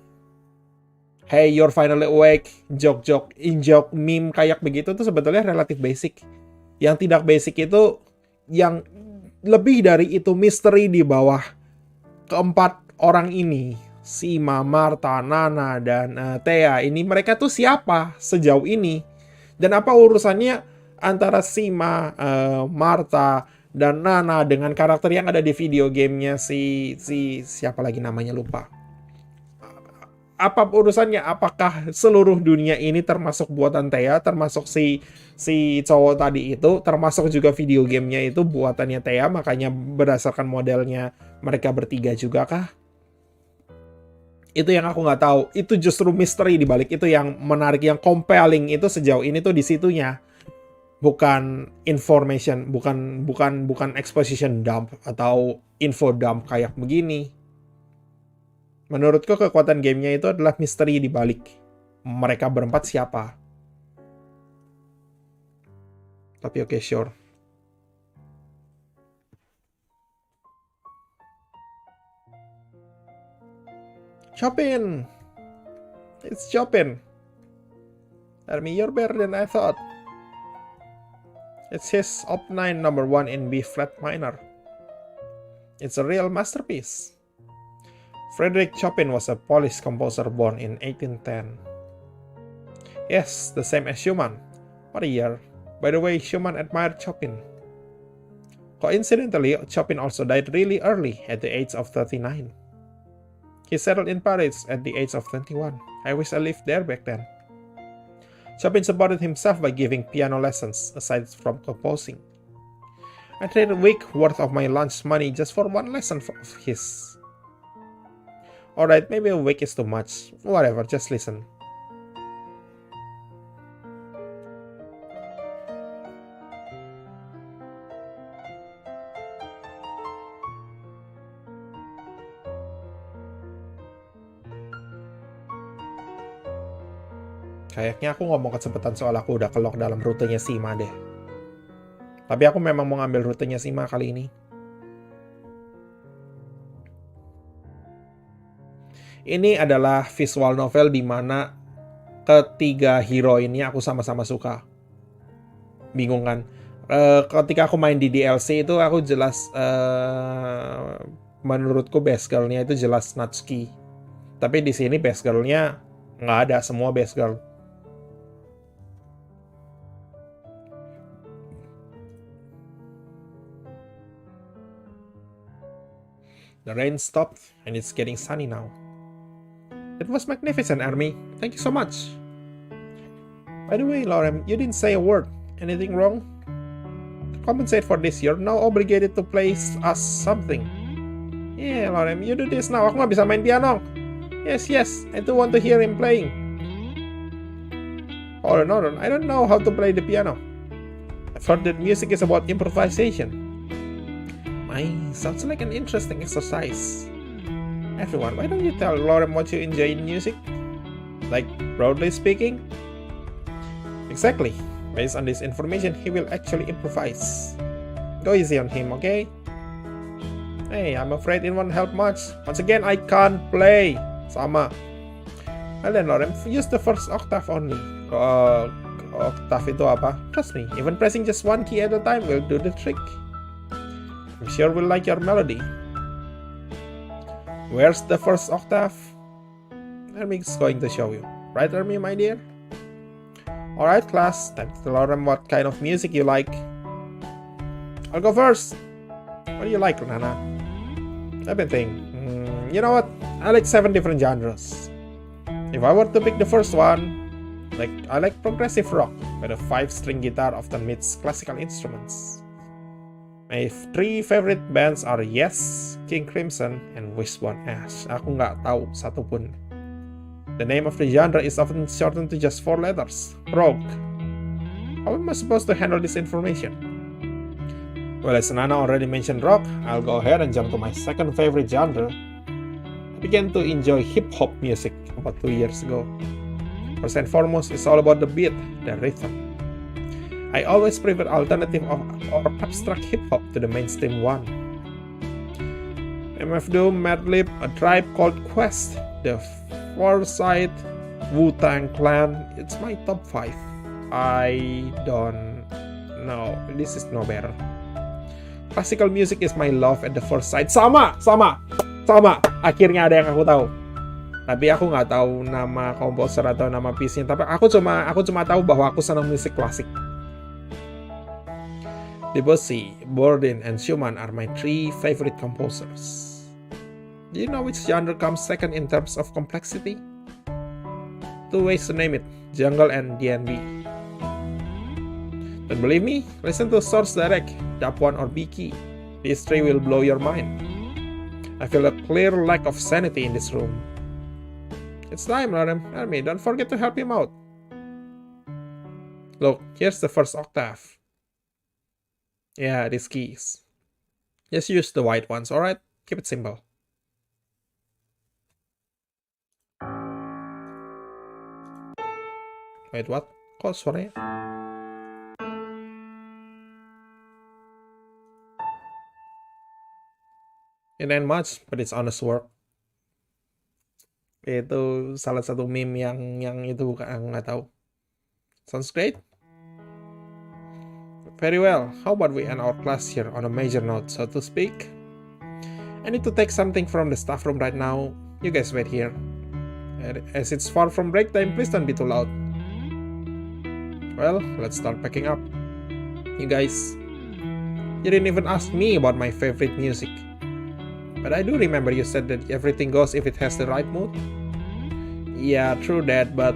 Hey, you're finally awake, joke-joke, in-joke, meme kayak begitu tuh sebetulnya relatif basic. Yang tidak basic itu yang lebih dari itu misteri di bawah keempat orang ini. Sima, Martha, Nana, dan Thea. Ini mereka tuh siapa sejauh ini? Dan apa urusannya antara Sima, Martha, dan Nana dengan karakter yang ada di video gamenya si siapa lagi namanya lupa. Apa urusannya? Apakah seluruh dunia ini termasuk buatan Thea, termasuk si cowok tadi itu, termasuk juga video gamenya itu buatannya Thea, makanya berdasarkan modelnya mereka bertiga juga kah? Itu yang aku nggak tahu. Itu justru misteri di balik itu yang menarik, yang compelling itu sejauh ini tuh di situnya. Bukan information, bukan exposition dump atau info dump kayak begini. Menurutku kekuatan gamenya itu adalah misteri di balik mereka berempat siapa. Tapi oke, sure. Chopin! It's Chopin! Army, you're better than I thought. It's his Op 9 number 1 in B flat minor. It's a real masterpiece. Frederick Chopin was a Polish composer born in 1810. Yes, the same as Schumann. What a year. By the way, Schumann admired Chopin. Coincidentally, Chopin also died really early at the age of 39. He settled in Paris at the age of 21. I wish I lived there back then. Chopin supported himself by giving piano lessons aside from composing. I traded a week worth of my lunch money just for one lesson of his. Alright, maybe a week is too much. Whatever, just listen. Kayaknya aku ngomong kecepatan soal aku udah kelok dalam rutenya Sima deh. Tapi aku memang mau ngambil rutenya Sima kali ini. Ini adalah visual novel di mana ketiga hero ini aku sama-sama suka. Bingung kan? Ketika aku main di DLC itu aku jelas menurutku best girl-nya itu jelas Natsuki. Tapi di sini best girl-nya nggak ada, semua best girl. The rain stopped and it's getting sunny now. It was magnificent, Army. Thank you so much. By the way, Lorem, you didn't say a word. Anything wrong? To compensate for this, you're now obligated to play us something. Yeah, Lorem, you do this now. Aku nggak bisa main piano. Yes, I do want to hear him playing. Hold on, I don't know how to play the piano. I've heard that music is about improvisation. Sounds like an interesting exercise. Everyone, why don't you tell Lorem what you enjoy in music? Like, broadly speaking? Exactly. Based on this information, he will actually improvise. Go easy on him, okay? Hey, I'm afraid it won't help much. Once again, I can't play. Sama. Well then, Lorem, use the first octave only. Octave itu apa? Trust me, even pressing just one key at a time will do the trick. I'm sure we'll like your melody. Where's the first octave? Ermi's going to show you. Right, Ermi, my dear? Alright, class. Time to tell Lorem what kind of music you like. I'll go first. What do you like, Nana? Everything. You know what? I like 7 different genres. If I were to pick the first one, I like progressive rock, where the 5-string guitar often meets classical instruments. My 3 favorite bands are Yes, King Crimson, and Wishbone Ash. Aku nggak tahu satupun. The name of the genre is often shortened to just 4 letters. Rock. How am I supposed to handle this information? Well, as Nana already mentioned rock, I'll go ahead and jump to my second favorite genre. I began to enjoy hip-hop music about 2 years ago. First and foremost, it's all about the beat, the rhythm. I always prefer alternative or abstract hip-hop to the mainstream one. MF Doom, Madlib, A Tribe Called Quest, The Forsyth, Wu-Tang Clan, it's my top 5. I don't know, this is no better. Classical music is my love at the first sight. Sama. Akhirnya ada yang aku tahu. Tapi aku nggak tahu nama komposer atau nama piece-nya. Tapi aku cuma tahu bahwa aku senang musik klasik. Debussy, Bourdin, and Schumann are my 3 favorite composers. Do you know which genre comes second in terms of complexity? 2 ways to name it, jungle and D&B. Don't believe me? Listen to Source Direct, Dap 1 or B-Key. These 3 will blow your mind. I feel a clear lack of sanity in this room. It's time, Lorem. Army, don't forget to help him out. Look, here's the first octave. Yeah, these keys. Just use the white ones, alright? Keep it simple. Wait, what? Kok suaranya? It ain't much, but it's honest work. Itu salah satu meme yang itu bukan, nggak tahu. Sounds great. Very well. How about we end our class here on a major note, so to speak? I need to take something from the staff room right now. You guys wait here. As it's far from break time, please don't be too loud. Well, let's start packing up. You guys You didn't even ask me about my favorite music. But I do remember you said that everything goes if it has the right mood. Yeah, true that, but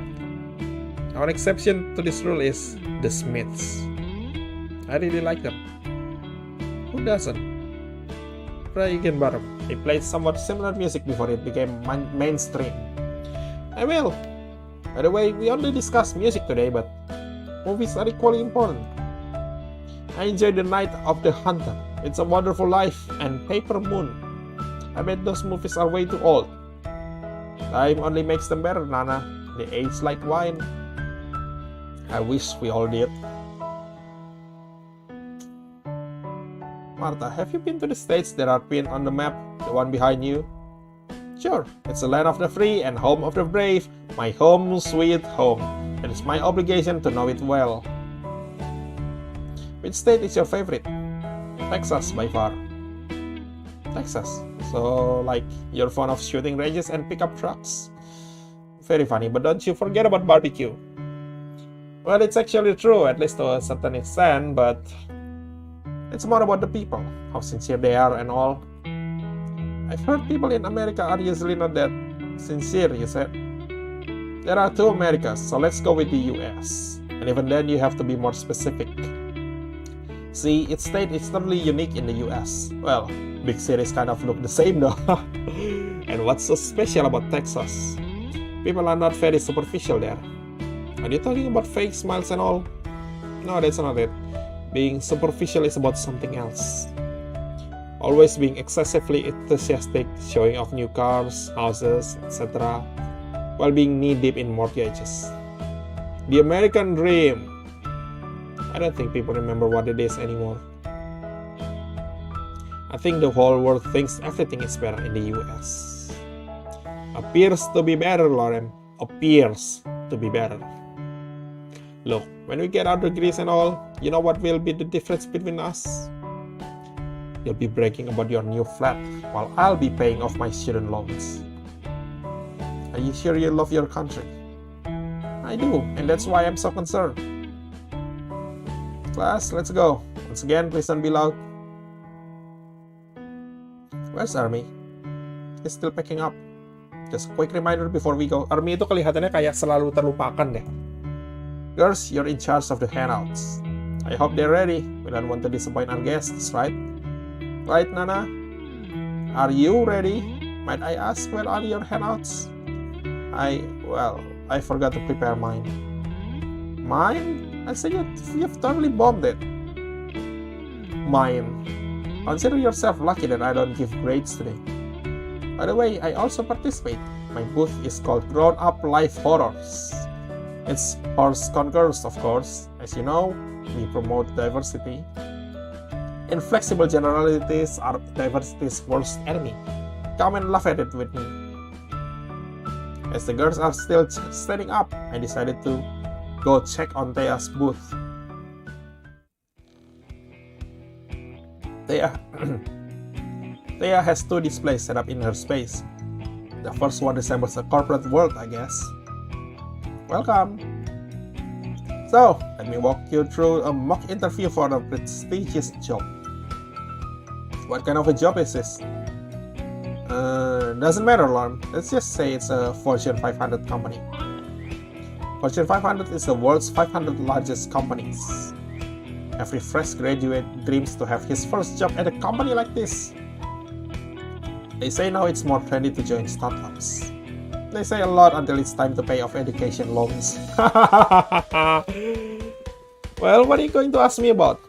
one exception to this rule is the Smiths. I really like them. Who doesn't? Bottom. They played somewhat similar music before it became mainstream. I will. By the way, we only discussed music today, but movies are equally important. I enjoyed The Night of the Hunter, It's a Wonderful Life, and Paper Moon. I bet those movies are way too old. Time only makes them better, Nana. They age like wine. I wish we all did. Martha, have you been to the states that are pinned on the map? The one behind you? Sure, it's the land of the free and home of the brave. My home sweet home. It is my obligation to know it well. Which state is your favorite? Texas by far. Texas. So, like, you're fond of shooting ranges and pickup trucks? Very funny, but don't you forget about barbecue. Well, it's actually true, at least to a certain extent, but it's more about the people, how sincere they are and all. I've heard people in America are usually not that sincere, you said. There are two Americas, so let's go with the US. And even then, you have to be more specific. See, each state is totally unique in the US. Well, big cities kind of look the same though. And what's so special about Texas? People are not very superficial there. Are you talking about fake smiles and all? No, that's not it. Being superficial is about something else. Always being excessively enthusiastic, showing off new cars, houses, etc., while being knee-deep in mortgages. The American dream. I don't think people remember what it is anymore. I think the whole world thinks everything is better in the US. Appears to be better, Lauren. Appears to be better. Look, when we get our degrees and all, you know what will be the difference between us? You'll be bragging about your new flat, while I'll be paying off my student loans. Are you sure you love your country? I do, and that's why I'm so concerned. Class, let's go. Once again, please don't be loud. Where's Army? He's still packing up. Just a quick reminder before we go. Army itu kelihatannya kayak selalu terlupakan deh. Girls, you're in charge of the handouts. I hope they're ready. We don't want to disappoint our guests, right? Right, Nana? Are you ready? Might I ask, where are your handouts? I forgot to prepare mine. Mine? I say you've totally bombed it. Mine. Consider yourself lucky that I don't give grades today. By the way, I also participate. My booth is called Grown Up Life Horrors. It's horse conquers, of course. As you know, we promote diversity. Inflexible generalities are diversity's worst enemy. Come and laugh at it with me. As the girls are still standing up, I decided to go check on Thea's booth. Thea has two displays set up in her space. The first one resembles a corporate world, I guess. Welcome! So, let me walk you through a mock interview for a prestigious job. What kind of a job is this? Doesn't matter, Lorne. Let's just say it's a Fortune 500 company. Fortune 500 is the world's 500 largest companies. Every fresh graduate dreams to have his first job at a company like this. They say now it's more trendy to join startups. They say a lot until it's time to pay off education loans. Well, what are you going to ask me about?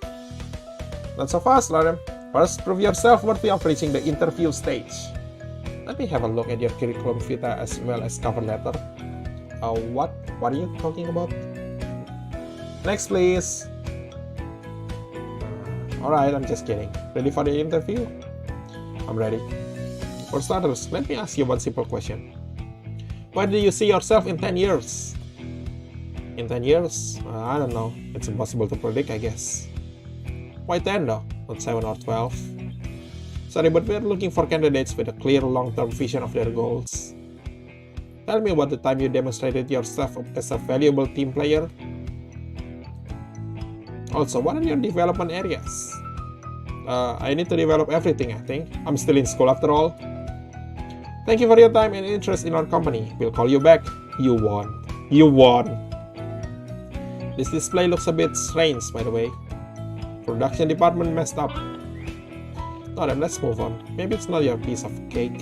Not so fast, Lauren. First, prove yourself worthy of reaching the interview stage. Let me have a look at your curriculum vitae as well as cover letter. What are you talking about? Next, please. Alright, I'm just kidding. Ready for the interview? I'm ready. For starters, let me ask you one simple question. Where do you see yourself in 10 years? In 10 years? I don't know. It's impossible to predict, I guess. Why 10 though? Not 7 or 12? Sorry, but we're looking for candidates with a clear long-term vision of their goals. Tell me about the time you demonstrated yourself as a valuable team player. Also, what are your development areas? I need to develop everything, I think. I'm still in school after all. Thank you for your time and interest in our company. We'll call you back. You won. You won. This display looks a bit strange, by the way. Production department messed up. Now then, let's move on. Maybe it's not your piece of cake.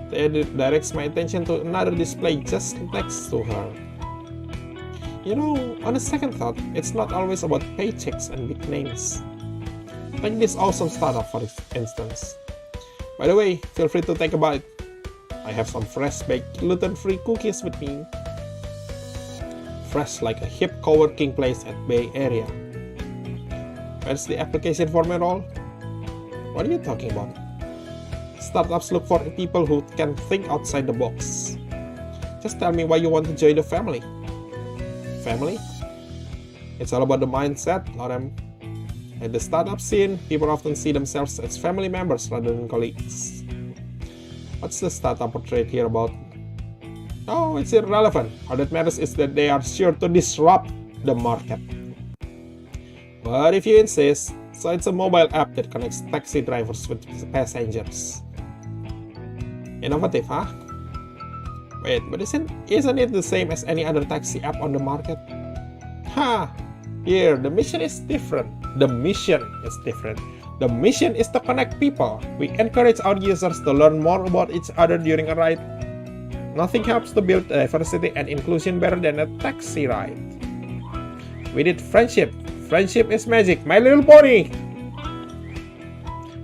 The edit directs my attention to another display just next to her. You know, on a second thought, it's not always about paychecks and big names. Take this awesome startup for instance. By the way, feel free to take a bite. I have some fresh baked gluten-free cookies with me. Fresh like a hip co-working place at Bay Area. Where's the application form and all? What are you talking about? Startups look for people who can think outside the box. Just tell me why you want to join the family. Family? It's all about the mindset, Lorem. At the startup scene, people often see themselves as family members rather than colleagues. What's the startup portrait here about? Oh, it's irrelevant. All that matters is that they are sure to disrupt the market. But if you insist, so it's a mobile app that connects taxi drivers with passengers. Innovative, huh? Wait, but isn't it the same as any other taxi app on the market? Here, the mission is different. The mission is to connect people. We encourage our users to learn more about each other during a ride. Nothing helps to build diversity and inclusion better than a taxi ride. We did friendship. Friendship is magic, my little pony!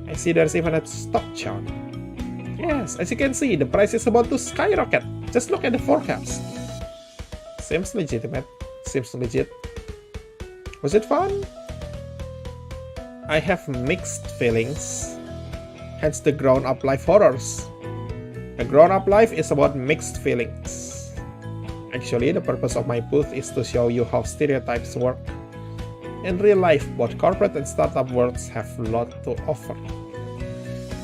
I see there's even a stock chart. Yes, as you can see, the price is about to skyrocket. Just look at the forecast. Seems legitimate. Seems legit. Was it fun? I have mixed feelings. Hence the grown-up life horrors. The grown-up life is about mixed feelings. Actually, the purpose of my booth is to show you how stereotypes work. In real life, both corporate and startup worlds have a lot to offer.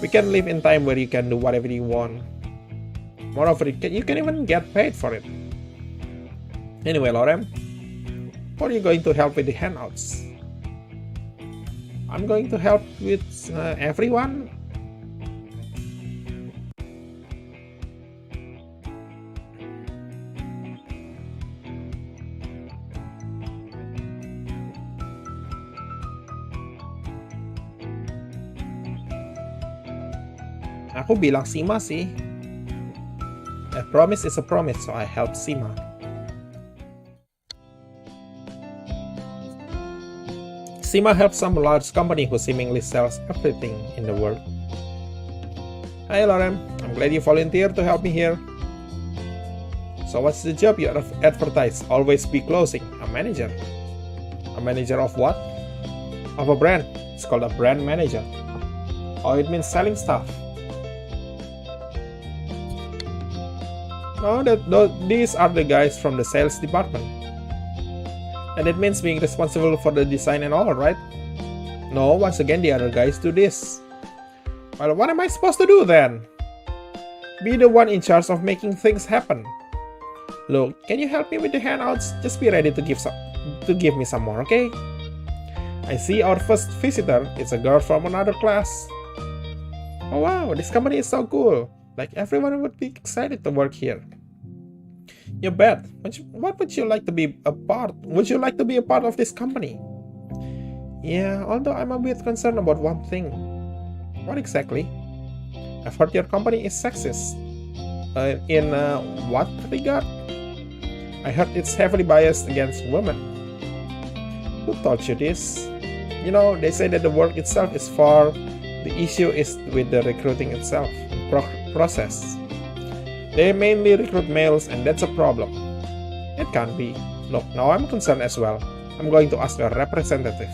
We can live in time where you can do whatever you want. Moreover, you can even get paid for it. Anyway, Lorem, how are you going to help with the handouts? I'm going to help with everyone. Aku bilang Sima sih. A promise is a promise, so I help Sima. Sima helps some large company who seemingly sells everything in the world. Hi Lorem, I'm glad you volunteered to help me here. So what's the job you advertise? Always be closing. A manager. A manager of what? Of a brand. It's called a brand manager. Oh, it means selling stuff. Oh, these are the guys from the sales department. And it means being responsible for the design and all, right? No, once again the other guys do this. Well, what am I supposed to do then? Be the one in charge of making things happen. Look, can you help me with the handouts? Just be ready to give me some more, okay? I see our first visitor. It's a girl from another class. Oh wow, this company is so cool. Like everyone would be excited to work here. You bet. What would you like to be a part? Would you like to be a part of this company? Yeah, although I'm a bit concerned about one thing. What exactly? I've heard your company is sexist. In what regard? I heard it's heavily biased against women. Who told you this? You know, they say that the work itself is far. The issue is with the recruiting itself, process. They mainly recruit males and that's a problem. It can't be. Look, now I'm concerned as well. I'm going to ask a representative.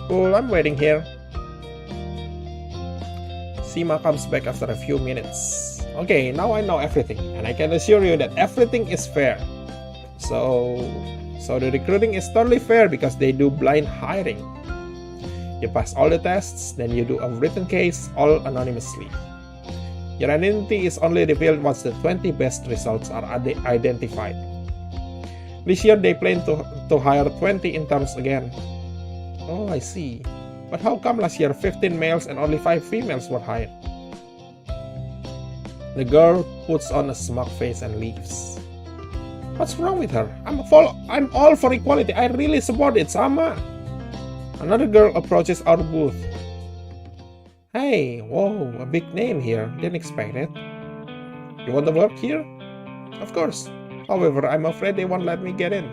Cool, I'm waiting here. Sima comes back after a few minutes. Okay, now I know everything, and I can assure you that everything is fair. So the recruiting is totally fair because they do blind hiring. You pass all the tests, then you do a written case, all anonymously. Your identity is only revealed once the 20 best results are identified. This year they plan to hire 20 interns again. Oh, I see. But how come last year 15 males and only 5 females were hired? The girl puts on a smug face and leaves. What's wrong with her? I'm all for equality. I really support it, Sama. Another girl approaches our booth. Hey, whoa, a big name here. Didn't expect it. You want to work here? Of course. However, I'm afraid they won't let me get in.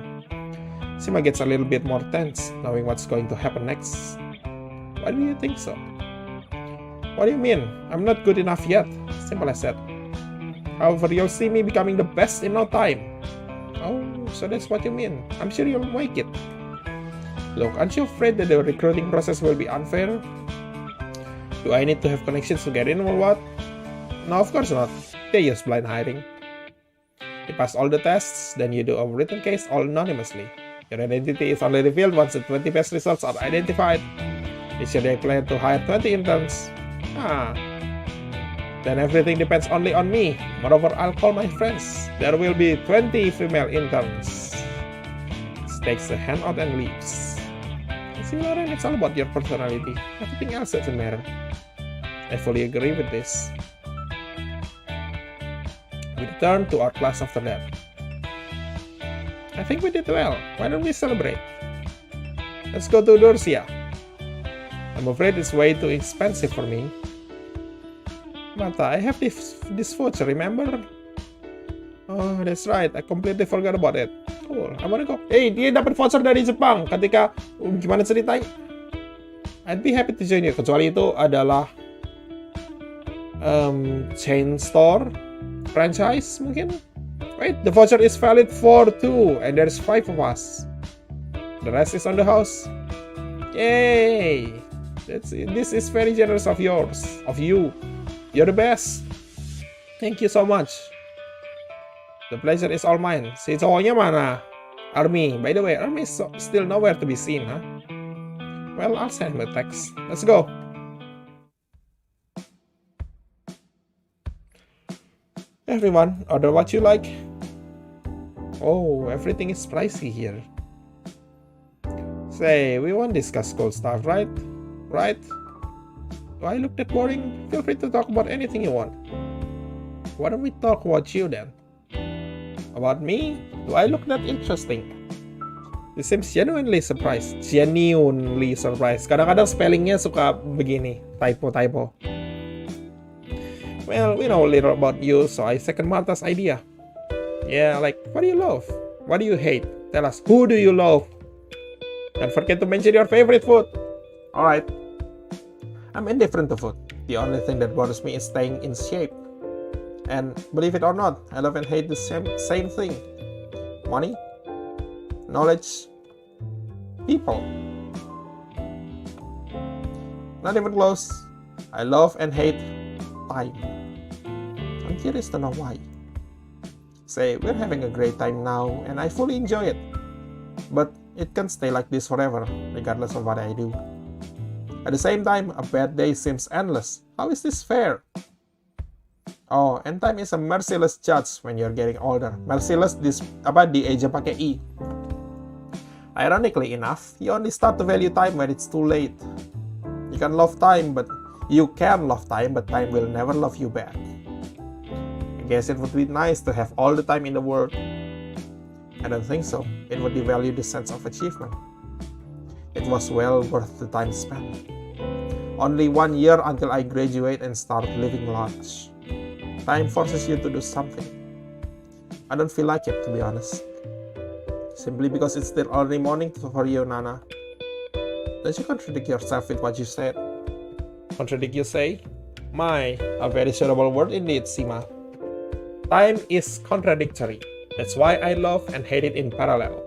Sima gets a little bit more tense, knowing what's going to happen next. Why do you think so? What do you mean? I'm not good enough yet. Simple as that. However, you'll see me becoming the best in no time. Oh, so that's what you mean. I'm sure you'll make it. Look, aren't you afraid that the recruiting process will be unfair? Do I need to have connections to get in or what? No, of course not. They use blind hiring. You pass all the tests, then you do a written case all anonymously. Your identity is only revealed once the 20 best results are identified. This year they plan to hire 20 interns. Then everything depends only on me. Moreover, I'll call my friends. There will be 20 female interns. She takes the hand out and leaves. See, Lauren, it's all about your personality. Everything else doesn't matter. I fully agree with this. We return to our class after that. I think we did well. Why don't we celebrate? Let's go to Dorsia. I'm afraid it's way too expensive for me. Martha, I have this voucher, remember? Oh, that's right. I completely forgot about it. Cool. I wanna go. Hey, dia dapat voucher dari Jepang. Ketika gimana ceritanya? I'd be happy to join you. Kecuali itu adalah chain store franchise mungkin. Wait, the voucher is valid for 2 and there's 5 of us. The rest is on the house. Yay! This is very generous of you. You're the best. Thank you so much. The pleasure is all mine. Si cowoknya mana? Army. By the way, Army is still nowhere to be seen, huh? Well, I'll send him a text. Let's go. Everyone, order what you like. Oh, everything is pricey here. Say, we won't discuss cool stuff, right? Right? Do I look that boring? Feel free to talk about anything you want. Why don't we talk about you then? About me? Do I look that interesting? He seems genuinely surprised. Genuinely surprised. Kadang-kadang spellingnya suka begini. Typo. Well, we know a little about you, so I second Martha's idea. Yeah, like, what do you love? What do you hate? Tell us, who do you love? Don't forget to mention your favorite food. Alright. I'm indifferent to food. The only thing that bothers me is staying in shape. And believe it or not, I love and hate the same thing. Money, knowledge, people. Not even close. I love and hate time. I'm curious to know why. Say, we're having a great time now and I fully enjoy it. But it can't stay like this forever, regardless of what I do. At the same time, a bad day seems endless. How is this fair? Oh, and time is a merciless judge when you're getting older. Merciless di age pakai I. Ironically enough, you only start to value time when it's too late. You can love time, but time will never love you back. I guess it would be nice to have all the time in the world. I don't think so. It would devalue the sense of achievement. It was well worth the time spent. Only 1 year until I graduate and start living large. Time forces you to do something. I don't feel like it, to be honest. Simply because it's still early morning for you, Nana. Don't you contradict yourself with what you said? Contradict, you say? My, a very suitable word indeed, Sima. Time is contradictory. That's why I love and hate it in parallel.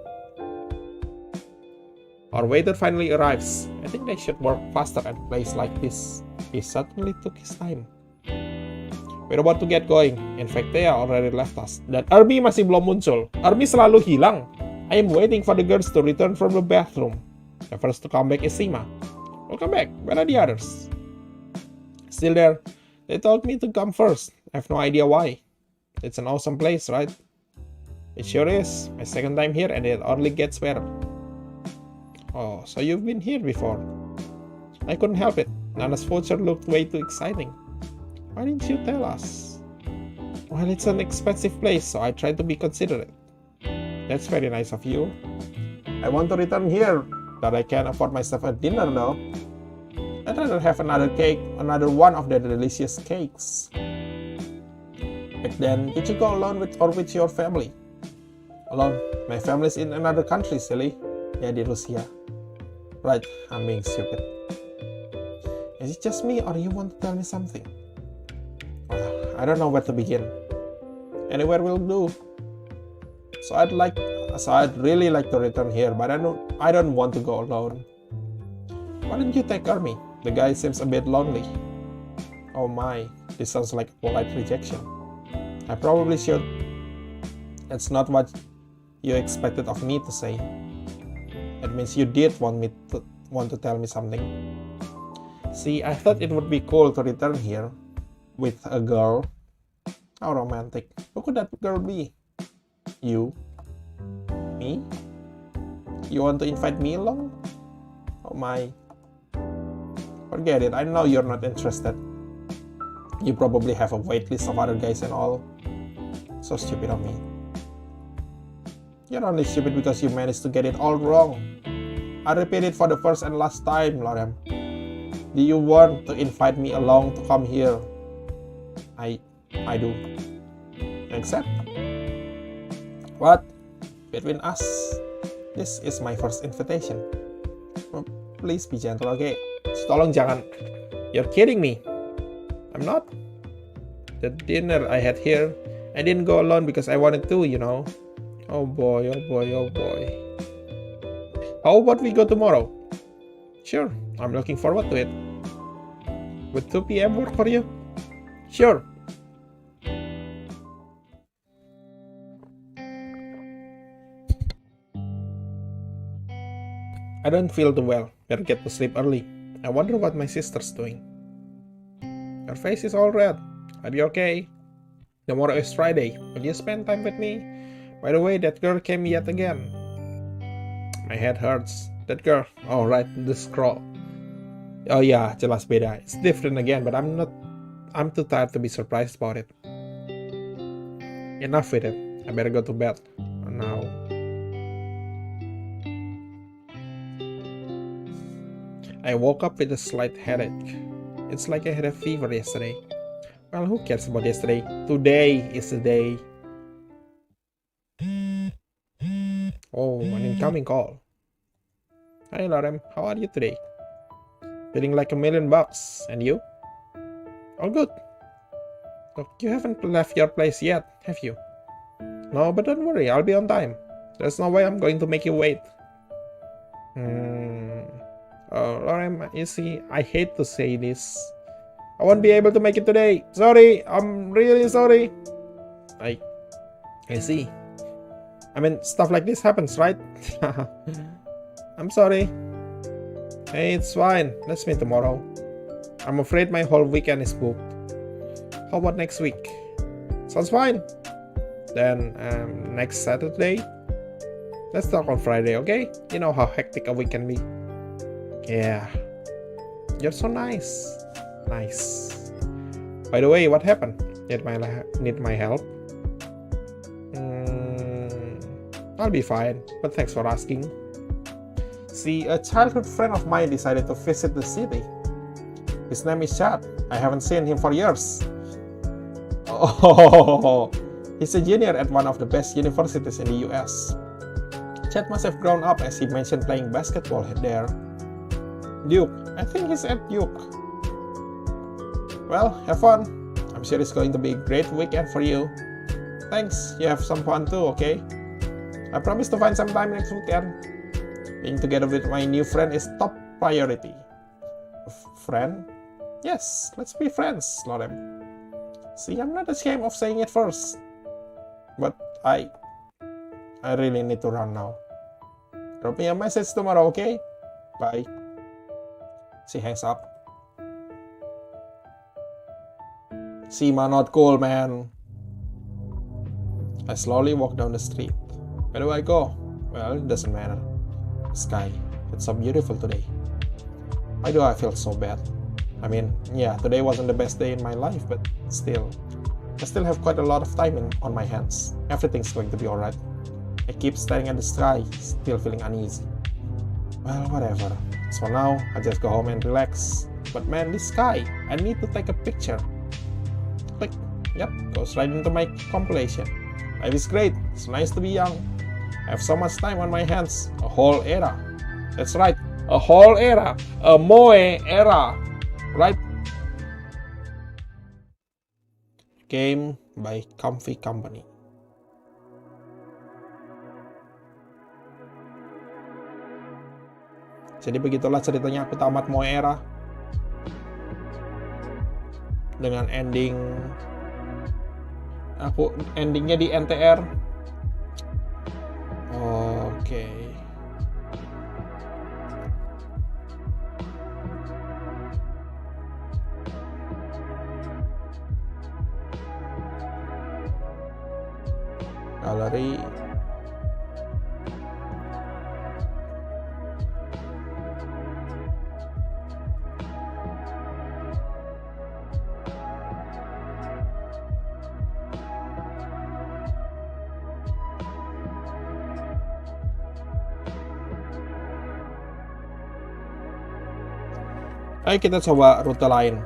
Our waiter finally arrives. I think they should work faster at a place like this. He certainly took his time. We're about to get going. In fact, they already left us. Dan Army masih belum muncul. Army selalu hilang. I am waiting for the girls to return from the bathroom. The first to come back is Sima. Welcome back. Where are the others? Still there. They told me to come first. I have no idea why. It's an awesome place, right? It sure is. My second time here and it only gets better. Oh, so you've been here before. I couldn't help it. Nana's future looked way too exciting. Why didn't you tell us? Well, it's an expensive place, so I tried to be considerate. That's very nice of you. I want to return here, but I can't afford myself a dinner though. I'd rather have another cake, another one of the delicious cakes. Back then, did you go alone or with your family? Alone. My family's in another country, silly. Yeah, di Rusia. Right, I'm being stupid. Is it just me or you want to tell me something? Well, I don't know where to begin. Anywhere will do. So I'd really like to return here, but I don't want to go alone. Why don't you take Army? The guy seems a bit lonely. Oh my, this sounds like a polite rejection. I probably should. It's not what you expected of me to say. It means you did want to tell me something. See, I thought it would be cool to return here with a girl. How romantic. Who could that girl be? You? Me? You want to invite me along? Oh my. Forget it, I know you're not interested. You probably have a wait list of other guys and all. So stupid of me. You're only stupid because you managed to get it all wrong. I repeat it for the first and last time, Lorem. Do you want to invite me along to come here? I do. Accept? What? Between us, this is my first invitation. Oh, please be gentle, okay? Tolong jangan. You're kidding me. I'm not. The dinner I had here, I didn't go alone because I wanted to, you know. Oh boy, oh boy, oh boy. How about we go tomorrow? Sure, I'm looking forward to it. Would 2 p.m. work for you? Sure. I don't feel too well. Better get to sleep early. I wonder what my sister's doing. Her face is all red. Are you okay? Tomorrow is Friday. Will you spend time with me? By the way, that girl came yet again. My head hurts. That girl. Oh, right, the scroll. Oh yeah, jelas beda. It's different again, but I'm too tired to be surprised about it. Enough with it. I better go to bed. Now. I woke up with a slight headache. It's like I had a fever yesterday. Well, who cares about yesterday? Today is the day. Oh, an incoming call. Hi, Lorem. How are you today? Feeling like $1,000,000. And you? All good. Look, you haven't left your place yet, have you? No, but don't worry. I'll be on time. There's no way I'm going to make you wait. Lorem, you see, I hate to say this. I won't be able to make it today. Sorry, I'm really sorry. I see. I mean, stuff like this happens, right? I'm sorry. Hey, it's fine. Let's meet tomorrow. I'm afraid my whole weekend is booked. How about next week? Sounds fine. Then, next Saturday? Let's talk on Friday, okay? You know how hectic a week can be. Yeah. You're so nice. Nice. By the way, what happened? Need my help? I'll be fine, but thanks for asking. See, a childhood friend of mine decided to visit the city. His name is Chad. I haven't seen him for years. Oh, he's a junior at one of the best universities in the US. Chad must have grown up as he mentioned playing basketball there. Duke. I think he's at Duke. Well, have fun. I'm sure it's going to be a great weekend for you. Thanks. You have some fun too, okay? I promise to find some time next weekend. Being together with my new friend is top priority. Friend? Yes, let's be friends, Lorem. See, I'm not ashamed of saying it first. But I really need to run now. Drop me a message tomorrow, okay? Bye. She hangs up. Sima not cool, man. I slowly walk down the street. Where do I go? Well, it doesn't matter. The sky, it's so beautiful today. Why do I feel so bad? I mean, yeah, today wasn't the best day in my life, but still. I still have quite a lot of time on my hands. Everything's going to be alright. I keep staring at the sky, still feeling uneasy. Well, whatever. So now, I just go home and relax. But man, this sky, I need to take a picture. Click. Yep, goes right into my compilation. Life is great. It's nice to be young. I have so much time on my hands. A whole era. That's right. A whole era. A Moe Era. Right? Game by Comfy Company. Jadi begitulah ceritanya aku tamat Moe Era. Dengan endingnya di NTR. Oke. Galeri. Ayo kita coba rute lain.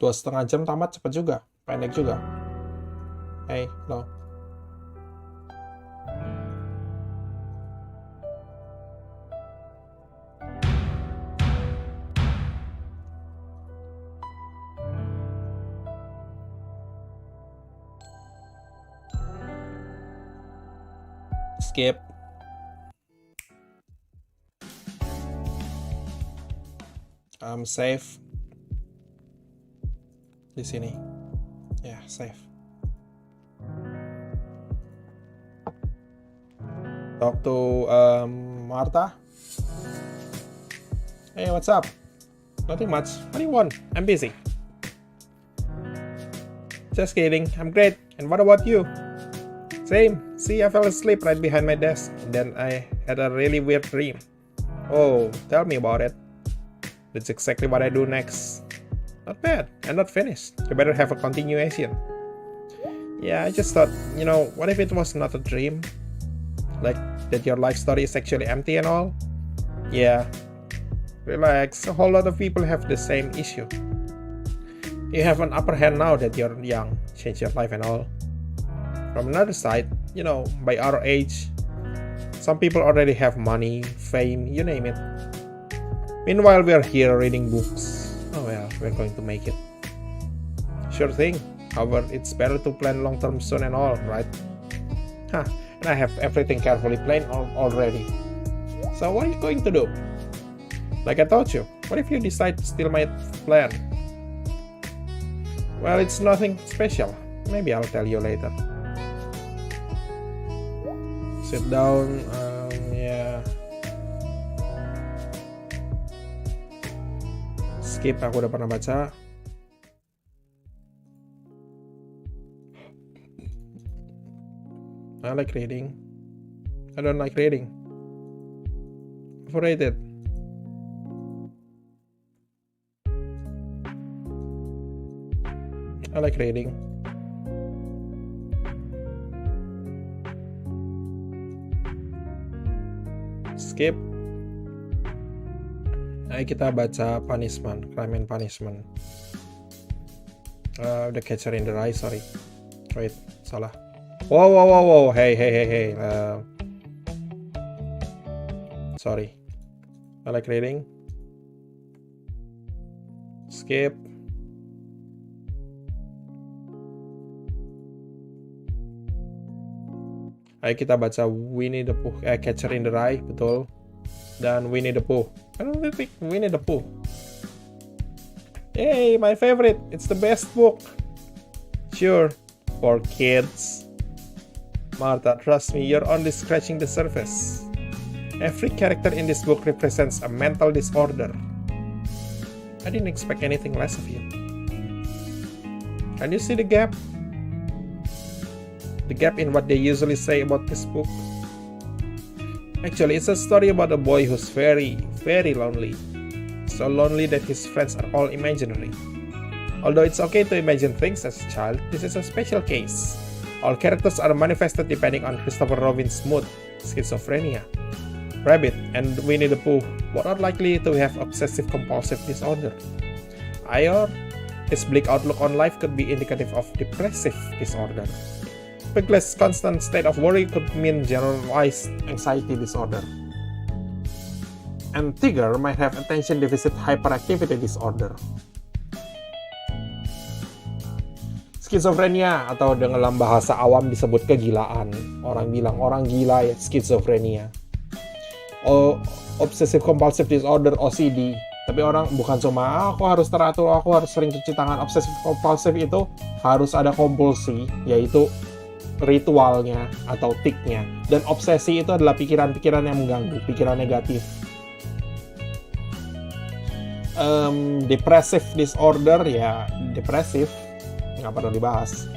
2,5 jam tamat, cepet juga, pendek juga. Hey, lo. Skip. Save. Di sini. Ya, save. Talk to Martha. Hey, what's up? Nothing much. What do you want? I'm busy. Just kidding. I'm great. And what about you? Same. See, I fell asleep right behind my desk, and then I had a really weird dream. Oh, tell me about it. That's exactly what I do next. Not bad. I'm not finished. You better have a continuation. Yeah, I just thought, what if it was not a dream? Like, that your life story is actually empty and all? Yeah. Relax. A whole lot of people have the same issue. You have an upper hand now that you're young. Change your life and all. From another side, by our age, some people already have money, fame, you name it. Meanwhile, we are here reading books. Oh well, we're going to make it. Sure thing. However, it's better to plan long-term soon and all, right? And I have everything carefully planned already. So what are you going to do? Like I told you, what if you decide to steal my plan? Well, it's nothing special. Maybe I'll tell you later. Sit down, yeah. Skip, aku udah pernah baca. I like reading. I don't like reading. Overrated. I like reading. Skip. Ayo kita baca Punishment, Crime and Punishment. The Catcher in the Rye, sorry. Wait, salah. Wow. Hey. Sorry. I like reading. Skip. Ayo kita baca Winnie the Pooh, Catcher in the Rye, betul. Dan Winnie the Pooh. I don't really think Winnie the Pooh. Hey, my favorite. It's the best book. Sure, for kids. Martha, trust me, you're only scratching the surface. Every character in this book represents a mental disorder. I didn't expect anything less of you. Can you see the gap? the gap in what they usually say about this book. Actually, it's a story about a boy who's very, very lonely. So lonely that his friends are all imaginary. Although it's okay to imagine things as a child, this is a special case. All characters are manifested depending on Christopher Robin's mood, schizophrenia. Rabbit and Winnie the Pooh both are likely to have obsessive-compulsive disorder. Eeyore, his bleak outlook on life could be indicative of depressive disorder. Piglet's constant state of worry could mean generalized anxiety disorder. And Tigger might have attention deficit hyperactivity disorder. Skizofrenia atau dalam bahasa awam disebut kegilaan. Orang bilang orang gila ya skizofrenia. Obsessive compulsive disorder OCD. Tapi orang bukan cuma aku harus teratur, aku harus sering cuci tangan. Obsessive compulsive itu harus ada kompulsi, yaitu ritualnya atau tiknya. Dan obsesi itu adalah pikiran-pikiran yang mengganggu, pikiran negatif. Depressive disorder ya depresif, nggak perlu dibahas.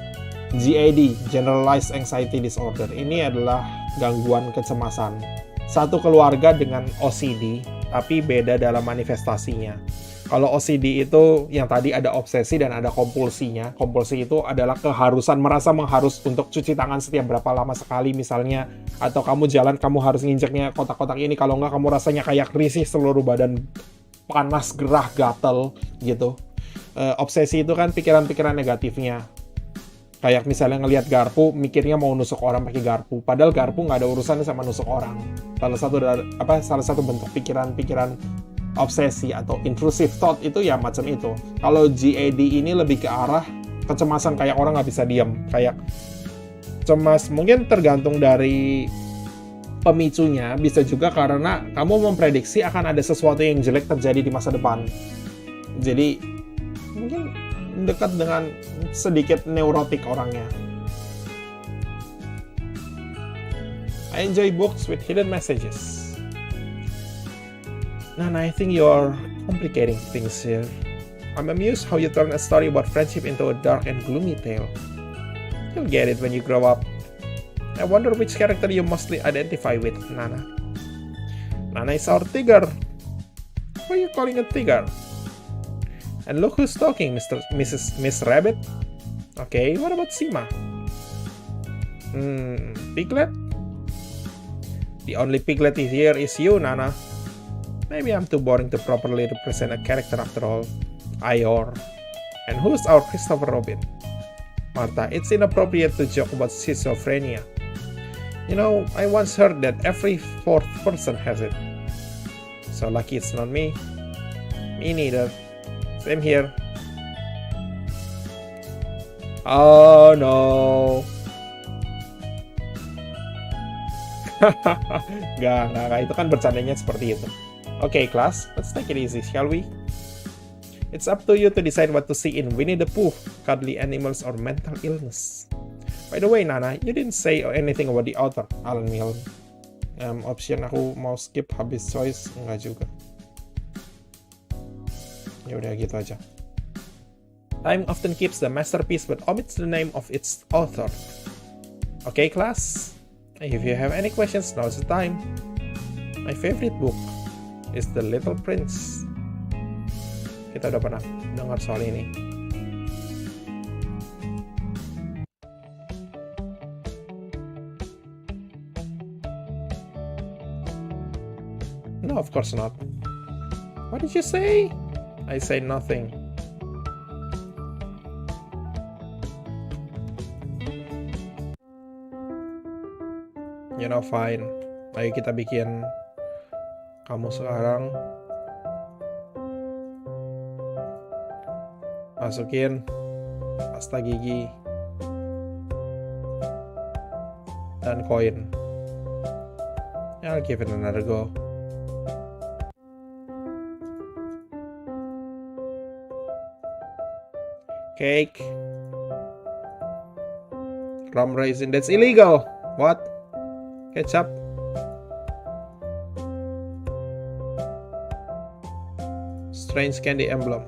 GAD, Generalized Anxiety Disorder, ini adalah gangguan kecemasan. Satu keluarga dengan OCD, tapi beda dalam manifestasinya. Kalau OCD itu yang tadi ada obsesi dan ada kompulsinya. Kompulsi itu adalah keharusan, merasa mengharus untuk cuci tangan setiap berapa lama sekali misalnya. Atau kamu jalan, kamu harus nginjeknya kotak-kotak ini. Kalau nggak, kamu rasanya kayak risih seluruh badan, panas, gerah, gatel gitu. Obsesi itu kan pikiran-pikiran negatifnya. Kayak misalnya ngelihat garpu, mikirnya mau nusuk orang pakai garpu. Padahal garpu nggak ada urusannya sama nusuk orang. Salah satu bentuk pikiran-pikiran obsesi atau intrusive thought itu ya macam itu. Kalau GAD ini lebih ke arah kecemasan, kayak orang nggak bisa diam. Kayak cemas, mungkin tergantung dari pemicunya. Bisa juga karena kamu memprediksi akan ada sesuatu yang jelek terjadi di masa depan. Jadi mungkin dekat dengan sedikit neurotik orangnya. I enjoy books with hidden messages. Nana, I think you're complicating things here. I'm amused how you turn a story about friendship into a dark and gloomy tale. You'll get it when you grow up. I wonder which character you mostly identify with, Nana. Nana is our Tigger. Why are you calling a Tigger? And look who's talking, Miss Rabbit. Okay, what about Sima? Piglet? The only Piglet here is you, Nana. Maybe I'm too boring to properly represent a character after all. Eeyore. And who's our Christopher Robin? Martha, it's inappropriate to joke about schizophrenia. You know, I once heard that every fourth person has it. So lucky it's not me. Me neither. Same here. Oh no. Gak, itu kan bercandanya seperti itu. Okay, class, let's take it easy, shall we? It's up to you to decide what to see in Winnie the Pooh, cuddly animals or mental illness. By the way, Nana, you didn't say anything about the author, Alan Milne. Option aku mau skip habis choice, enggak juga. Ya udah gitu aja. Time often keeps the masterpiece but omits the name of its author. Okay, class? If you have any questions, now's the time. My favorite book is The Little Prince. Kita udah pernah dengar soal ini. No, of course not. What did you say? I say nothing. You know, fine. Ayo kita bikin kamu sekarang. Masukin pasta gigi dan koin. I'll give it another go. Cake. Rum raisin, that's illegal. What? Ketchup. Strange candy emblem.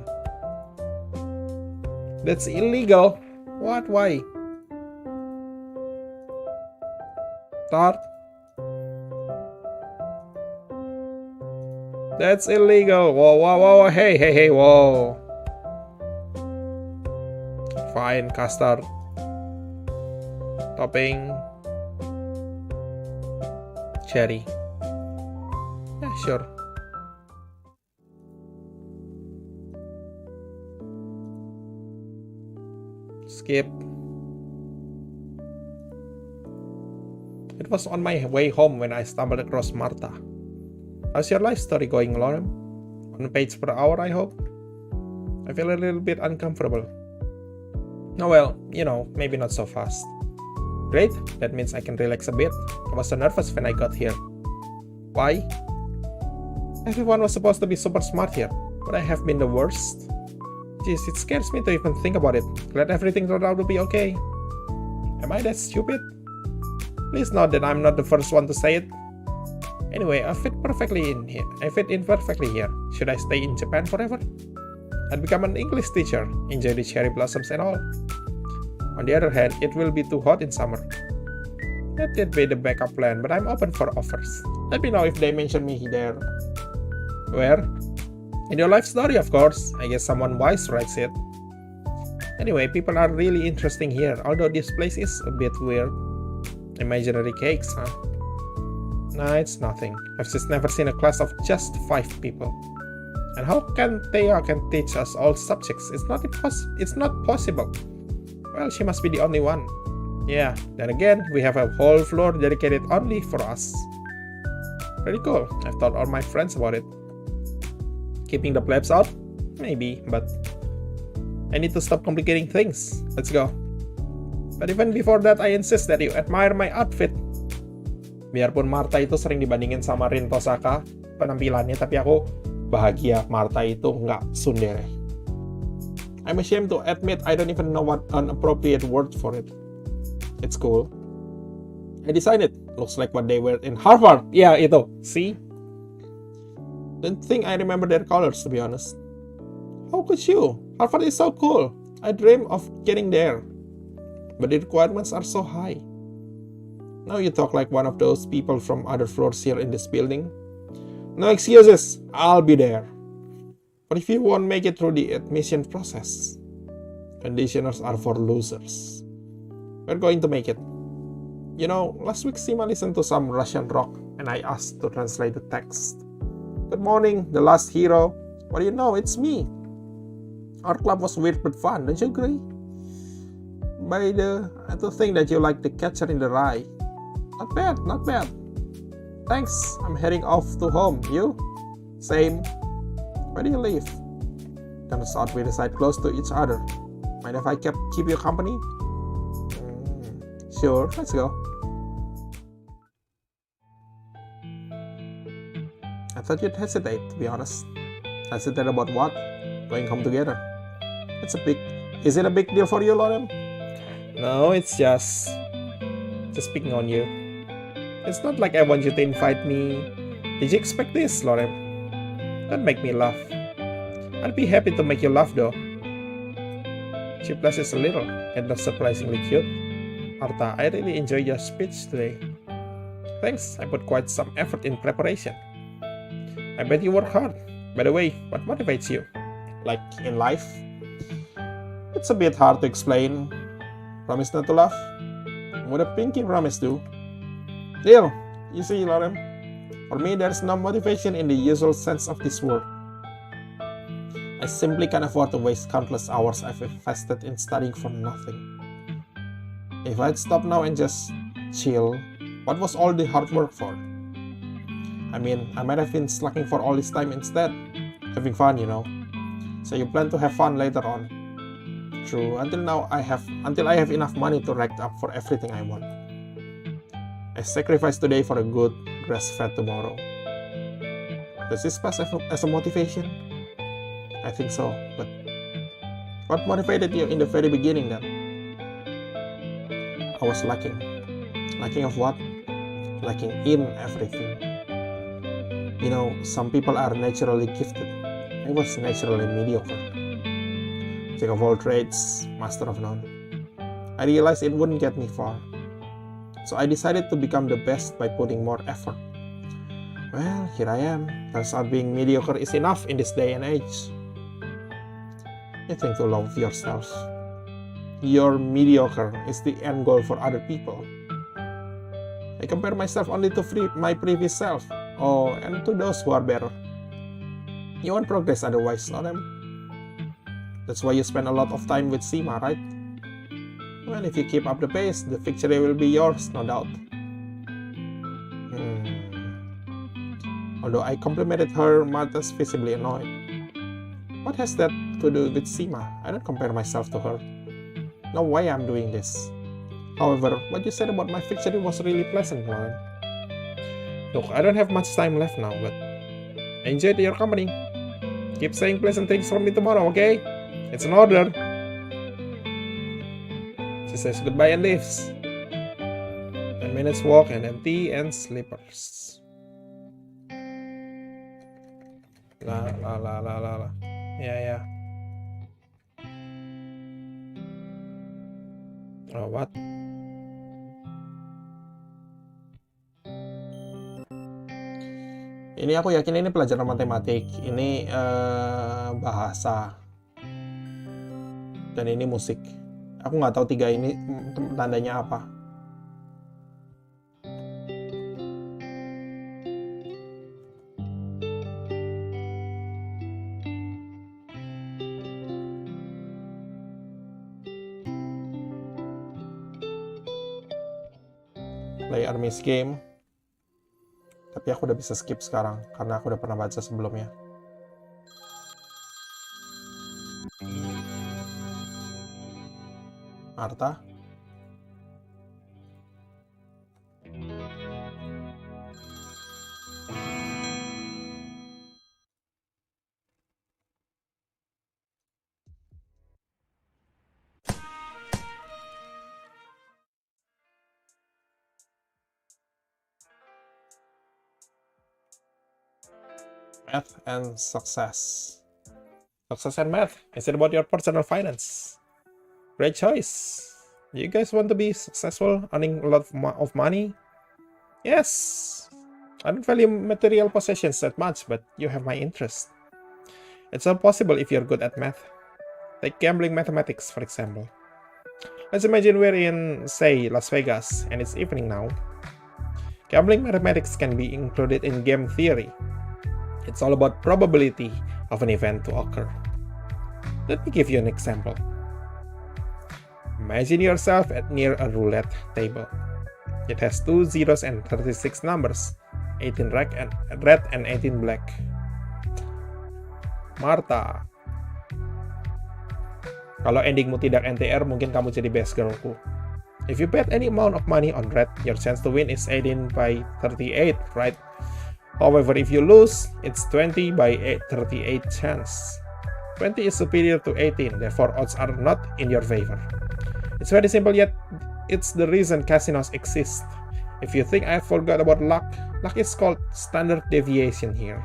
That's illegal. What? Why? Start. That's illegal. Whoa, whoa, whoa, hey, hey, hey, whoa. Fine, custard. Topping. Cherry. Yeah, sure. Skip. It was on my way home when I stumbled across Martha. How's your life story going, Lauren? On page per hour, I hope? I feel a little bit uncomfortable. Oh well, maybe not so fast. Great, that means I can relax a bit. I was so nervous when I got here. Why? Everyone was supposed to be super smart here. Would I have been the worst? Jeez, it scares me to even think about it. Glad everything turned out to be okay. Am I that stupid? Please note that I'm not the first one to say it. Anyway, I fit perfectly in here. Should I stay in Japan forever? I'd become an English teacher, enjoy the cherry blossoms and all. On the other hand, it will be too hot in summer. That be the backup plan, but I'm open for offers. Let me know if they mention me there. Where? In your life story, of course. I guess someone wise writes it. Anyway, people are really interesting here, although this place is a bit weird. Imaginary cakes, huh? Nah, it's nothing. I've just never seen a class of just 5 people. And how can Thea teach us all subjects? It's not possible. Well, she must be the only one. Yeah, then again, we have a whole floor dedicated only for us. Pretty cool. I've told all my friends about it. Keeping the plebs out? Maybe, but I need to stop complicating things. Let's go. But even before that, I insist that you admire my outfit. Biarpun Martha itu sering dibandingin sama Rin Tosaka penampilannya, tapi aku bahagia Martha itu nggak tsundere. I'm ashamed to admit I don't even know what an appropriate word for it. It's cool. I designed it. Looks like what they wear in Harvard. Yeah, itu. See? Don't think I remember their colors, to be honest. How could you? Harvard is so cool. I dream of getting there. But the requirements are so high. Now you talk like one of those people from other floors here in this building. No excuses. I'll be there. But if you won't make it through the admission process, conditioners are for losers. We're going to make it. Last week Sima listened to some Russian rock and I asked to translate the text. Good morning, the last hero. What do you know? It's me. Our club was weird but fun, don't you agree? I do think that you like the catcher in the rye. Not bad. Thanks, I'm heading off to home. You? Same. Where do you live? Turns out we reside close to each other. Mind if I keep you company? Sure, let's go. I thought you'd hesitate, to be honest. Hesitate about what? Going home together. Is it a big deal for you, Lauren? No, it's just picking on you. It's not like I want you to invite me. Did you expect this, Lauren? Don't make me laugh. I'll be happy to make you laugh though. She blushes a little and looks surprisingly cute. Martha, I really enjoyed your speech today. Thanks, I put quite some effort in preparation. I bet you work hard. By the way, what motivates you? Like in life? It's a bit hard to explain. Promise not to laugh? What a pinky promise do? Deal! You see, Lauren, for me there's no motivation in the usual sense of this word. I simply can't afford to waste countless hours I've invested in studying for nothing. If I'd stop now and just chill, what was all the hard work for? I mean, I might have been slacking for all this time instead. Having fun, So you plan to have fun later on. True, until I have enough money to rack up for everything I want. I sacrifice today for a good grass-fed tomorrow. Does this pass as a motivation? I think so, but what motivated you in the very beginning then? I was lacking. Lacking of what? Lacking in everything. Some people are naturally gifted. I was naturally mediocre. Jack of all trades, master of none. I realized it wouldn't get me far. So I decided to become the best by putting more effort. Well, here I am. Turns out being mediocre is enough in this day and age. You think too long of yourself. Your mediocre is the end goal for other people. I compare myself only to my previous self. Oh, and to those who are better. You won't progress otherwise, not them. That's why you spend a lot of time with Sima, right? Well, if you keep up the pace, the victory will be yours, no doubt. Although I complimented her, Martha's visibly annoyed. What has that to do with Sima? I don't compare myself to her. No way I'm doing this. However, what you said about my victory was really pleasant, Lauren. Look, I don't have much time left now, but I enjoyed your company. Keep saying pleasant things for me tomorrow, okay? It's an order. She says goodbye and leaves. 10 minutes walk and then tea and slippers. La la la la la la. Yeah. Oh, what? Ini aku yakin ini pelajaran matematik. Ini bahasa. Dan ini musik. Aku nggak tahu tiga ini tandanya apa. Play Army's game. Tapi aku udah bisa skip sekarang karena aku udah pernah baca sebelumnya. Martha. Math and success. Success and math. Is it about your personal finance? Great choice. Do you guys want to be successful, earning a lot of money? Yes. I don't value material possessions that much, but you have my interest. It's all possible if you're good at math. Take gambling mathematics, for example. Let's imagine we're in, say, Las Vegas, and it's evening now. Gambling mathematics can be included in game theory. It's all about probability of an event to occur. Let me give you an example. Imagine yourself near a roulette table. It has 2 zeros and 36 numbers, 18 red and 18 black. Martha. Kalau endingmu tidak NTR, mungkin kamu jadi best girlku. If you bet any amount of money on red, your chance to win is 18 by 38, right? However, if you lose, it's 20 by 38 chance. 20 is superior to 18, therefore odds are not in your favor. It's very simple, yet it's the reason casinos exist. If you think I forgot about luck, luck is called standard deviation here.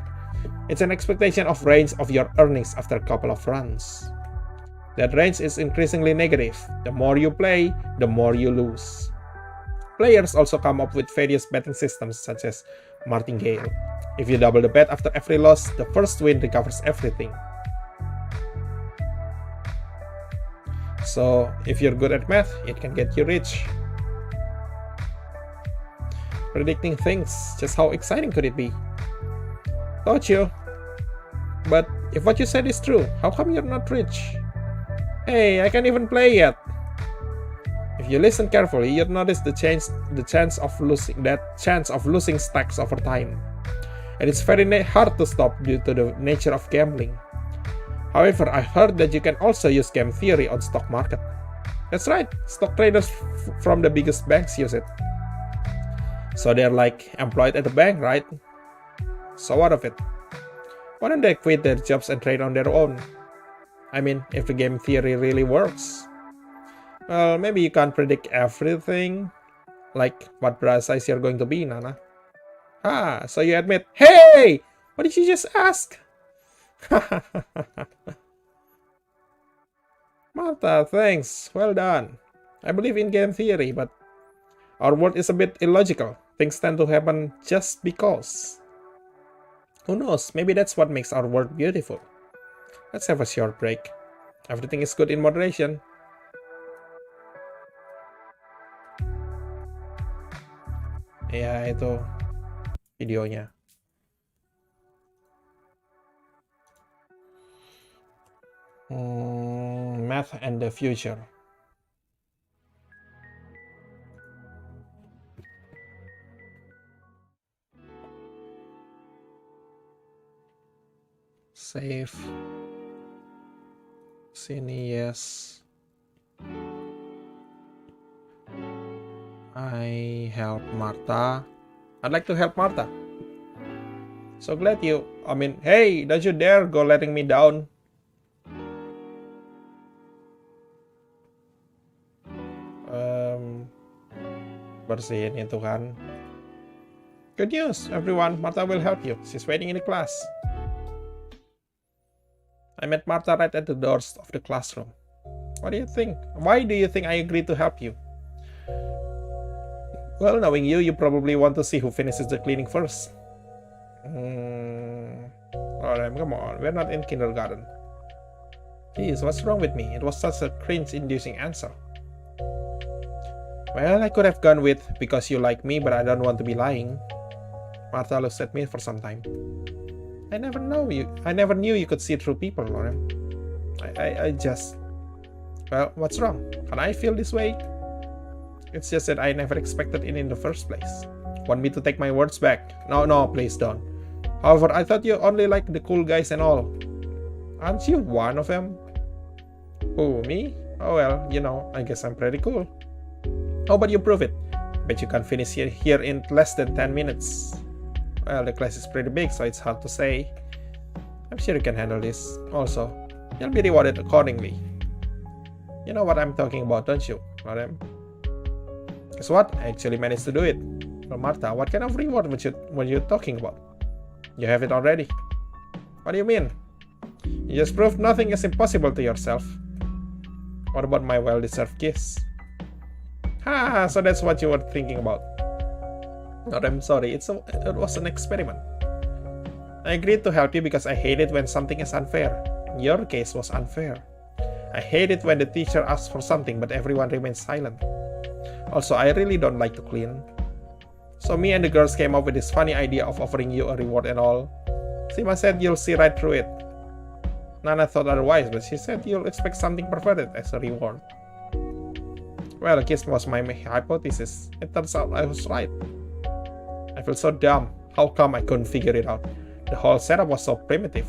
It's an expectation of range of your earnings after a couple of runs. That range is increasingly negative. The more you play, the more you lose. Players also come up with various betting systems such as martingale. If you double the bet after every loss, the first win recovers everything. So, if you're good at math, it can get you rich. Predicting things, just how exciting could it be? Thought you. But if what you said is true, how come you're not rich? Hey, I can't even play yet. If you listen carefully, you'll notice the chance of losing stacks over time. And it's very hard to stop due to the nature of gambling. However, I heard that you can also use game theory on stock market. That's right, stock traders from the biggest banks use it. So they're like employed at the bank, right? So what of it? Why don't they quit their jobs and trade on their own? I mean, if the game theory really works. Well, maybe you can't predict everything. Like what bra size you're going to be, Nana. Ah, so you admit, hey! What did you just ask? Martha, thanks. Well done. I believe in game theory, but Our world is a bit illogical. Things tend to happen just because. Who knows? Maybe that's what makes our world beautiful. Let's have a short break. Everything is good in moderation. Ya, itu videonya. Math and the future. Save. Sini, yes. I help Martha. I'd like to help Martha. So glad you... hey, don't you dare go letting me down. Bersihin itu kan. Good news, everyone. Martha will help you. She's waiting in the class. I met Martha right at the doors of the classroom. What do you think? Why do you think I agreed to help you? Well, knowing you, you probably want to see who finishes the cleaning first. Alright, come on. We're not in kindergarten. Jeez, what's wrong with me? It was such a cringe-inducing answer. Well, I could have gone with because you like me, but I don't want to be lying. Martha looks at me for some time. I never knew you could see through people, Lauren. I just... Well, what's wrong? Can I feel this way? It's just that I never expected it in the first place. Want me to take my words back? No, please don't. However, I thought you only liked the cool guys and all. Aren't you one of them? Who, me? Oh well, I guess I'm pretty cool. How about you prove it? Bet you can finish here in less than 10 minutes. Well, the class is pretty big, so it's hard to say. I'm sure you can handle this. Also, you'll be rewarded accordingly. You know what I'm talking about, don't you, Madam? Guess what? I actually managed to do it. Well, Martha, what kind of reward were you talking about? You have it already. What do you mean? You just proved nothing is impossible to yourself. What about my well-deserved kiss? So that's what you were thinking about. But I'm sorry, it was an experiment. I agreed to help you because I hate it when something is unfair. Your case was unfair. I hate it when the teacher asks for something but everyone remains silent. Also, I really don't like to clean. So me and the girls came up with this funny idea of offering you a reward and all. Sima said you'll see right through it. Nana thought otherwise, but she said you'll expect something perverted as a reward. Well, a kiss was my hypothesis. It turns out I was right. I feel so dumb. How come I couldn't figure it out? The whole setup was so primitive.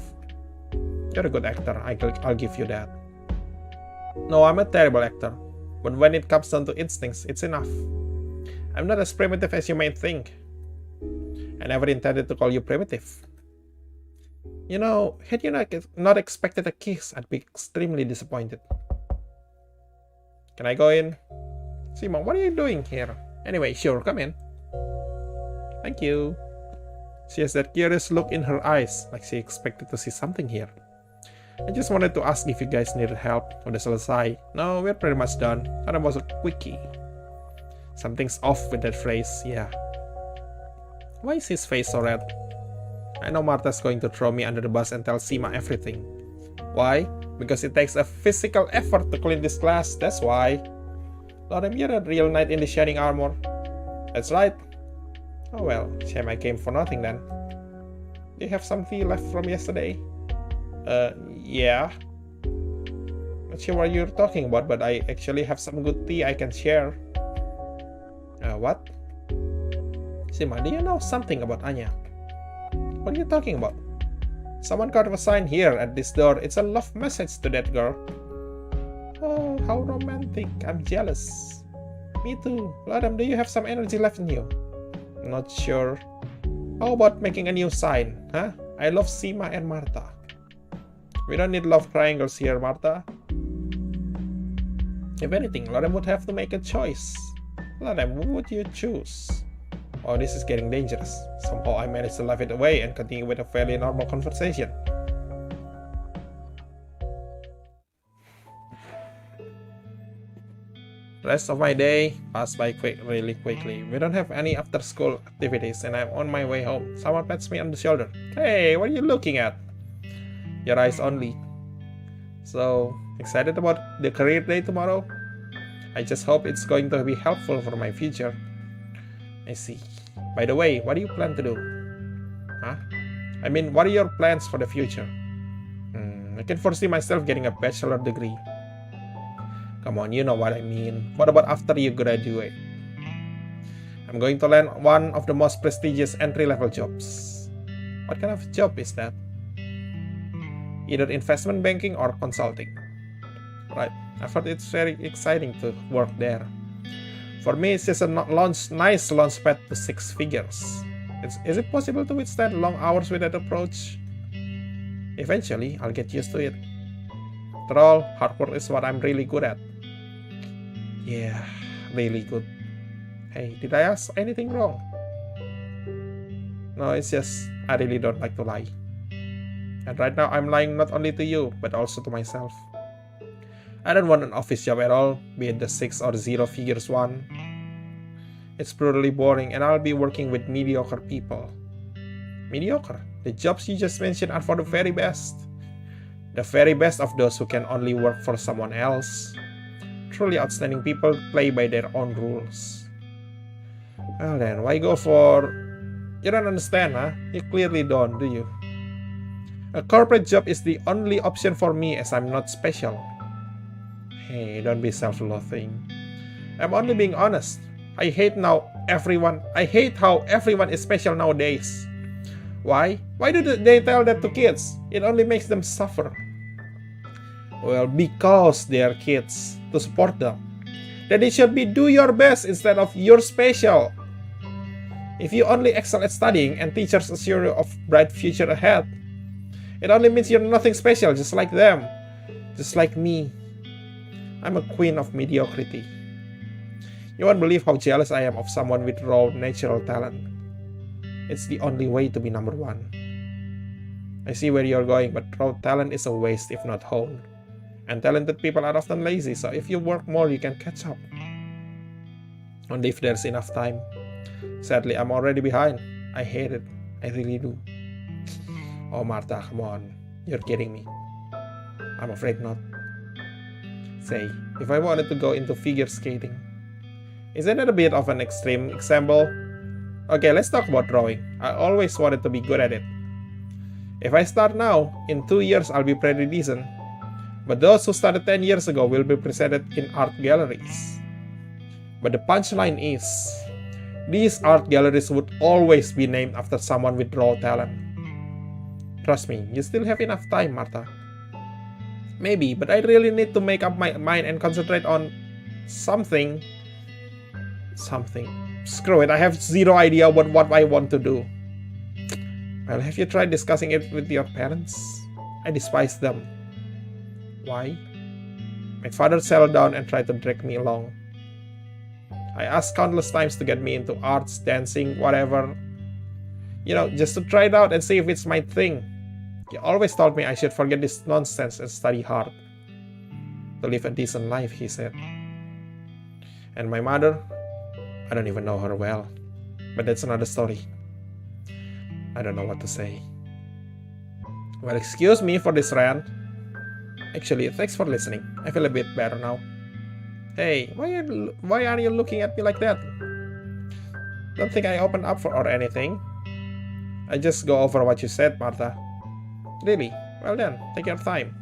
You're a good actor, I'll give you that. No, I'm a terrible actor. But when it comes down to instincts, it's enough. I'm not as primitive as you may think. I never intended to call you primitive. Had you not expected a kiss, I'd be extremely disappointed. Can I go in? Sima, what are you doing here? Anyway, sure, come in. Thank you. She has that curious look in her eyes, like she expected to see something here. I just wanted to ask if you guys needed help. Udah selesai. No, we're pretty much done. That was a quickie. Something's off with that phrase, yeah. Why is his face so red? I know Martha's going to throw me under the bus and tell Sima everything. Why? Because it takes a physical effort to clean this class, that's why. Lorem, you're a real knight in the shining armor. That's right. Oh well, shame I came for nothing then. Do you have some tea left from yesterday? Yeah. Not sure what you're talking about, but I actually have some good tea I can share. What? Sima, do you know something about Anya? What are you talking about? Someone got a sign here at this door. It's a love message to that girl. Oh, how romantic. I'm jealous. Me too. Ladam, do you have some energy left in you? Not sure. How about making a new sign, huh? I love Sima and Martha. We don't need love triangles here, Martha. If anything, Ladam would have to make a choice. Ladam, who would you choose? Oh, this is getting dangerous. Somehow I managed to laugh it away and continue with a fairly normal conversation. Rest of my day passed by really quickly. We don't have any after school activities and I'm on my way home. Someone pats me on the shoulder. Hey, what are you looking at? Your eyes only. So, excited about the career day tomorrow? I just hope it's going to be helpful for my future. I see. By the way, what do you plan to do? Huh? I mean, what are your plans for the future? I can foresee myself getting a bachelor degree. Come on, you know what I mean. What about after you graduate? I'm going to land one of the most prestigious entry-level jobs. What kind of job is that? Either investment banking or consulting. Right, I thought it's very exciting to work there. For me, it's just a nice launch pad to six figures. Is it possible to withstand long hours with that approach? Eventually, I'll get used to it. After all, hard work is what I'm really good at. Yeah, really good. Hey, did I ask anything wrong? No, it's just I really don't like to lie. And right now, I'm lying not only to you, but also to myself. I don't want an office job at all, be it the 6 or 0 figures one. It's brutally boring and I'll be working with mediocre people. Mediocre? The jobs you just mentioned are for the very best. The very best of those who can only work for someone else. Truly outstanding people play by their own rules. Well then, why go for... You don't understand, huh? You clearly don't, do you? A corporate job is the only option for me as I'm not special. Hey, don't be self-loathing. I'm only being honest. I hate how everyone is special nowadays. Why? Why do they tell that to kids? It only makes them suffer. Well, because they are kids, to support them. That it should be do your best instead of you're special. If you only excel at studying and teachers assure you of bright future ahead, it only means you're nothing special, just like them. Just like me. I'm a queen of mediocrity. You won't believe how jealous I am of someone with raw natural talent. It's the only way to be number one. I see where you're going, but raw talent is a waste if not honed. And talented people are often lazy, so if you work more, you can catch up. Only if there's enough time. Sadly, I'm already behind. I hate it. I really do. Oh, Martha, come on. You're kidding me. I'm afraid not. Say, if I wanted to go into figure skating, isn't that a bit of an extreme example? Okay, let's talk about drawing. I always wanted to be good at it. If I start now, in 2 years I'll be pretty decent. But those who started 10 years ago will be presented in art galleries. But the punchline is, these art galleries would always be named after someone with raw talent. Trust me, you still have enough time, Martha. Maybe, but I really need to make up my mind and concentrate on something. Screw it, I have zero idea what I want to do. Well, have you tried discussing it with your parents? I despise them. Why? My father settled down and tried to drag me along. I asked countless times to get me into arts, dancing, whatever. You know, just to try it out and see if it's my thing. He always told me I should forget this nonsense and study hard. To live a decent life, he said. And my mother? I don't even know her well. But that's another story. I don't know what to say. Well, excuse me for this rant. Actually, thanks for listening. I feel a bit better now. Hey, why are you looking at me like that? Don't think I opened up for or anything. I just go over what you said, Martha. Really? Well then, take your time.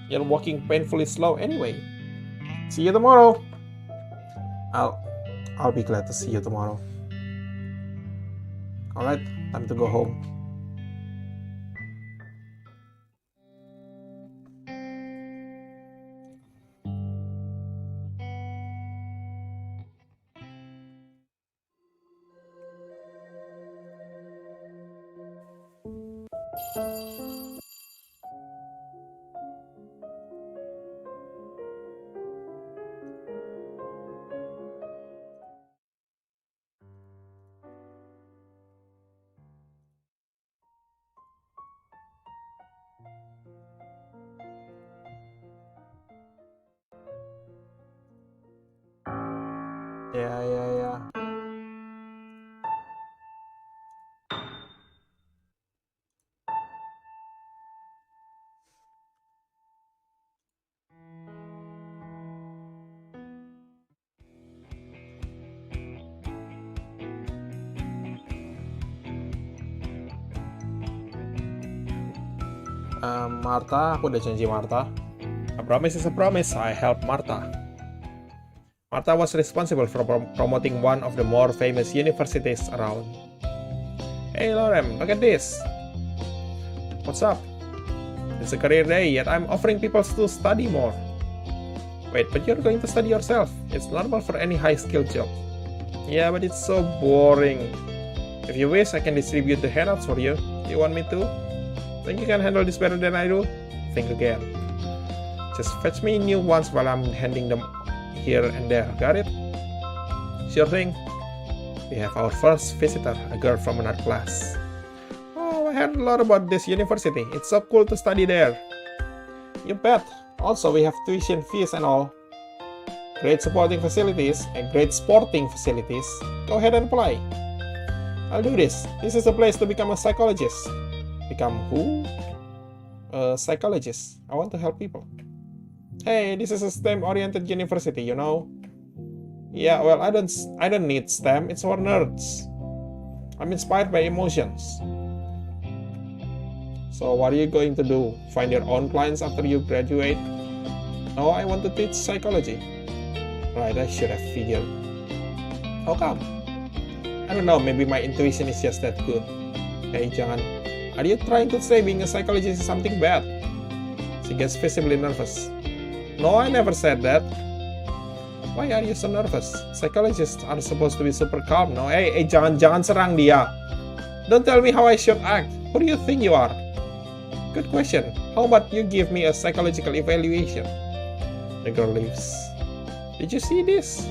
You're walking painfully slow anyway. See you tomorrow. I'll be glad to see you tomorrow. Alright, time to go home. Ya. Martha, aku udah janji Martha. A promise is a promise. I help Martha. Martha was responsible for promoting one of the more famous universities around. Hey Lorem, look at this. What's up? It's a career day, yet I'm offering people to study more. Wait, but you're going to study yourself. It's normal for any high-skilled job. Yeah, but it's so boring. If you wish, I can distribute the handouts for you. Do you want me to? Think you can handle this better than I do? Think again. Just fetch me new ones while I'm handing them here and there. Got it? Sure thing. We have our first visitor, a girl from another class. Oh, I heard a lot about this university. It's so cool to study there. You bet. Also, we have tuition fees and all. Great supporting facilities and great sporting facilities. Go ahead and apply. I'll do this. This is a place to become a psychologist. Become who? A psychologist. I want to help people. Hey, this is a STEM-oriented university, you know. Yeah, well, I don't need STEM. It's for nerds. I'm inspired by emotions. So what are you going to do? Find your own clients after you graduate? No, I want to teach psychology. Right, I should have figured. How come? I don't know, maybe my intuition is just that good. Hey, jangan. Are you trying to say being a psychologist is something bad? She gets visibly nervous. No, I never said that. Why are you so nervous? Psychologists are supposed to be super calm, no? Hey, jangan serang dia. Don't tell me how I should act. Who do you think you are? Good question. How about you give me a psychological evaluation? The girl leaves. Did you see this?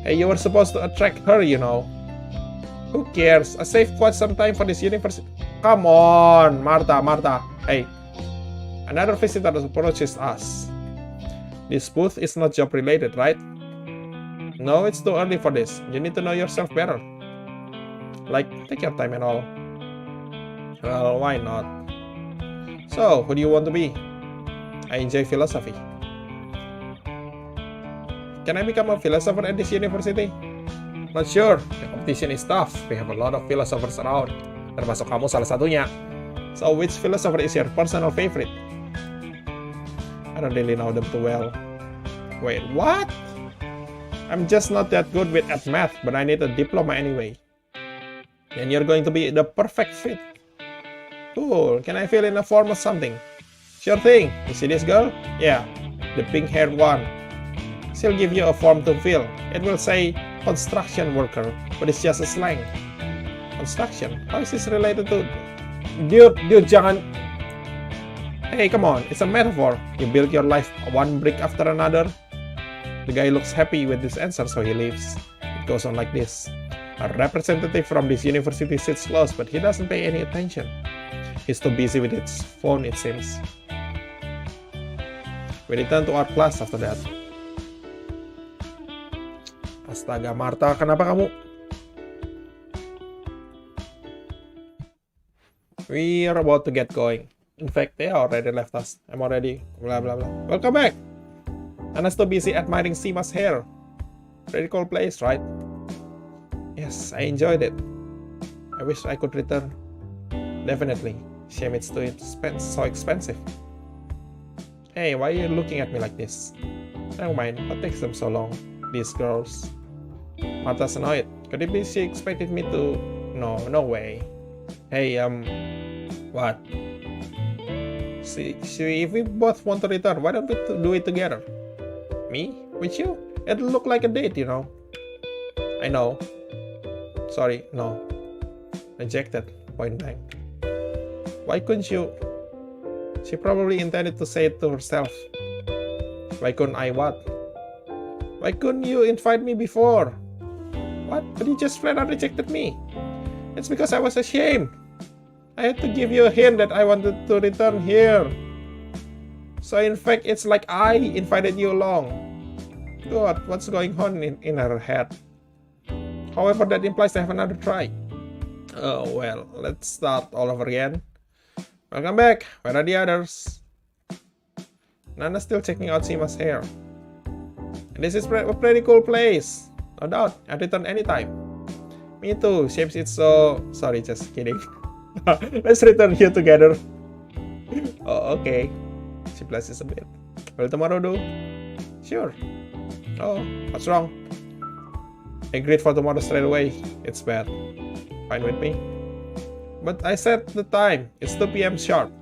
Hey, you were supposed to attract her, you know. Who cares? I saved quite some time for this university. Come on, Martha. Hey, another visitor approaches us. This booth is not job related, right? No, it's too early for this. You need to know yourself better. Like, take your time and all. Well, why not? So, who do you want to be? I enjoy philosophy. Can I become a philosopher at this university? Not sure. The competition is tough. We have a lot of philosophers around. Termasuk kamu salah satunya. So, which philosopher is your personal favorite? I don't really know them too well. Wait, what? I'm just not that good with math, but I need a diploma anyway. And you're going to be the perfect fit. Cool. Can I fill in a form or something? Sure thing. You see this girl? Yeah, the pink-haired one. She'll give you a form to fill. It will say construction worker, but it's just a slang. Construction? How is this related to... Dude, jangan... Hey, come on. It's a metaphor. You build your life one brick after another. The guy looks happy with this answer, so he leaves. It goes on like this. A representative from this university sits close, but he doesn't pay any attention. He's too busy with his phone, it seems. We return to our class after that. Astaga, Martha, kenapa kamu? We are about to get going. In fact, they already left us. I'm already blah blah blah. Welcome back! Anna's too busy admiring Seema's hair. Pretty cool place, right? Yes, I enjoyed it. I wish I could return. Definitely. Shame it's too so expensive. Hey, why are you looking at me like this? Never mind, what takes them so long? These girls. Martha's annoyed. Could it be she expected me to... No way. Hey, what? See, if we both want to return, why don't we do it together? Me? With you? It'll look like a date, you know. I know. Sorry, no. Rejected, point blank. Why couldn't you? She probably intended to say it to herself. Why couldn't I what? Why couldn't you invite me before? What? But you just flat out rejected me. It's because I was ashamed. I had to give you a hint that I wanted to return here. So in fact, it's like I invited you along. God, what's going on in her head? However, that implies I have another try. Oh, well, let's start all over again. Welcome back. Where are the others? Nana's still checking out Sima's hair. And this is a pretty cool place. No doubt, I'll return anytime. Me too, shapes it's so... Sorry, just kidding. Let's return here together. Oh, okay. She blushes a bit. Will tomorrow do? Sure. Oh, what's wrong? Agreed for tomorrow straight away. It's bad. Fine with me. But I set the time. It's 2 p.m. sharp.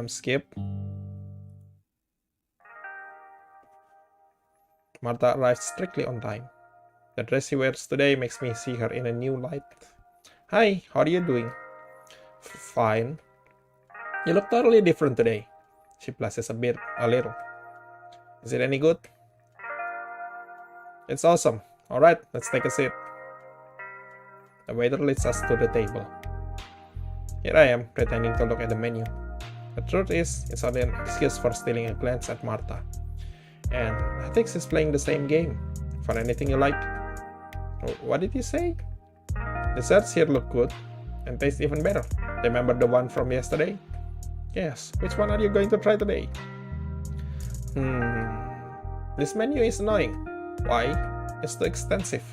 Skip. Martha arrived strictly on time. The dress she wears today makes me see her in a new light. Hi, how are you doing? Fine. You look totally different today. She blushes a little. Is it any good? It's awesome. Alright, let's take a seat. The waiter leads us to the table. Here I am, pretending to look at the menu. The truth is, it's only an excuse for stealing a glance at Martha. And I think she's playing the same game. For anything you like. What did you say? Desserts here look good and taste even better. Remember the one from yesterday? Yes. Which one are you going to try today? This menu is annoying. Why? It's too extensive.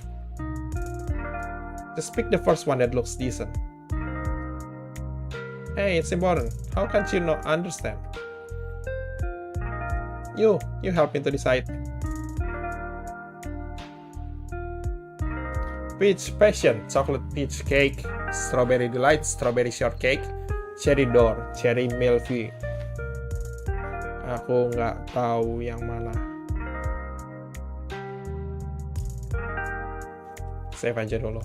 Just pick the first one that looks decent. Hey, it's important. How can't you not understand? You help me to decide. Peach Passion, chocolate peach cake, strawberry delight, strawberry shortcake, cherry door, cherry milky. Aku nggak tahu yang mana. Save aja dulu.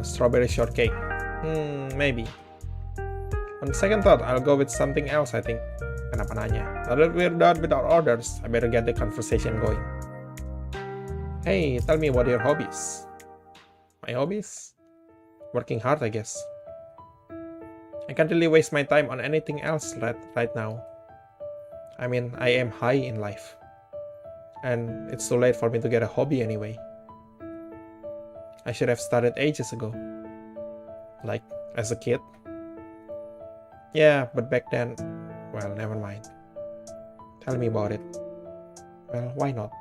Strawberry shortcake. Maybe. On second thought, I'll go with something else, I think. Kenapa nanya? Now that we're done with our orders, I better get the conversation going. Hey, tell me what are your hobbies? My hobbies? Working hard, I guess. I can't really waste my time on anything else right now. I mean, I am high in life. And it's too late for me to get a hobby anyway. I should have started ages ago. Like, as a kid. Yeah, but back then, well, never mind. Tell me about it. Well, why not?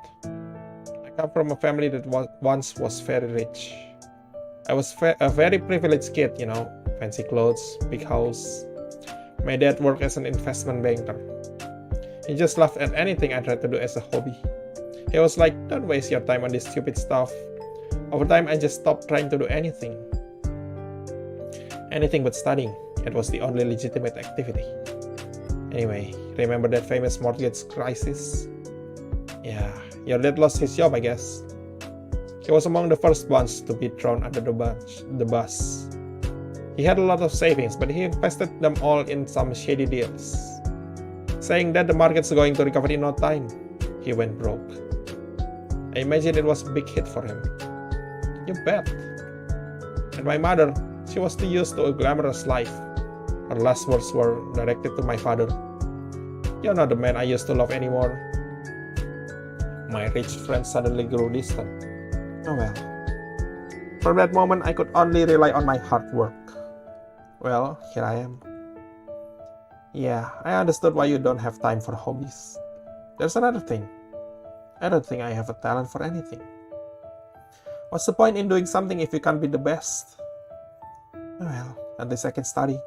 I come from a family that once was very rich. I was a very privileged kid, you know. Fancy clothes, big house. My dad worked as an investment banker. He just laughed at anything I tried to do as a hobby. He was like, don't waste your time on this stupid stuff. Over time, I just stopped trying to do anything. Anything but studying. It was the only legitimate activity. Anyway, remember that famous mortgage crisis? Yeah, your dad lost his job, I guess. He was among the first ones to be thrown under the bus. He had a lot of savings, but he invested them all in some shady deals. Saying that the market's going to recover in no time, he went broke. I imagine it was a big hit for him. You bet. And my mother, she was too used to a glamorous life. Her last words were directed to my father. You're not the man I used to love anymore. My rich friend suddenly grew distant. Oh well. From that moment, I could only rely on my hard work. Well, here I am. Yeah, I understood why you don't have time for hobbies. There's another thing. I don't think I have a talent for anything. What's the point in doing something if you can't be the best? Well, at least I can study.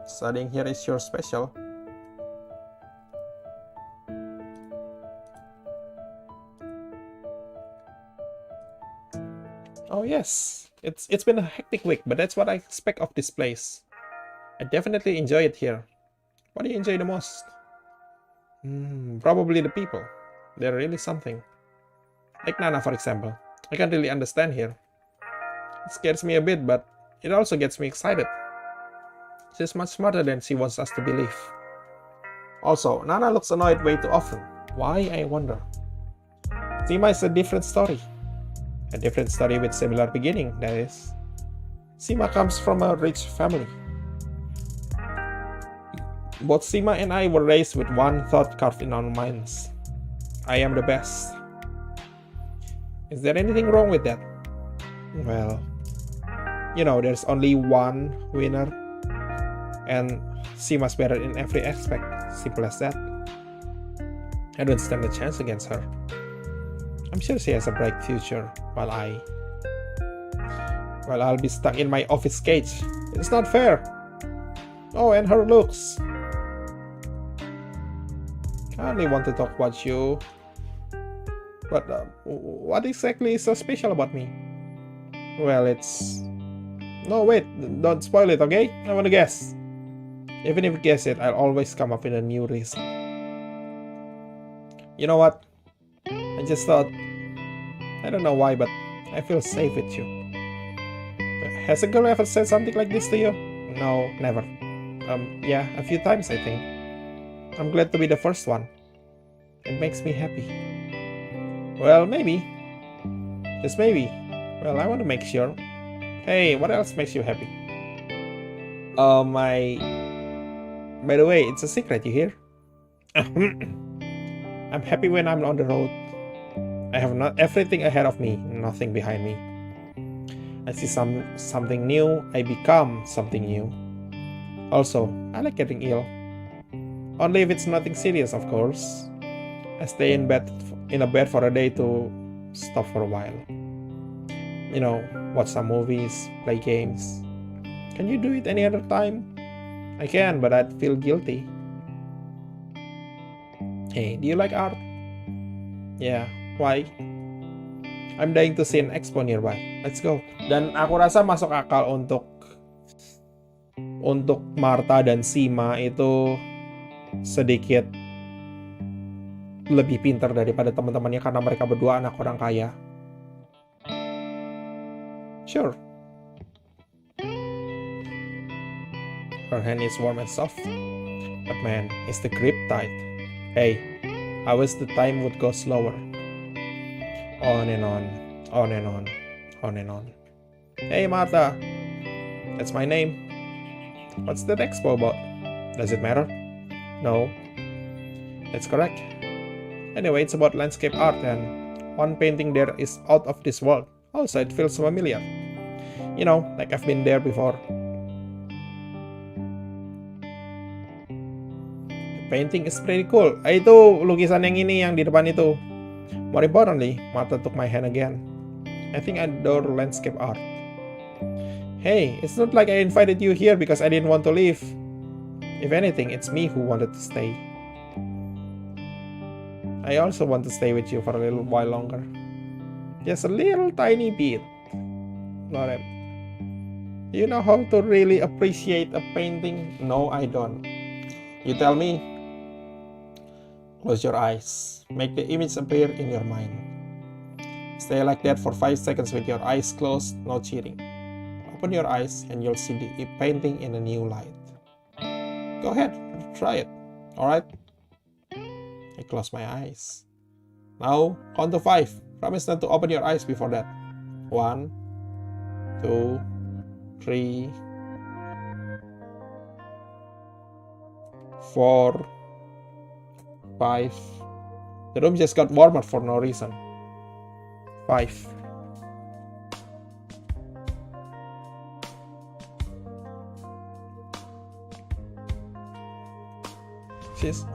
Studying here is sure special. Oh yes, it's been a hectic week, but that's what I expect of this place. I definitely enjoy it here. What do you enjoy the most? Probably the people. They're really something. Like Nana, for example. I can't really understand here. It scares me a bit, but it also gets me excited. She's much smarter than she wants us to believe. Also, Nana looks annoyed way too often. Why, I wonder? Sima is a different story. A different story with similar beginning, that is. Sima comes from a rich family. Both Sima and I were raised with one thought carved in our minds. I am the best. Is there anything wrong with that? Well, there's only one winner, and Sima's better in every aspect. Simple as that. I don't stand a chance against her. I'm sure she has a bright future, while I'll be stuck in my office cage. It's not fair. Oh, and her looks. I only want to talk about you. But what exactly is so special about me? Well, it's... No, wait, don't spoil it, okay? I want to guess. Even if you guess it, I'll always come up with a new reason. You know what? I just thought... I don't know why, but I feel safe with you. Has a girl ever said something like this to you? No, never. Yeah, a few times I think. I'm glad to be the first one. It makes me happy. Well, maybe. Just maybe. Well, I want to make sure. Hey, what else makes you happy? By the way, it's a secret, you hear? I'm happy when I'm on the road. I have not everything ahead of me, nothing behind me. I see something new, I become something new. Also, I like getting ill. Only if it's nothing serious, of course. I stay in a bed for a day to stop for a while. Watch some movies, play games. Can you do it any other time? I can, but I'd feel guilty. Hey, do you like art? Yeah, why? I'm dying to see an expo nearby. Let's go. Dan aku rasa masuk akal untuk Martha dan Sima itu sedikit lebih pintar daripada teman-temannya karena mereka berdua anak orang kaya. Sure. Her hand is warm and soft. But man, is the grip tight. Hey, I wish the time would go slower. On and on, on and on, on and on. Hey Martha, that's my name. What's that expo about? Does it matter? No. That's correct. Anyway, it's about landscape art and one painting there is out of this world. Also, it feels familiar. Like I've been there before. The painting is pretty cool. Itu lukisan yang ini yang di depan itu. More importantly, Martha took my hand again. I think I adore landscape art. Hey, it's not like I invited you here because I didn't want to leave. If anything, it's me who wanted to stay. I also want to stay with you for a little while longer. Just a little tiny bit. Lauren, do you know how to really appreciate a painting? No, I don't. You tell me. Close your eyes. Make the image appear in your mind. Stay like that for 5 seconds with your eyes closed, no cheating. Open your eyes and you'll see the painting in a new light. Go ahead, try it. Alright? I close my eyes. Now, count to 5. Promise not to open your eyes before that. 1, 2, 3, 4, 5. The room just got warmer for no reason. 5.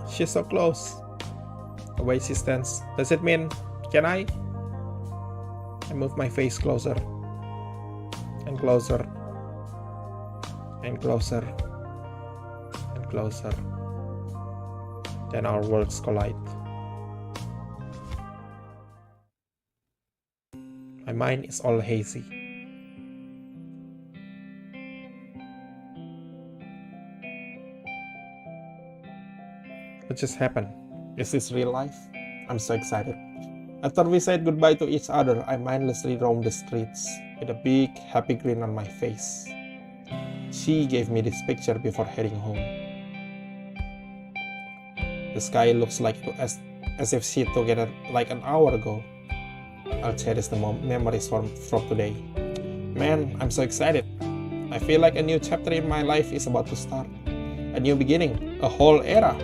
She's so close. The way she stands. Does it mean, can I? I move my face closer. And closer. And closer. And closer. Then our worlds collide. My mind is all hazy. What just happened? Is this real life? I'm so excited. After we said goodbye to each other, I mindlessly roamed the streets with a big happy grin on my face. She gave me this picture before heading home. The sky looks like as if she took it like an hour ago. I'll cherish the memories from today. Man, I'm so excited. I feel like a new chapter in my life is about to start. A new beginning, a whole era.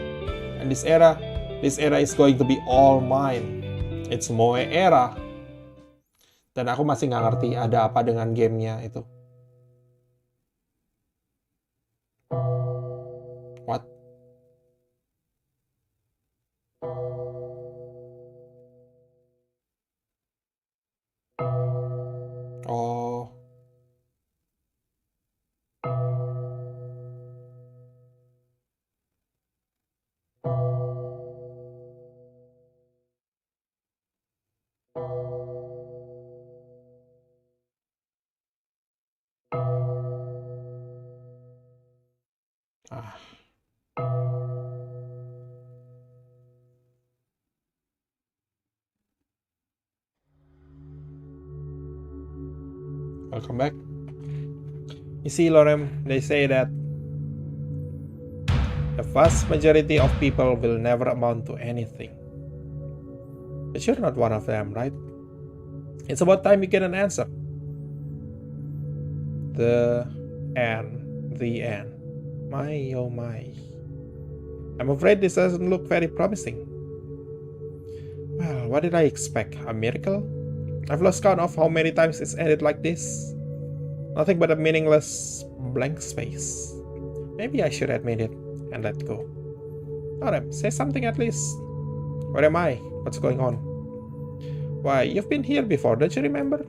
And this era is going to be all mine. It's Moe Era. Dan aku masih nggak ngerti ada apa dengan gamenya itu. What? Oh. Ah. Welcome back. You see, Lorem, they say that the vast majority of people will never amount to anything. But you're not one of them, right? It's about time you get an answer. The end. My, oh my. I'm afraid this doesn't look very promising. Well, what did I expect? A miracle? I've lost count of how many times it's ended like this. Nothing but a meaningless blank space. Maybe I should admit it and let go. Alright, say something at least. Where am I? What's going on? Why, you've been here before, don't you remember?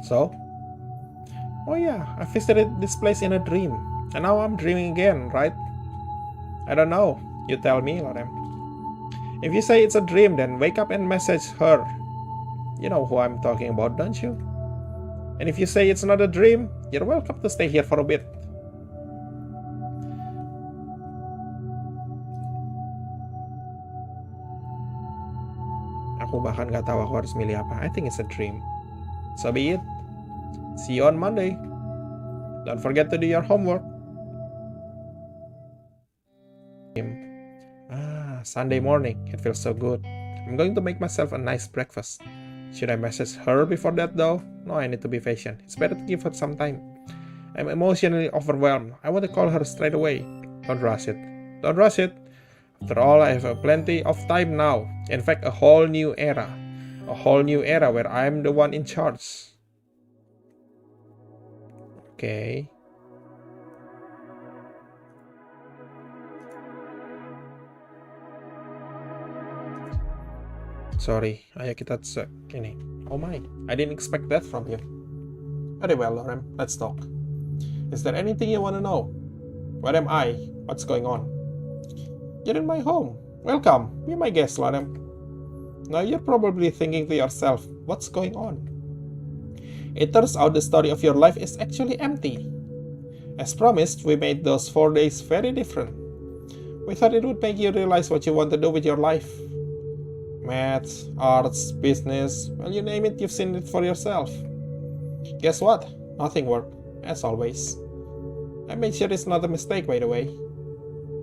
So? Oh yeah, I visited this place in a dream. And now I'm dreaming again, right? I don't know. You tell me, Lorem. If you say it's a dream, then wake up and message her. You know who I'm talking about, don't you? And if you say it's not a dream, you're welcome to stay here for a bit. Aku bahkan gak tahu aku harus milih apa. I think it's a dream. So be it. See you on Monday. Don't forget to do your homework. Sunday morning. It feels so good. I'm going to make myself a nice breakfast. Should I message her before that though? No, I need to be patient. It's better to give her some time. I'm emotionally overwhelmed. I want to call her straight away. Don't rush it. Don't rush it. After all, I have plenty of time now. In fact, a whole new era. A whole new era where I'm the one in charge. Okay. Sorry, ayo kita cek ini. Oh my, I didn't expect that from you. Very well, Lorem, let's talk. Is there anything you want to know? Where am I? What's going on? You're in my home. Welcome, be my guest, Lorem. Now you're probably thinking to yourself, what's going on? It turns out the story of your life is actually empty. As promised, we made those 4 days very different. We thought it would make you realize what you want to do with your life. Maths, arts, business, well, you name it, you've seen it for yourself. Guess what? Nothing worked, as always. I made sure it's not a mistake, by the way.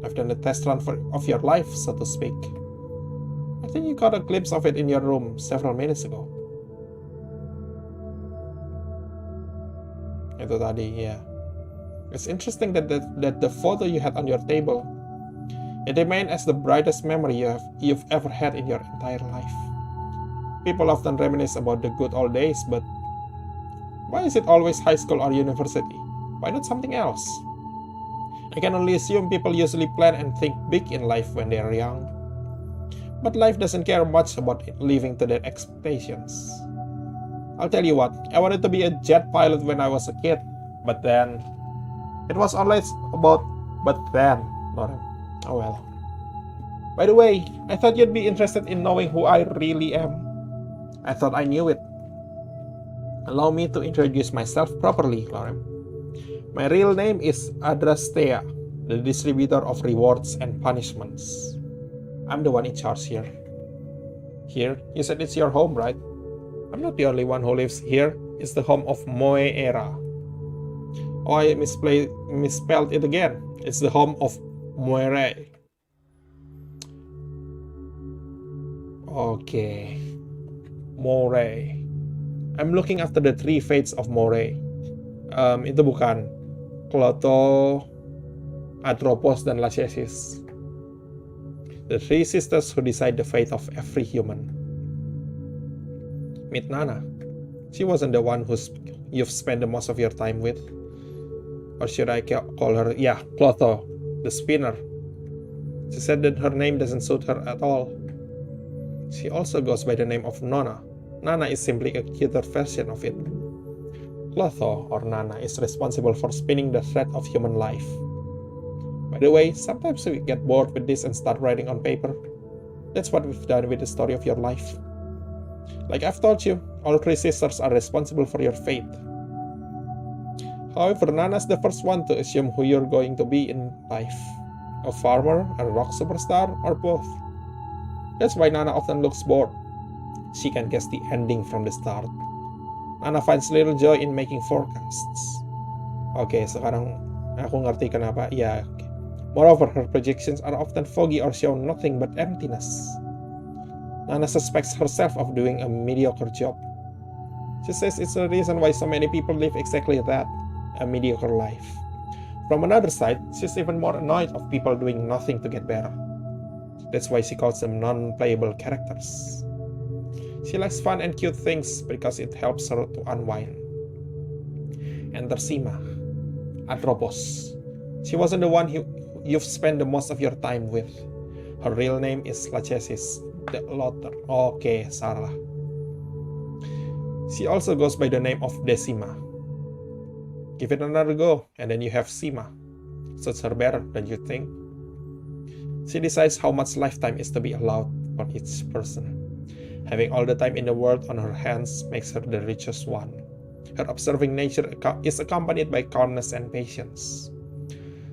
I've done the test run of your life, so to speak. I think you got a glimpse of it in your room several minutes ago. Itu tadi, yeah. It's interesting that the photo you had on your table, it remained as the brightest memory you've ever had in your entire life. People often reminisce about the good old days, but why is it always high school or university? Why not something else? I can only assume people usually plan and think big in life when they are young. But life doesn't care much about living to their expectations. I'll tell you what, I wanted to be a jet pilot when I was a kid, but then it was always about but then, Lauren. Oh well. By the way, I thought you'd be interested in knowing who I really am. I thought I knew it. Allow me to introduce myself properly, Lauren. My real name is Adrastea, the distributor of rewards and punishments. I'm the one in charge here. Here, you said it's your home, right? I'm not the only one who lives here. It's the home of Moe Era. Oh, I misspelled it again. It's the home of Moe Era. Okay. Moray. I'm looking after the three fates of Moray. Itu bukan Clotho, Atropos, dan Lachesis. The three sisters who decide the fate of every human. Meet Nana. She wasn't the one you've spent the most of your time with. Or should I call her, Clotho, the spinner. She said that her name doesn't suit her at all. She also goes by the name of Nona. Nana is simply a cuter version of it. Clotho, or Nana, is responsible for spinning the thread of human life. By the way, sometimes we get bored with this and start writing on paper. That's what we've done with the story of your life. Like I've told you, all three sisters are responsible for your fate. However, Nana's the first one to assume who you're going to be in life. A farmer, a rock superstar, or both. That's why Nana often looks bored. She can guess the ending from the start. Nana finds little joy in making forecasts. Okay, sekarang aku ngerti kenapa. Yeah. Moreover, her projections are often foggy or show nothing but emptiness. Nana suspects herself of doing a mediocre job. She says it's the reason why so many people live exactly that, a mediocre life. From another side, she's even more annoyed of people doing nothing to get better. That's why she calls them non-playable characters. She likes fun and cute things because it helps her to unwind. Enter Sima, Atropos. She wasn't the one you've spent the most of your time with. Her real name is Lachesis, the Lotter. Okay, salah. She also goes by the name of Decima. Give it another go, and then you have Sima. Suits her better, don't you think? She decides how much lifetime is to be allowed for each person. Having all the time in the world on her hands makes her the richest one. Her observing nature is accompanied by calmness and patience.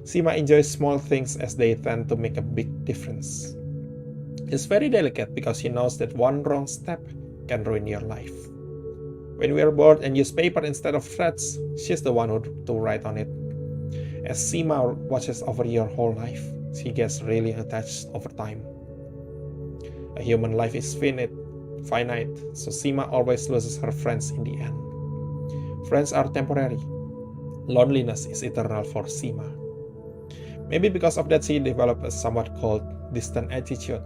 Sima enjoys small things as they tend to make a big difference. She's very delicate because she knows that one wrong step can ruin your life. When we are bored and use paper instead of threads, she's the one to write on it. As Sima watches over your whole life, she gets really attached over time. A human life is finite, so Sima always loses her friends in the end. Friends are temporary. Loneliness is eternal for Sima. Maybe because of that she developed a somewhat cold, distant attitude.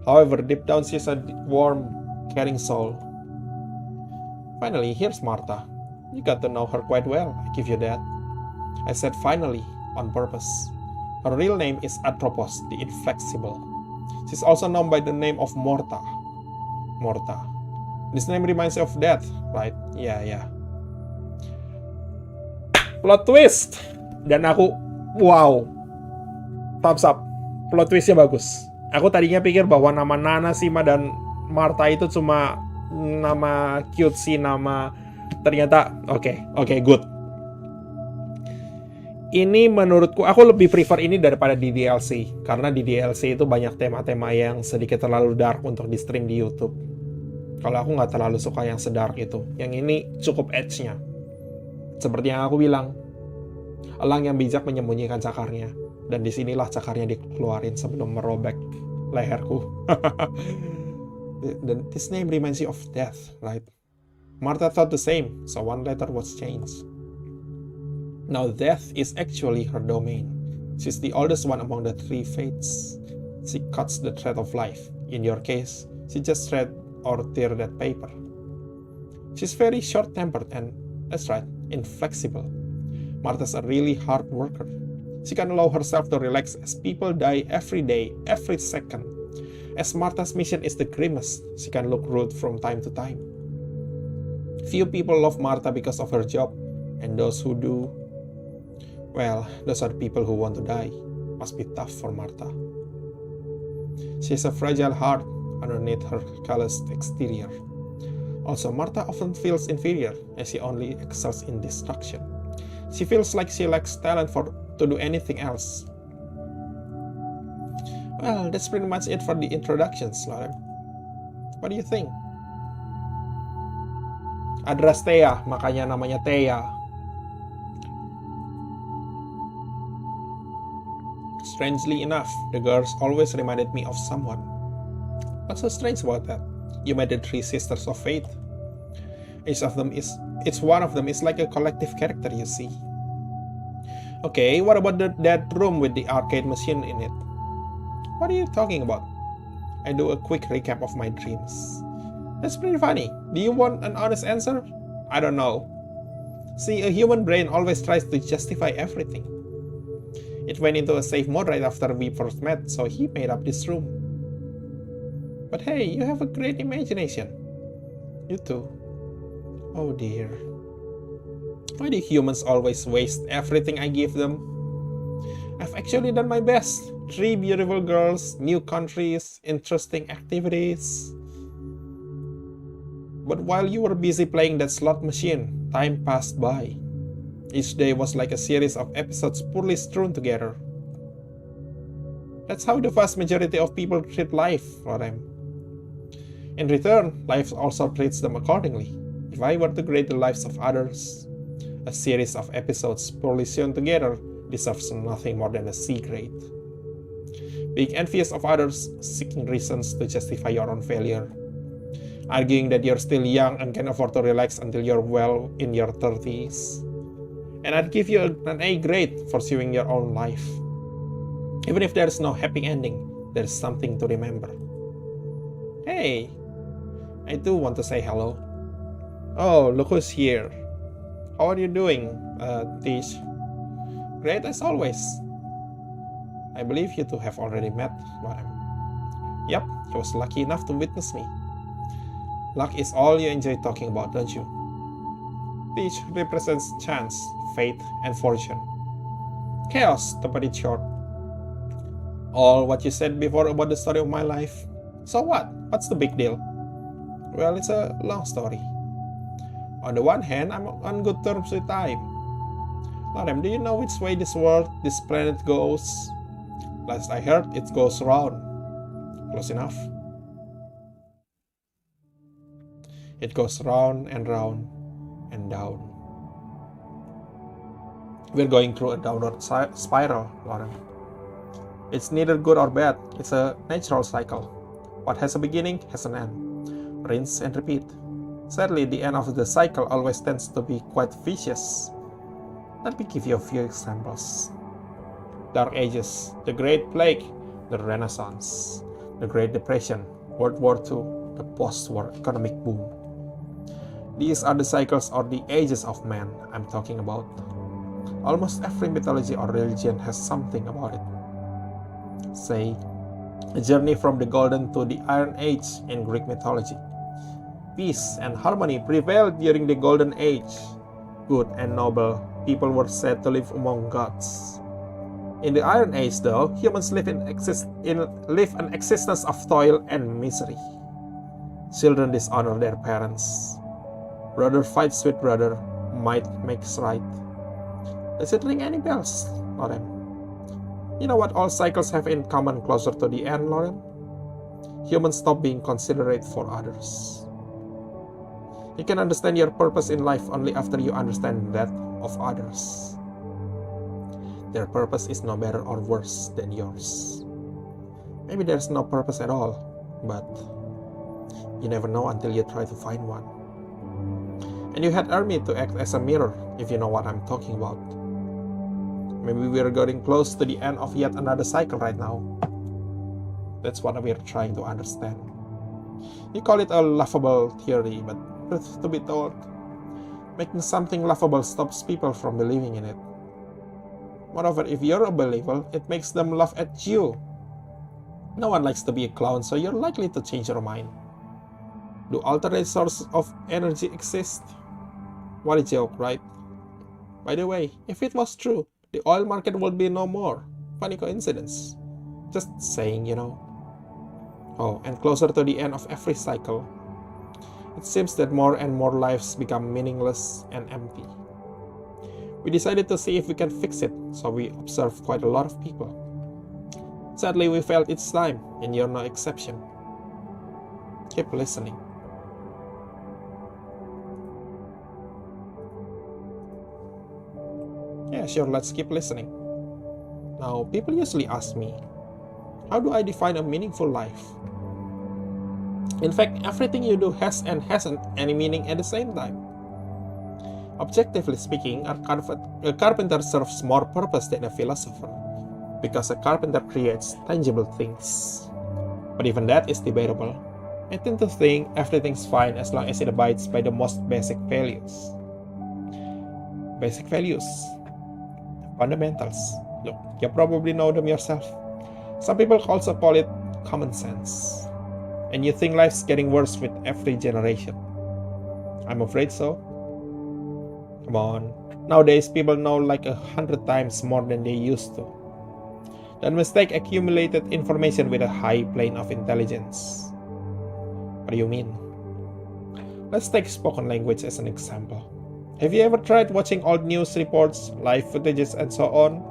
However, deep down she's a warm, caring soul. Finally, here's Martha. You got to know her quite well, I give you that. I said finally, on purpose. Her real name is Atropos, the Inflexible. She's also known by the name of Morta. Morta. This name reminds you of death, right? Yeah. Plot twist! Dan aku, wow. Thumbs up. Plot twistnya bagus. Aku tadinya pikir bahwa nama Nana, Sima, dan Martha itu cuma nama cutesy, nama ternyata oke, good. Ini menurutku, aku lebih prefer ini daripada di DLC. Karena di DLC itu banyak tema-tema yang sedikit terlalu dark untuk di stream di YouTube. Kalau aku nggak terlalu suka yang sedark itu. Yang ini cukup edge-nya. Seperti yang aku bilang, elang yang bijak menyembunyikan cakarnya. Dan disinilah cakarnya dikeluarin sebelum merobek leherku. This name reminds you of death, right? Martha thought the same, so one letter was changed. Now death is actually her domain. She's the oldest one among the three fates. She cuts the thread of life. In your case, she just shred or tear that paper. She's very short-tempered and, that's right, inflexible. Martha's a really hard worker. She can allow herself to relax as people die every day, every second. As Martha's mission is the grimmest, she can look rude from time to time. Few people love Martha because of her job, and those who do, well, those are the people who want to die. Must be tough for Martha. She has a fragile heart underneath her calloused exterior. Also, Martha often feels inferior as she only excels in destruction. She feels like she lacks talent to do anything else. Well, that's pretty much it for the introductions, Lauren. What do you think? Adras Thea, makanya namanya Thea. Strangely enough, the girls always reminded me of someone. What's so strange about that? You met the three sisters of fate. Each of them is each one of them is like a collective character, you see. Okay, what about that room with the arcade machine in it? What are you talking about? I do a quick recap of my dreams. That's pretty funny. Do you want an honest answer? I don't know. See, a human brain always tries to justify everything. It went into a safe mode right after we first met, so he made up this room. But hey, you have a great imagination. You too. Oh dear. Why do humans always waste everything I give them? I've actually done my best. 3 beautiful girls, new countries, interesting activities. But while you were busy playing that slot machine, time passed by. Each day was like a series of episodes poorly strewn together. That's how the vast majority of people treat life, Lorem. In return, life also treats them accordingly. If I were to grade the lives of others, a series of episodes poorly sewn together deserves nothing more than a C grade. Being envious of others, seeking reasons to justify your own failure, arguing that you're still young and can afford to relax until you're well in your 30s. And I'd give you an A grade for pursuing your own life. Even if there's no happy ending, there's something to remember. Hey, I do want to say hello. Oh, look who's here. How are you doing, Tish? Great as always. I believe you two have already met, Warren. Yep, he was lucky enough to witness me. Luck is all you enjoy talking about, don't you? Tish represents chance, fate, and fortune. Chaos, to put it short. All what you said before about the story of my life. So what? What's the big deal? Well, it's a long story. On the one hand, I'm on good terms with time. Lorem, do you know which way this world, this planet goes? Last I heard, it goes round. Close enough. It goes round and down. We're going through a downward spiral, Lorem. It's neither good or bad, it's a natural cycle. What has a beginning has an end. Rinse and repeat. Sadly, the end of the cycle always tends to be quite vicious. Let me give you a few examples. Dark Ages, the Great Plague, the Renaissance, the Great Depression, World War II, the post-war economic boom. These are the cycles or the ages of man I'm talking about. Almost every mythology or religion has something about it. Say, a journey from the Golden to the Iron Age in Greek mythology. Peace and harmony prevailed during the Golden Age. Good and noble people were said to live among gods. In the Iron Age, though, humans live an existence of toil and misery. Children dishonor their parents. Brother fights with brother. Might makes right. Does it ring any bells, Lauren? You know what all cycles have in common closer to the end, Lauren? Humans stop being considerate for others. You can understand your purpose in life only after you understand that of others. Their purpose is no better or worse than yours. Maybe there's no purpose at all, but you never know until you try to find one. And you had Army to act as a mirror, if you know what I'm talking about. Maybe we're getting close to the end of yet another cycle right now. That's what we're trying to understand. You call it a laughable theory, but truth to be told, making something laughable stops people from believing in it. Moreover, if you're a believer, it makes them laugh at you. No one likes to be a clown, so you're likely to change your mind. Do alternate sources of energy exist? What a joke, right? By the way, if it was true, the oil market would be no more. Funny coincidence. Just saying, you know. Oh, and closer to the end of every cycle, it seems that more and more lives become meaningless and empty. We decided to see if we can fix it, so we observed quite a lot of people. Sadly, we failed each time, and you're no exception. Keep listening. Yeah, sure, let's keep listening. Now, people usually ask me, how do I define a meaningful life? In fact, everything you do has and hasn't any meaning at the same time. Objectively speaking, a carpenter serves more purpose than a philosopher, because a carpenter creates tangible things. But even that is debatable. I tend to think everything's fine as long as it abides by the most basic values. Basic values. Fundamentals. Look, you probably know them yourself. Some people also call it common sense. And you think life's getting worse with every generation. I'm afraid so. Come on. Nowadays, people know like 100 times more than they used to. Don't mistake accumulated information with a high plane of intelligence. What do you mean? Let's take spoken language as an example. Have you ever tried watching old news reports, live footages, and so on?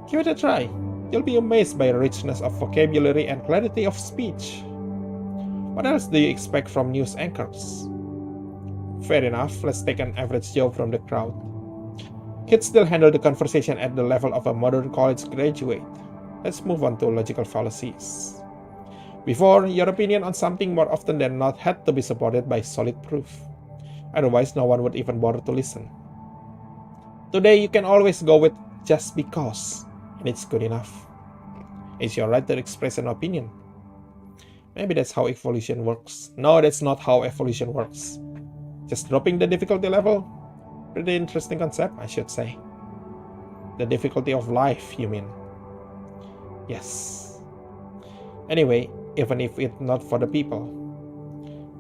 Give it a try. You'll be amazed by the richness of vocabulary and clarity of speech. What else do you expect from news anchors? Fair enough, let's take an average Joe from the crowd. Kids still handle the conversation at the level of a modern college graduate. Let's move on to logical fallacies. Before, your opinion on something more often than not had to be supported by solid proof. Otherwise, no one would even bother to listen. Today, you can always go with just because, and it's good enough. It's your right to express an opinion. Maybe that's how evolution works. No, that's not how evolution works. Just dropping the difficulty level? Pretty interesting concept, I should say. The difficulty of life, you mean? Yes. Anyway, even if it's not for the people,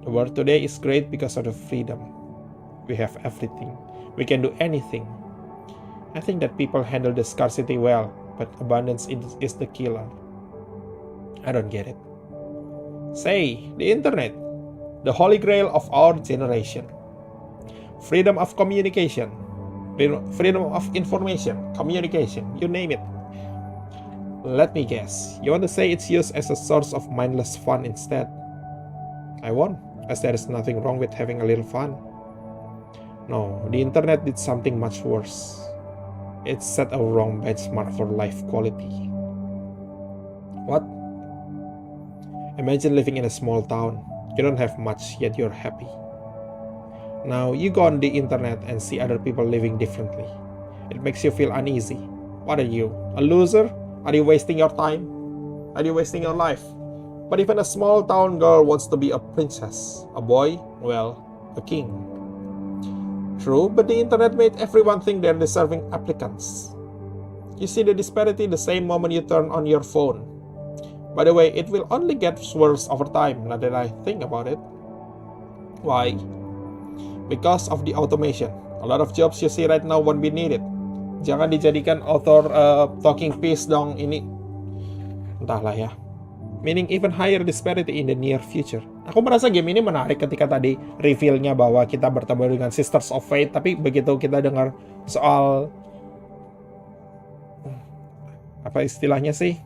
the world today is great because of the freedom. We have everything. We can do anything. I think that people handle the scarcity well, but abundance is the killer. I don't get it. Say, the internet, the holy grail of our generation. Freedom of communication, freedom of information, communication, you name it. Let me guess, you want to say it's used as a source of mindless fun instead? I won't, as there is nothing wrong with having a little fun. No, the internet did something much worse. It set a wrong benchmark for life quality. What? Imagine living in a small town. You don't have much, yet you're happy. Now, you go on the internet and see other people living differently. It makes you feel uneasy. What are you, a loser? Are you wasting your time? Are you wasting your life? But even a small town girl wants to be a princess. A boy, well, a king. True, but the internet made everyone think they're deserving applicants. You see the disparity the same moment you turn on your phone. By the way, it will only get worse over time, now that I think about it. Why? Because of the automation. A lot of jobs you see right now won't be needed. Jangan dijadikan author talking piece dong ini. Entahlah ya. Meaning even higher disparity in the near future. Aku merasa game ini menarik ketika tadi reveal-nya bahwa kita bertemu dengan Sisters of Fate, tapi begitu kita dengar soal apa istilahnya sih?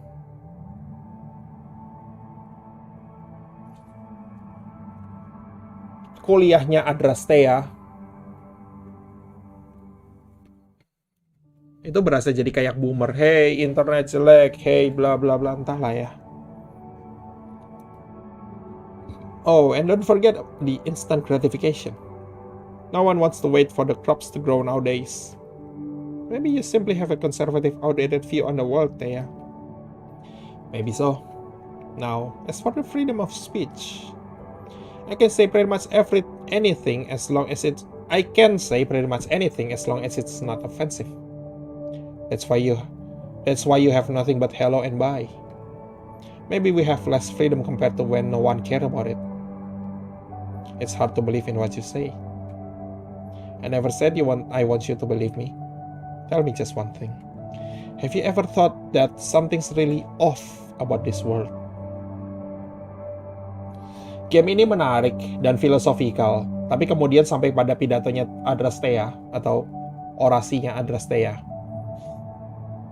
Kuliahnya Adrastea itu berasa jadi kayak boomer. Hey, internet jelek, hey bla bla bla, entahlah ya. Oh, and don't forget the instant gratification. No one wants to wait for the crops to grow nowadays. Maybe you simply have a conservative, outdated view on the world, Thea. Maybe so. Now, as for the freedom of speech, I can say pretty much anything as long as it's not offensive. That's why you have nothing but hello and bye. Maybe we have less freedom compared to when no one cared about it. It's hard to believe in what you say. I never said I want you to believe me. Tell me just one thing. Have you ever thought that something's really off about this world? Game ini menarik dan filosofikal, tapi kemudian sampai pada pidatonya Adrastea atau orasinya Adrastea.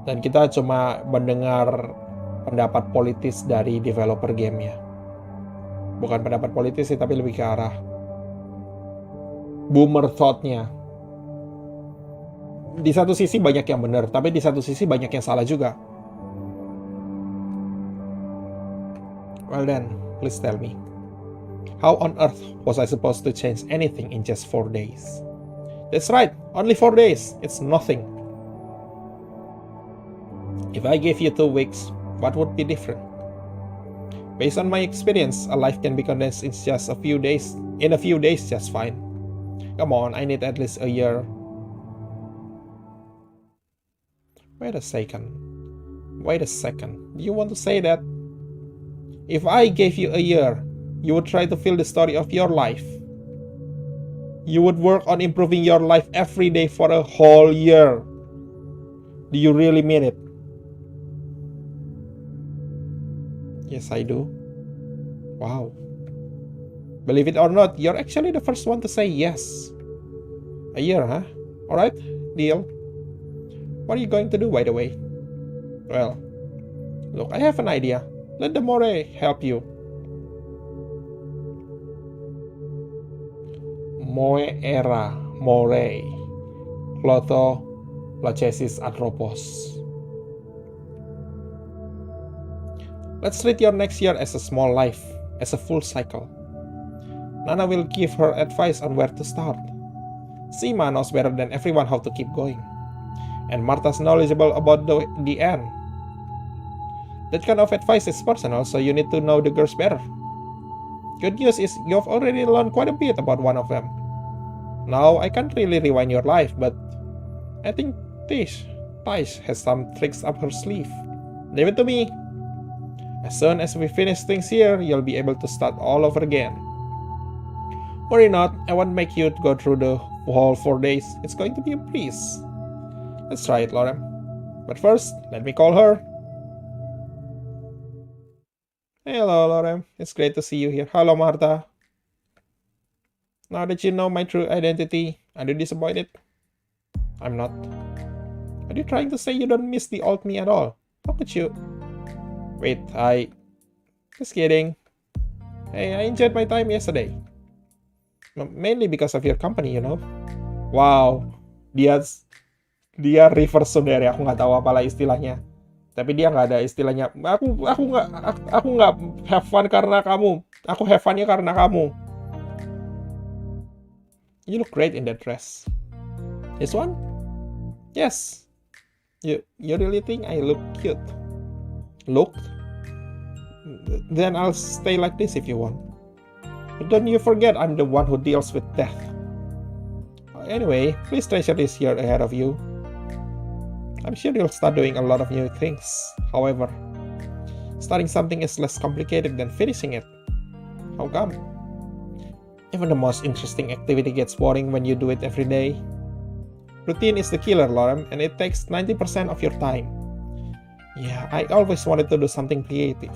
Dan kita cuma mendengar pendapat politis dari developer gamenya. Bukan pendapat politis sih, tapi lebih ke arah boomer thought-nya. Di satu sisi banyak yang benar, tapi di satu sisi banyak yang salah juga. Well then, please tell me. How on earth was I supposed to change anything in just 4 days? That's right, only 4 days. It's nothing. If I gave you 2 weeks, what would be different? Based on my experience, a life can be condensed in just a few days. In a few days, just fine. Come on, I need at least a year. Wait a second. Do you want to say that? If I gave you a year, you would try to fill the story of your life. You would work on improving your life every day for a whole year. Do you really mean it? Yes, I do. Wow. Believe it or not, you're actually the first one to say yes. A year, huh? Alright, deal. What are you going to do, by the way? Well, look, I have an idea. Let the Moe help you. Moe Era, More, Clotho, Lachesis Atropos. Let's treat your next year as a small life, as a full cycle. Nana will give her advice on where to start. Sima knows better than everyone how to keep going. And Martha's knowledgeable about the end. That kind of advice is personal, so you need to know the girls better. Good news is you've already learned quite a bit about one of them. Now, I can't really rewind your life, but I think Tish has some tricks up her sleeve. Leave it to me. As soon as we finish things here, you'll be able to start all over again. Worry not, I won't make you go through the whole 4 days. It's going to be a breeze. Let's try it, Lorem. But first, let me call her. Hello, Lorem. It's great to see you here. Hello, Martha. Now that you know my true identity, are you disappointed? I'm not. Are you trying to say you don't miss the old me at all? How could you? Wait, Just kidding. Hey, I enjoyed my time yesterday. Mainly because of your company, you know. Wow, dia reverse saudara. Aku nggak tahu apalah istilahnya. Tapi dia nggak ada istilahnya. Aku nggak have fun karena kamu. Aku have funnya karena kamu. You look great in that dress. This one? Yes. You really think I look cute? Look? Then I'll stay like this if you want. But don't you forget I'm the one who deals with death. Anyway, please treasure this year ahead of you. I'm sure you'll start doing a lot of new things. However, starting something is less complicated than finishing it. How come? Even the most interesting activity gets boring when you do it every day. Routine is the killer, Lorem, and it takes 90% of your time. Yeah, I always wanted to do something creative.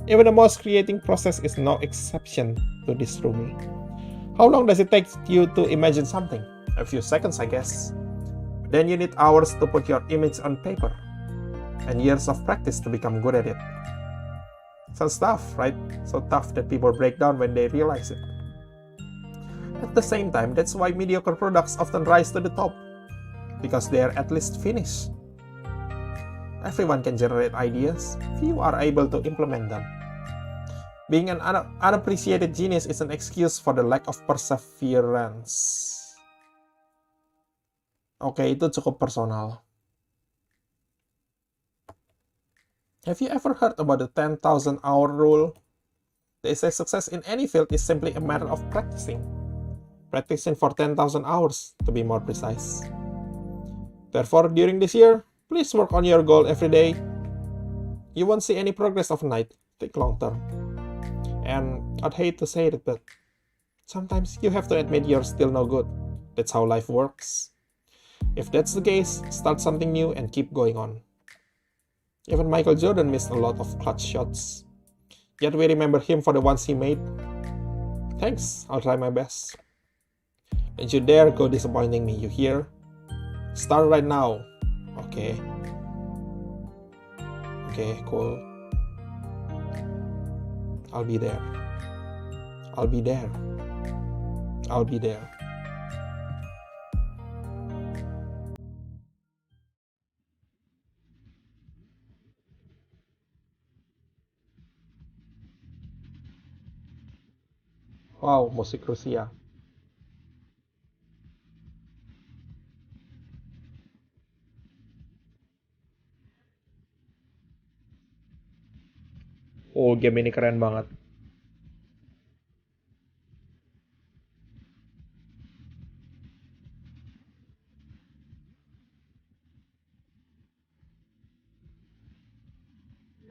Even the most creating process is no exception to this rule. How long does it take you to imagine something? A few seconds, I guess. Then you need hours to put your image on paper, and years of practice to become good at it. Sounds tough, right? So tough that people break down when they realize it. At the same time, that's why mediocre products often rise to the top, because they are at least finished. Everyone can generate ideas, few are able to implement them. Being an unappreciated genius is an excuse for the lack of perseverance. Oke, itu cukup personal. Have you ever heard about the 10,000 hour rule? They say success in any field is simply a matter of practicing. Practicing for 10,000 hours, to be more precise. Therefore, during this year, please work on your goal every day. You won't see any progress overnight. Think long term. And I'd hate to say it, but sometimes you have to admit you're still no good. That's how life works. If that's the case, start something new and keep going on. Even Michael Jordan missed a lot of clutch shots. Yet we remember him for the ones he made. Thanks, I'll try my best. Don't you dare go disappointing me, you hear? Start right now. Okay. Okay, cool. I'll be there. I'll be there. I'll be there. Wow, musik Rusia. Oh, game ini keren banget.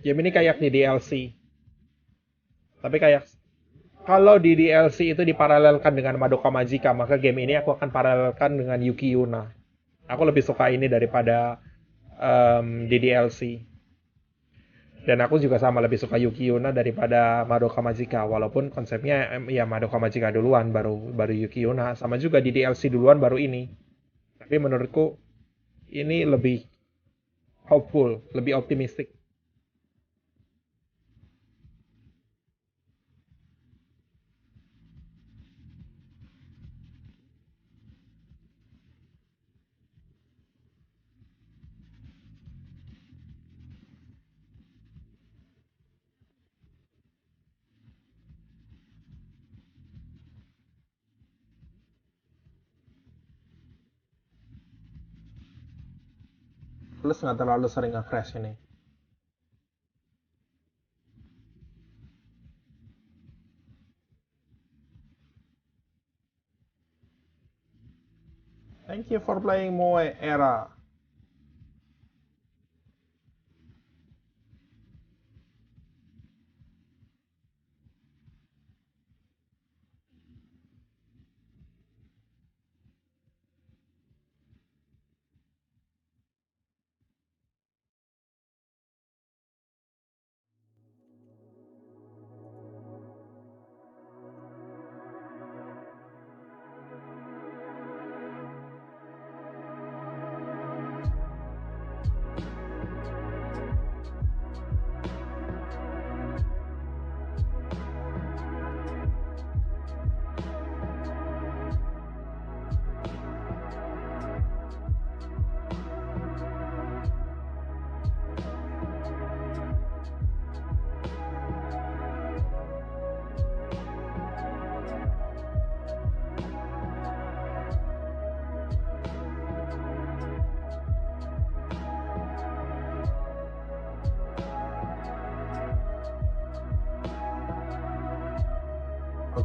Game ini kayak di DLC. Tapi kayak kalau di DLC itu diparalelkan dengan Madoka Magica, maka game ini aku akan paralelkan dengan Yuki Yuna. Aku lebih suka ini daripada di DLC. Dan aku juga sama lebih suka Yuki Yuna daripada Madoka Magica. Walaupun konsepnya ya Madoka Magica duluan, baru baru Yuki Yuna. Sama juga di DLC duluan, baru ini. Tapi menurutku ini lebih hopeful, lebih optimistik. Plus nggak terlalu sering nge-crash ini. Thank you for playing Moe Era.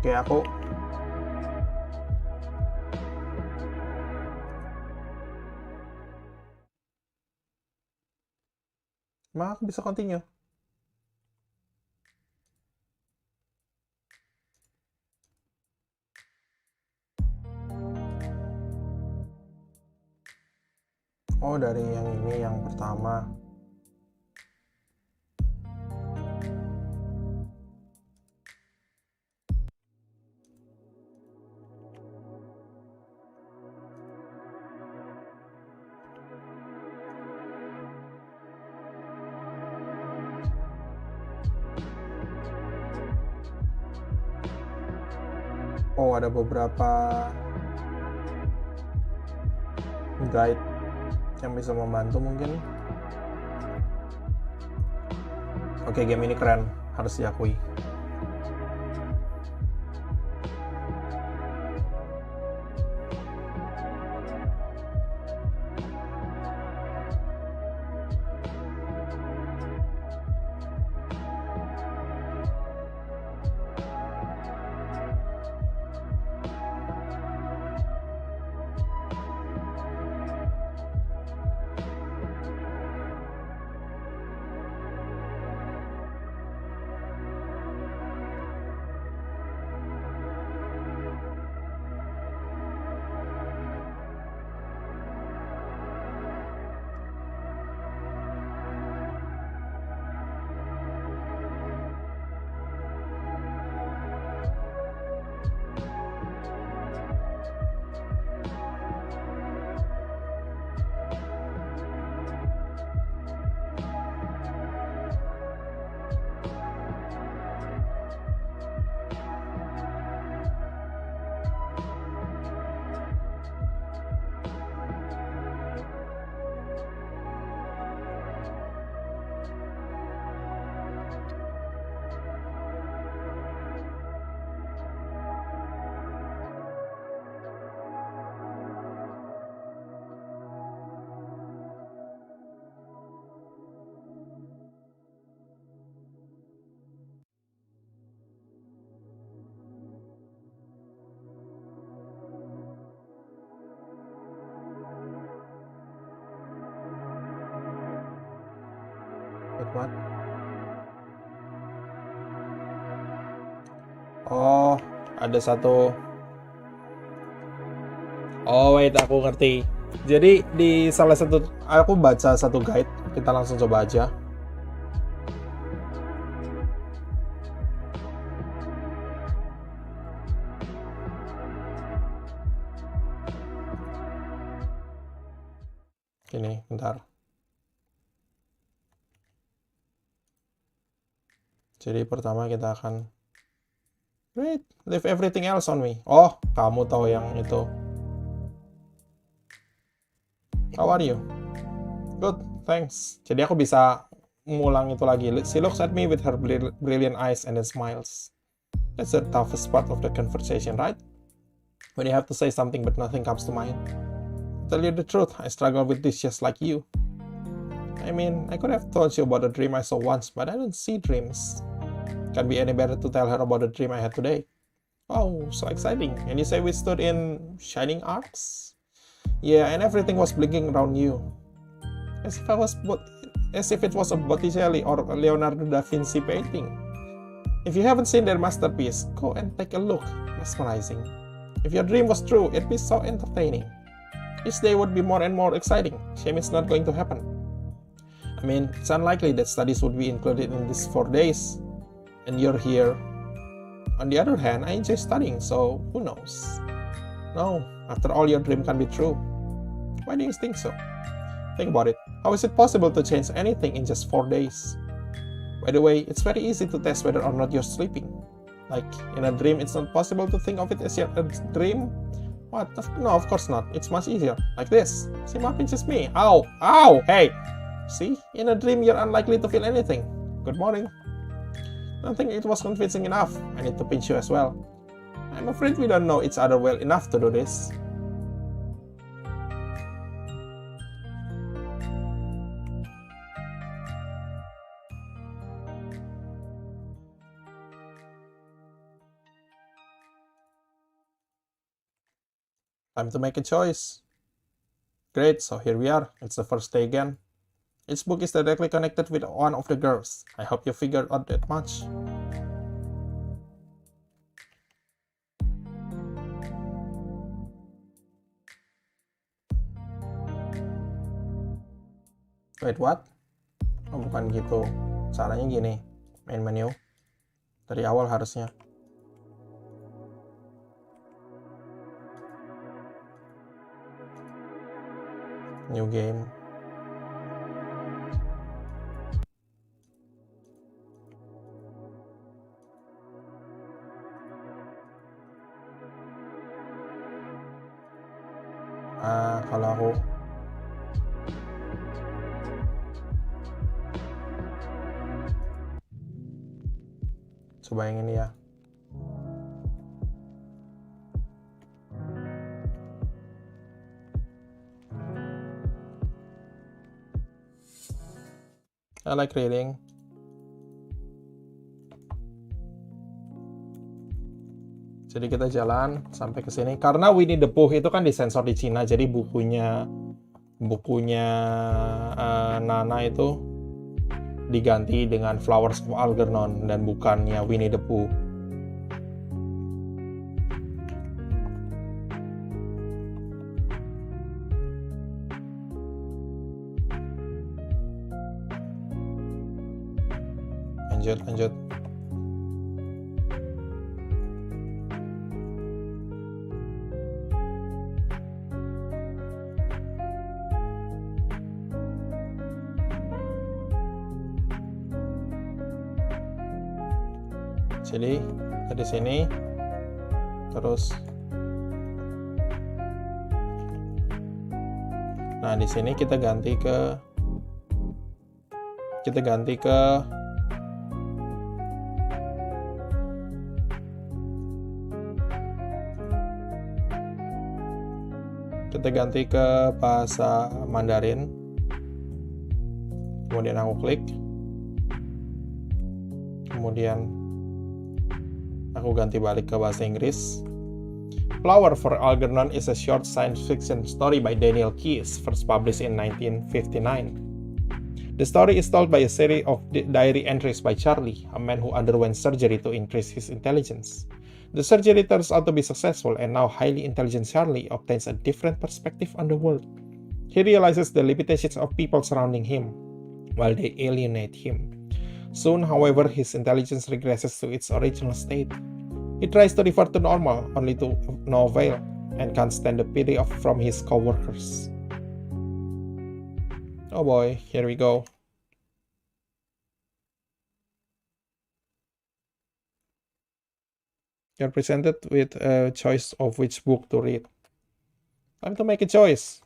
Oke, aku bisa continue. Oh, dari yang ini yang pertama. Oh, ada beberapa guide yang bisa membantu mungkin. Oke, game ini keren, harus diakui. Wait, what? Oh, ada satu. Oh, wait, aku ngerti. Jadi di salah satu, aku baca satu guide. Kita langsung coba aja. Gini, bentar. Jadi pertama kita akan wait, leave everything else on me. Oh, kamu tahu yang itu. How are you? Good, thanks. Jadi aku bisa ngulang itu lagi. She looks at me with her brilliant eyes and then smiles. That's the toughest part of the conversation, right? When you have to say something but nothing comes to mind. To tell you the truth, I struggle with this just like you. I mean, I could have told you about a dream I saw once, but I don't see dreams. Can't be any better to tell her about the dream I had today. Oh, so exciting. And you say we stood in shining arcs? Yeah, and everything was blinking around you. As if it was a Botticelli or a Leonardo da Vinci painting. If you haven't seen their masterpiece, go and take a look. Mesmerizing. If your dream was true, it'd be so entertaining. Each day would be more and more exciting. Shame it's not going to happen. I mean, it's unlikely that studies would be included in these 4 days. And you're here. On the other hand, I enjoy studying, so who knows? No, after all, your dream can be true. Why do you think so? Think about it. How is it possible to change anything in just 4 days? By the way, it's very easy to test whether or not you're sleeping. Like, in a dream, it's not possible to think of it as a dream. What? No, of course not. It's much easier. Like this. See, my pinches me. Ow! Ow! Hey! See? In a dream, you're unlikely to feel anything. Good morning. I think it was convincing enough. I need to pinch you as well. I'm afraid we don't know each other well enough to do this. Time to make a choice. Great, so here we are. It's the first day again. Each book is directly connected with one of the girls. I hope you figured out that much. Wait, what? Oh, bukan gitu. Caranya gini. Main menu. Dari awal harusnya. New game. Kalau aku coba yang ini ya. I like reading. Jadi kita jalan sampai ke sini karena Winnie the Pooh itu kan disensor di Cina, jadi bukunya Nana itu diganti dengan Flowers of Algernon dan bukannya Winnie the Pooh. Lanjut. Jadi dari sini terus, nah di sini kita ganti ke bahasa Mandarin. Kemudian aku klik, kemudian aku ganti balik ke bahasa Inggris. Flower for Algernon is a short science fiction story by Daniel Keyes, first published in 1959. The story is told by a series of diary entries by Charlie, a man who underwent surgery to increase his intelligence. The surgery turns out to be successful, and now highly intelligent Charlie obtains a different perspective on the world. He realizes the limitations of people surrounding him, while they alienate him. Soon, however, his intelligence regresses to its original state. He tries to revert to normal, only to no avail, and can't stand the pity from his co-workers. Oh boy, here we go. You're presented with a choice of which book to read. Time to make a choice.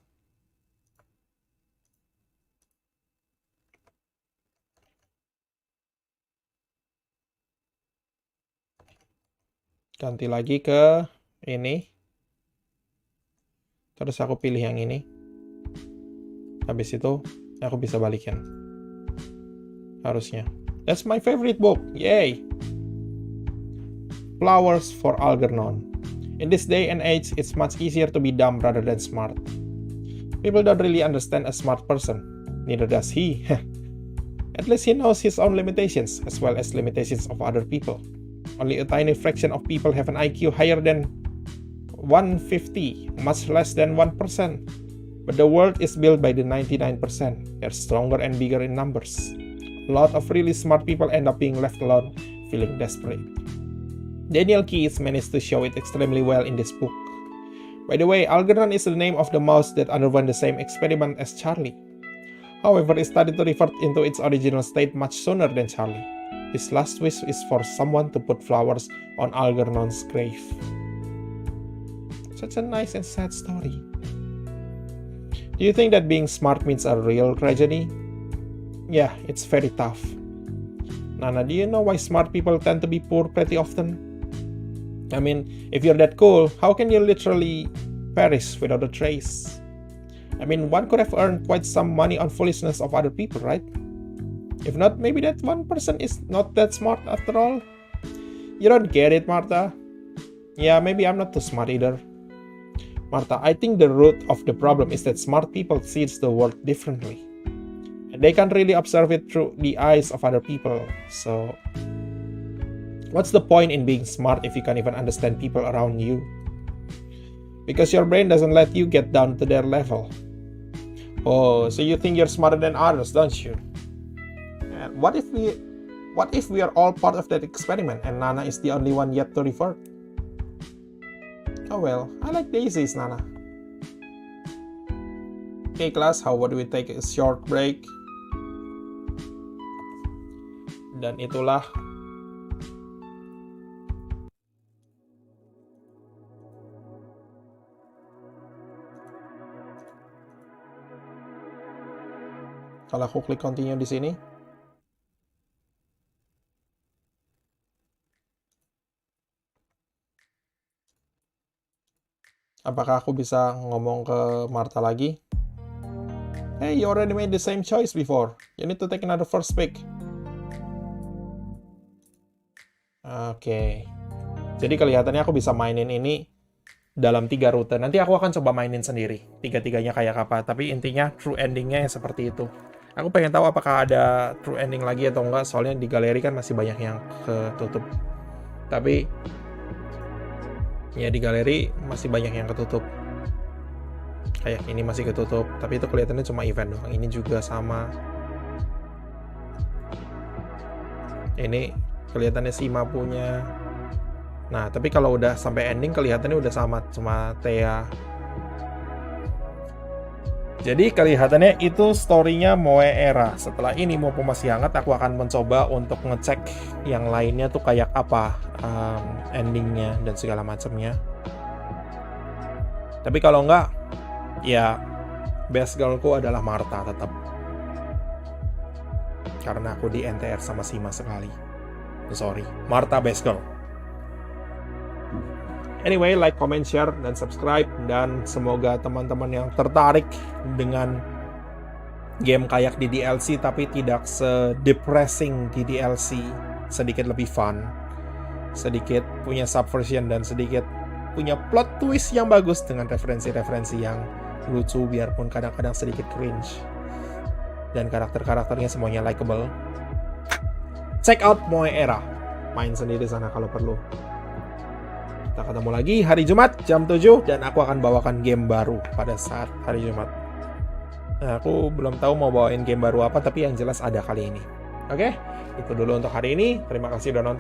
Ganti lagi ke ini. Terus aku pilih yang ini. Habis itu aku bisa balikin. Harusnya. That's my favorite book. Yay! Flowers for Algernon. In this day and age, it's much easier to be dumb rather than smart. People don't really understand a smart person. Neither does he. At least he knows his own limitations, as well as limitations of other people. Only a tiny fraction of people have an IQ higher than 150, much less than 1%. But the world is built by the 99%. They're stronger and bigger in numbers. A lot of really smart people end up being left alone, feeling desperate. Daniel Keyes managed to show it extremely well in this book. By the way, Algernon is the name of the mouse that underwent the same experiment as Charlie. However, it started to revert into its original state much sooner than Charlie. His last wish is for someone to put flowers on Algernon's grave. Such a nice and sad story. Do you think that being smart means a real tragedy? Yeah, it's very tough. Nana, do you know why smart people tend to be poor pretty often? I mean, if you're that cool, how can you literally perish without a trace? I mean, one could have earned quite some money on foolishness of other people, right? If not, maybe that one person is not that smart after all. You don't get it, Martha. Yeah, maybe I'm not too smart either. Martha, I think the root of the problem is that smart people see the world differently. And they can't really observe it through the eyes of other people. So, what's the point in being smart if you can't even understand people around you? Because your brain doesn't let you get down to their level. Oh, so you think you're smarter than others, don't you? And what if we are all part of that experiment and Nana is the only one yet to revert? Oh well, I like daisies, Nana. Okay, class, how about we take a short break? Dan itulah kalau aku klik continue di sini, apakah aku bisa ngomong ke Martha lagi? Hey, you already made the same choice before. You need to take another first pick. Oke. Jadi kelihatannya aku bisa mainin ini dalam 3 rute. Nanti aku akan coba mainin sendiri. 3-tiganya kayak apa. Tapi intinya true endingnya yang seperti itu. Aku pengen tahu apakah ada true ending lagi atau enggak. Soalnya di galeri kan masih banyak yang ketutup. Tapi ya di galeri masih banyak yang ketutup. Kayak ini masih ketutup. Tapi itu kelihatannya cuma event doang. Ini juga sama. Ini kelihatannya Sima punya. Nah, tapi kalau udah sampai ending kelihatannya udah sama, cuma Thea. Jadi kelihatannya itu story-nya Moe Era. Setelah ini mumpung masih hangat, aku akan mencoba untuk ngecek yang lainnya tuh kayak apa endingnya dan segala macamnya. Tapi kalau enggak, ya best girlku adalah Martha tetap. Karena aku di NTR sama Sima sekali. Sorry, Martha best girl. Anyway, like, comment, share, dan subscribe. Dan semoga teman-teman yang tertarik dengan game kayak di DLC tapi tidak se-depressing di DLC, sedikit lebih fun, sedikit punya subversion, dan sedikit punya plot twist yang bagus dengan referensi-referensi yang lucu biarpun kadang-kadang sedikit cringe. dan karakter-karakternya semuanya likable. Check out Moe Era. Main sendiri sana kalau perlu. Kita ketemu lagi hari Jumat jam 7 dan aku akan bawakan game baru pada saat hari Jumat. Nah, aku belum tahu mau bawain game baru apa, tapi yang jelas ada kali ini. Oke, itu dulu untuk hari ini. Terima kasih udah nonton.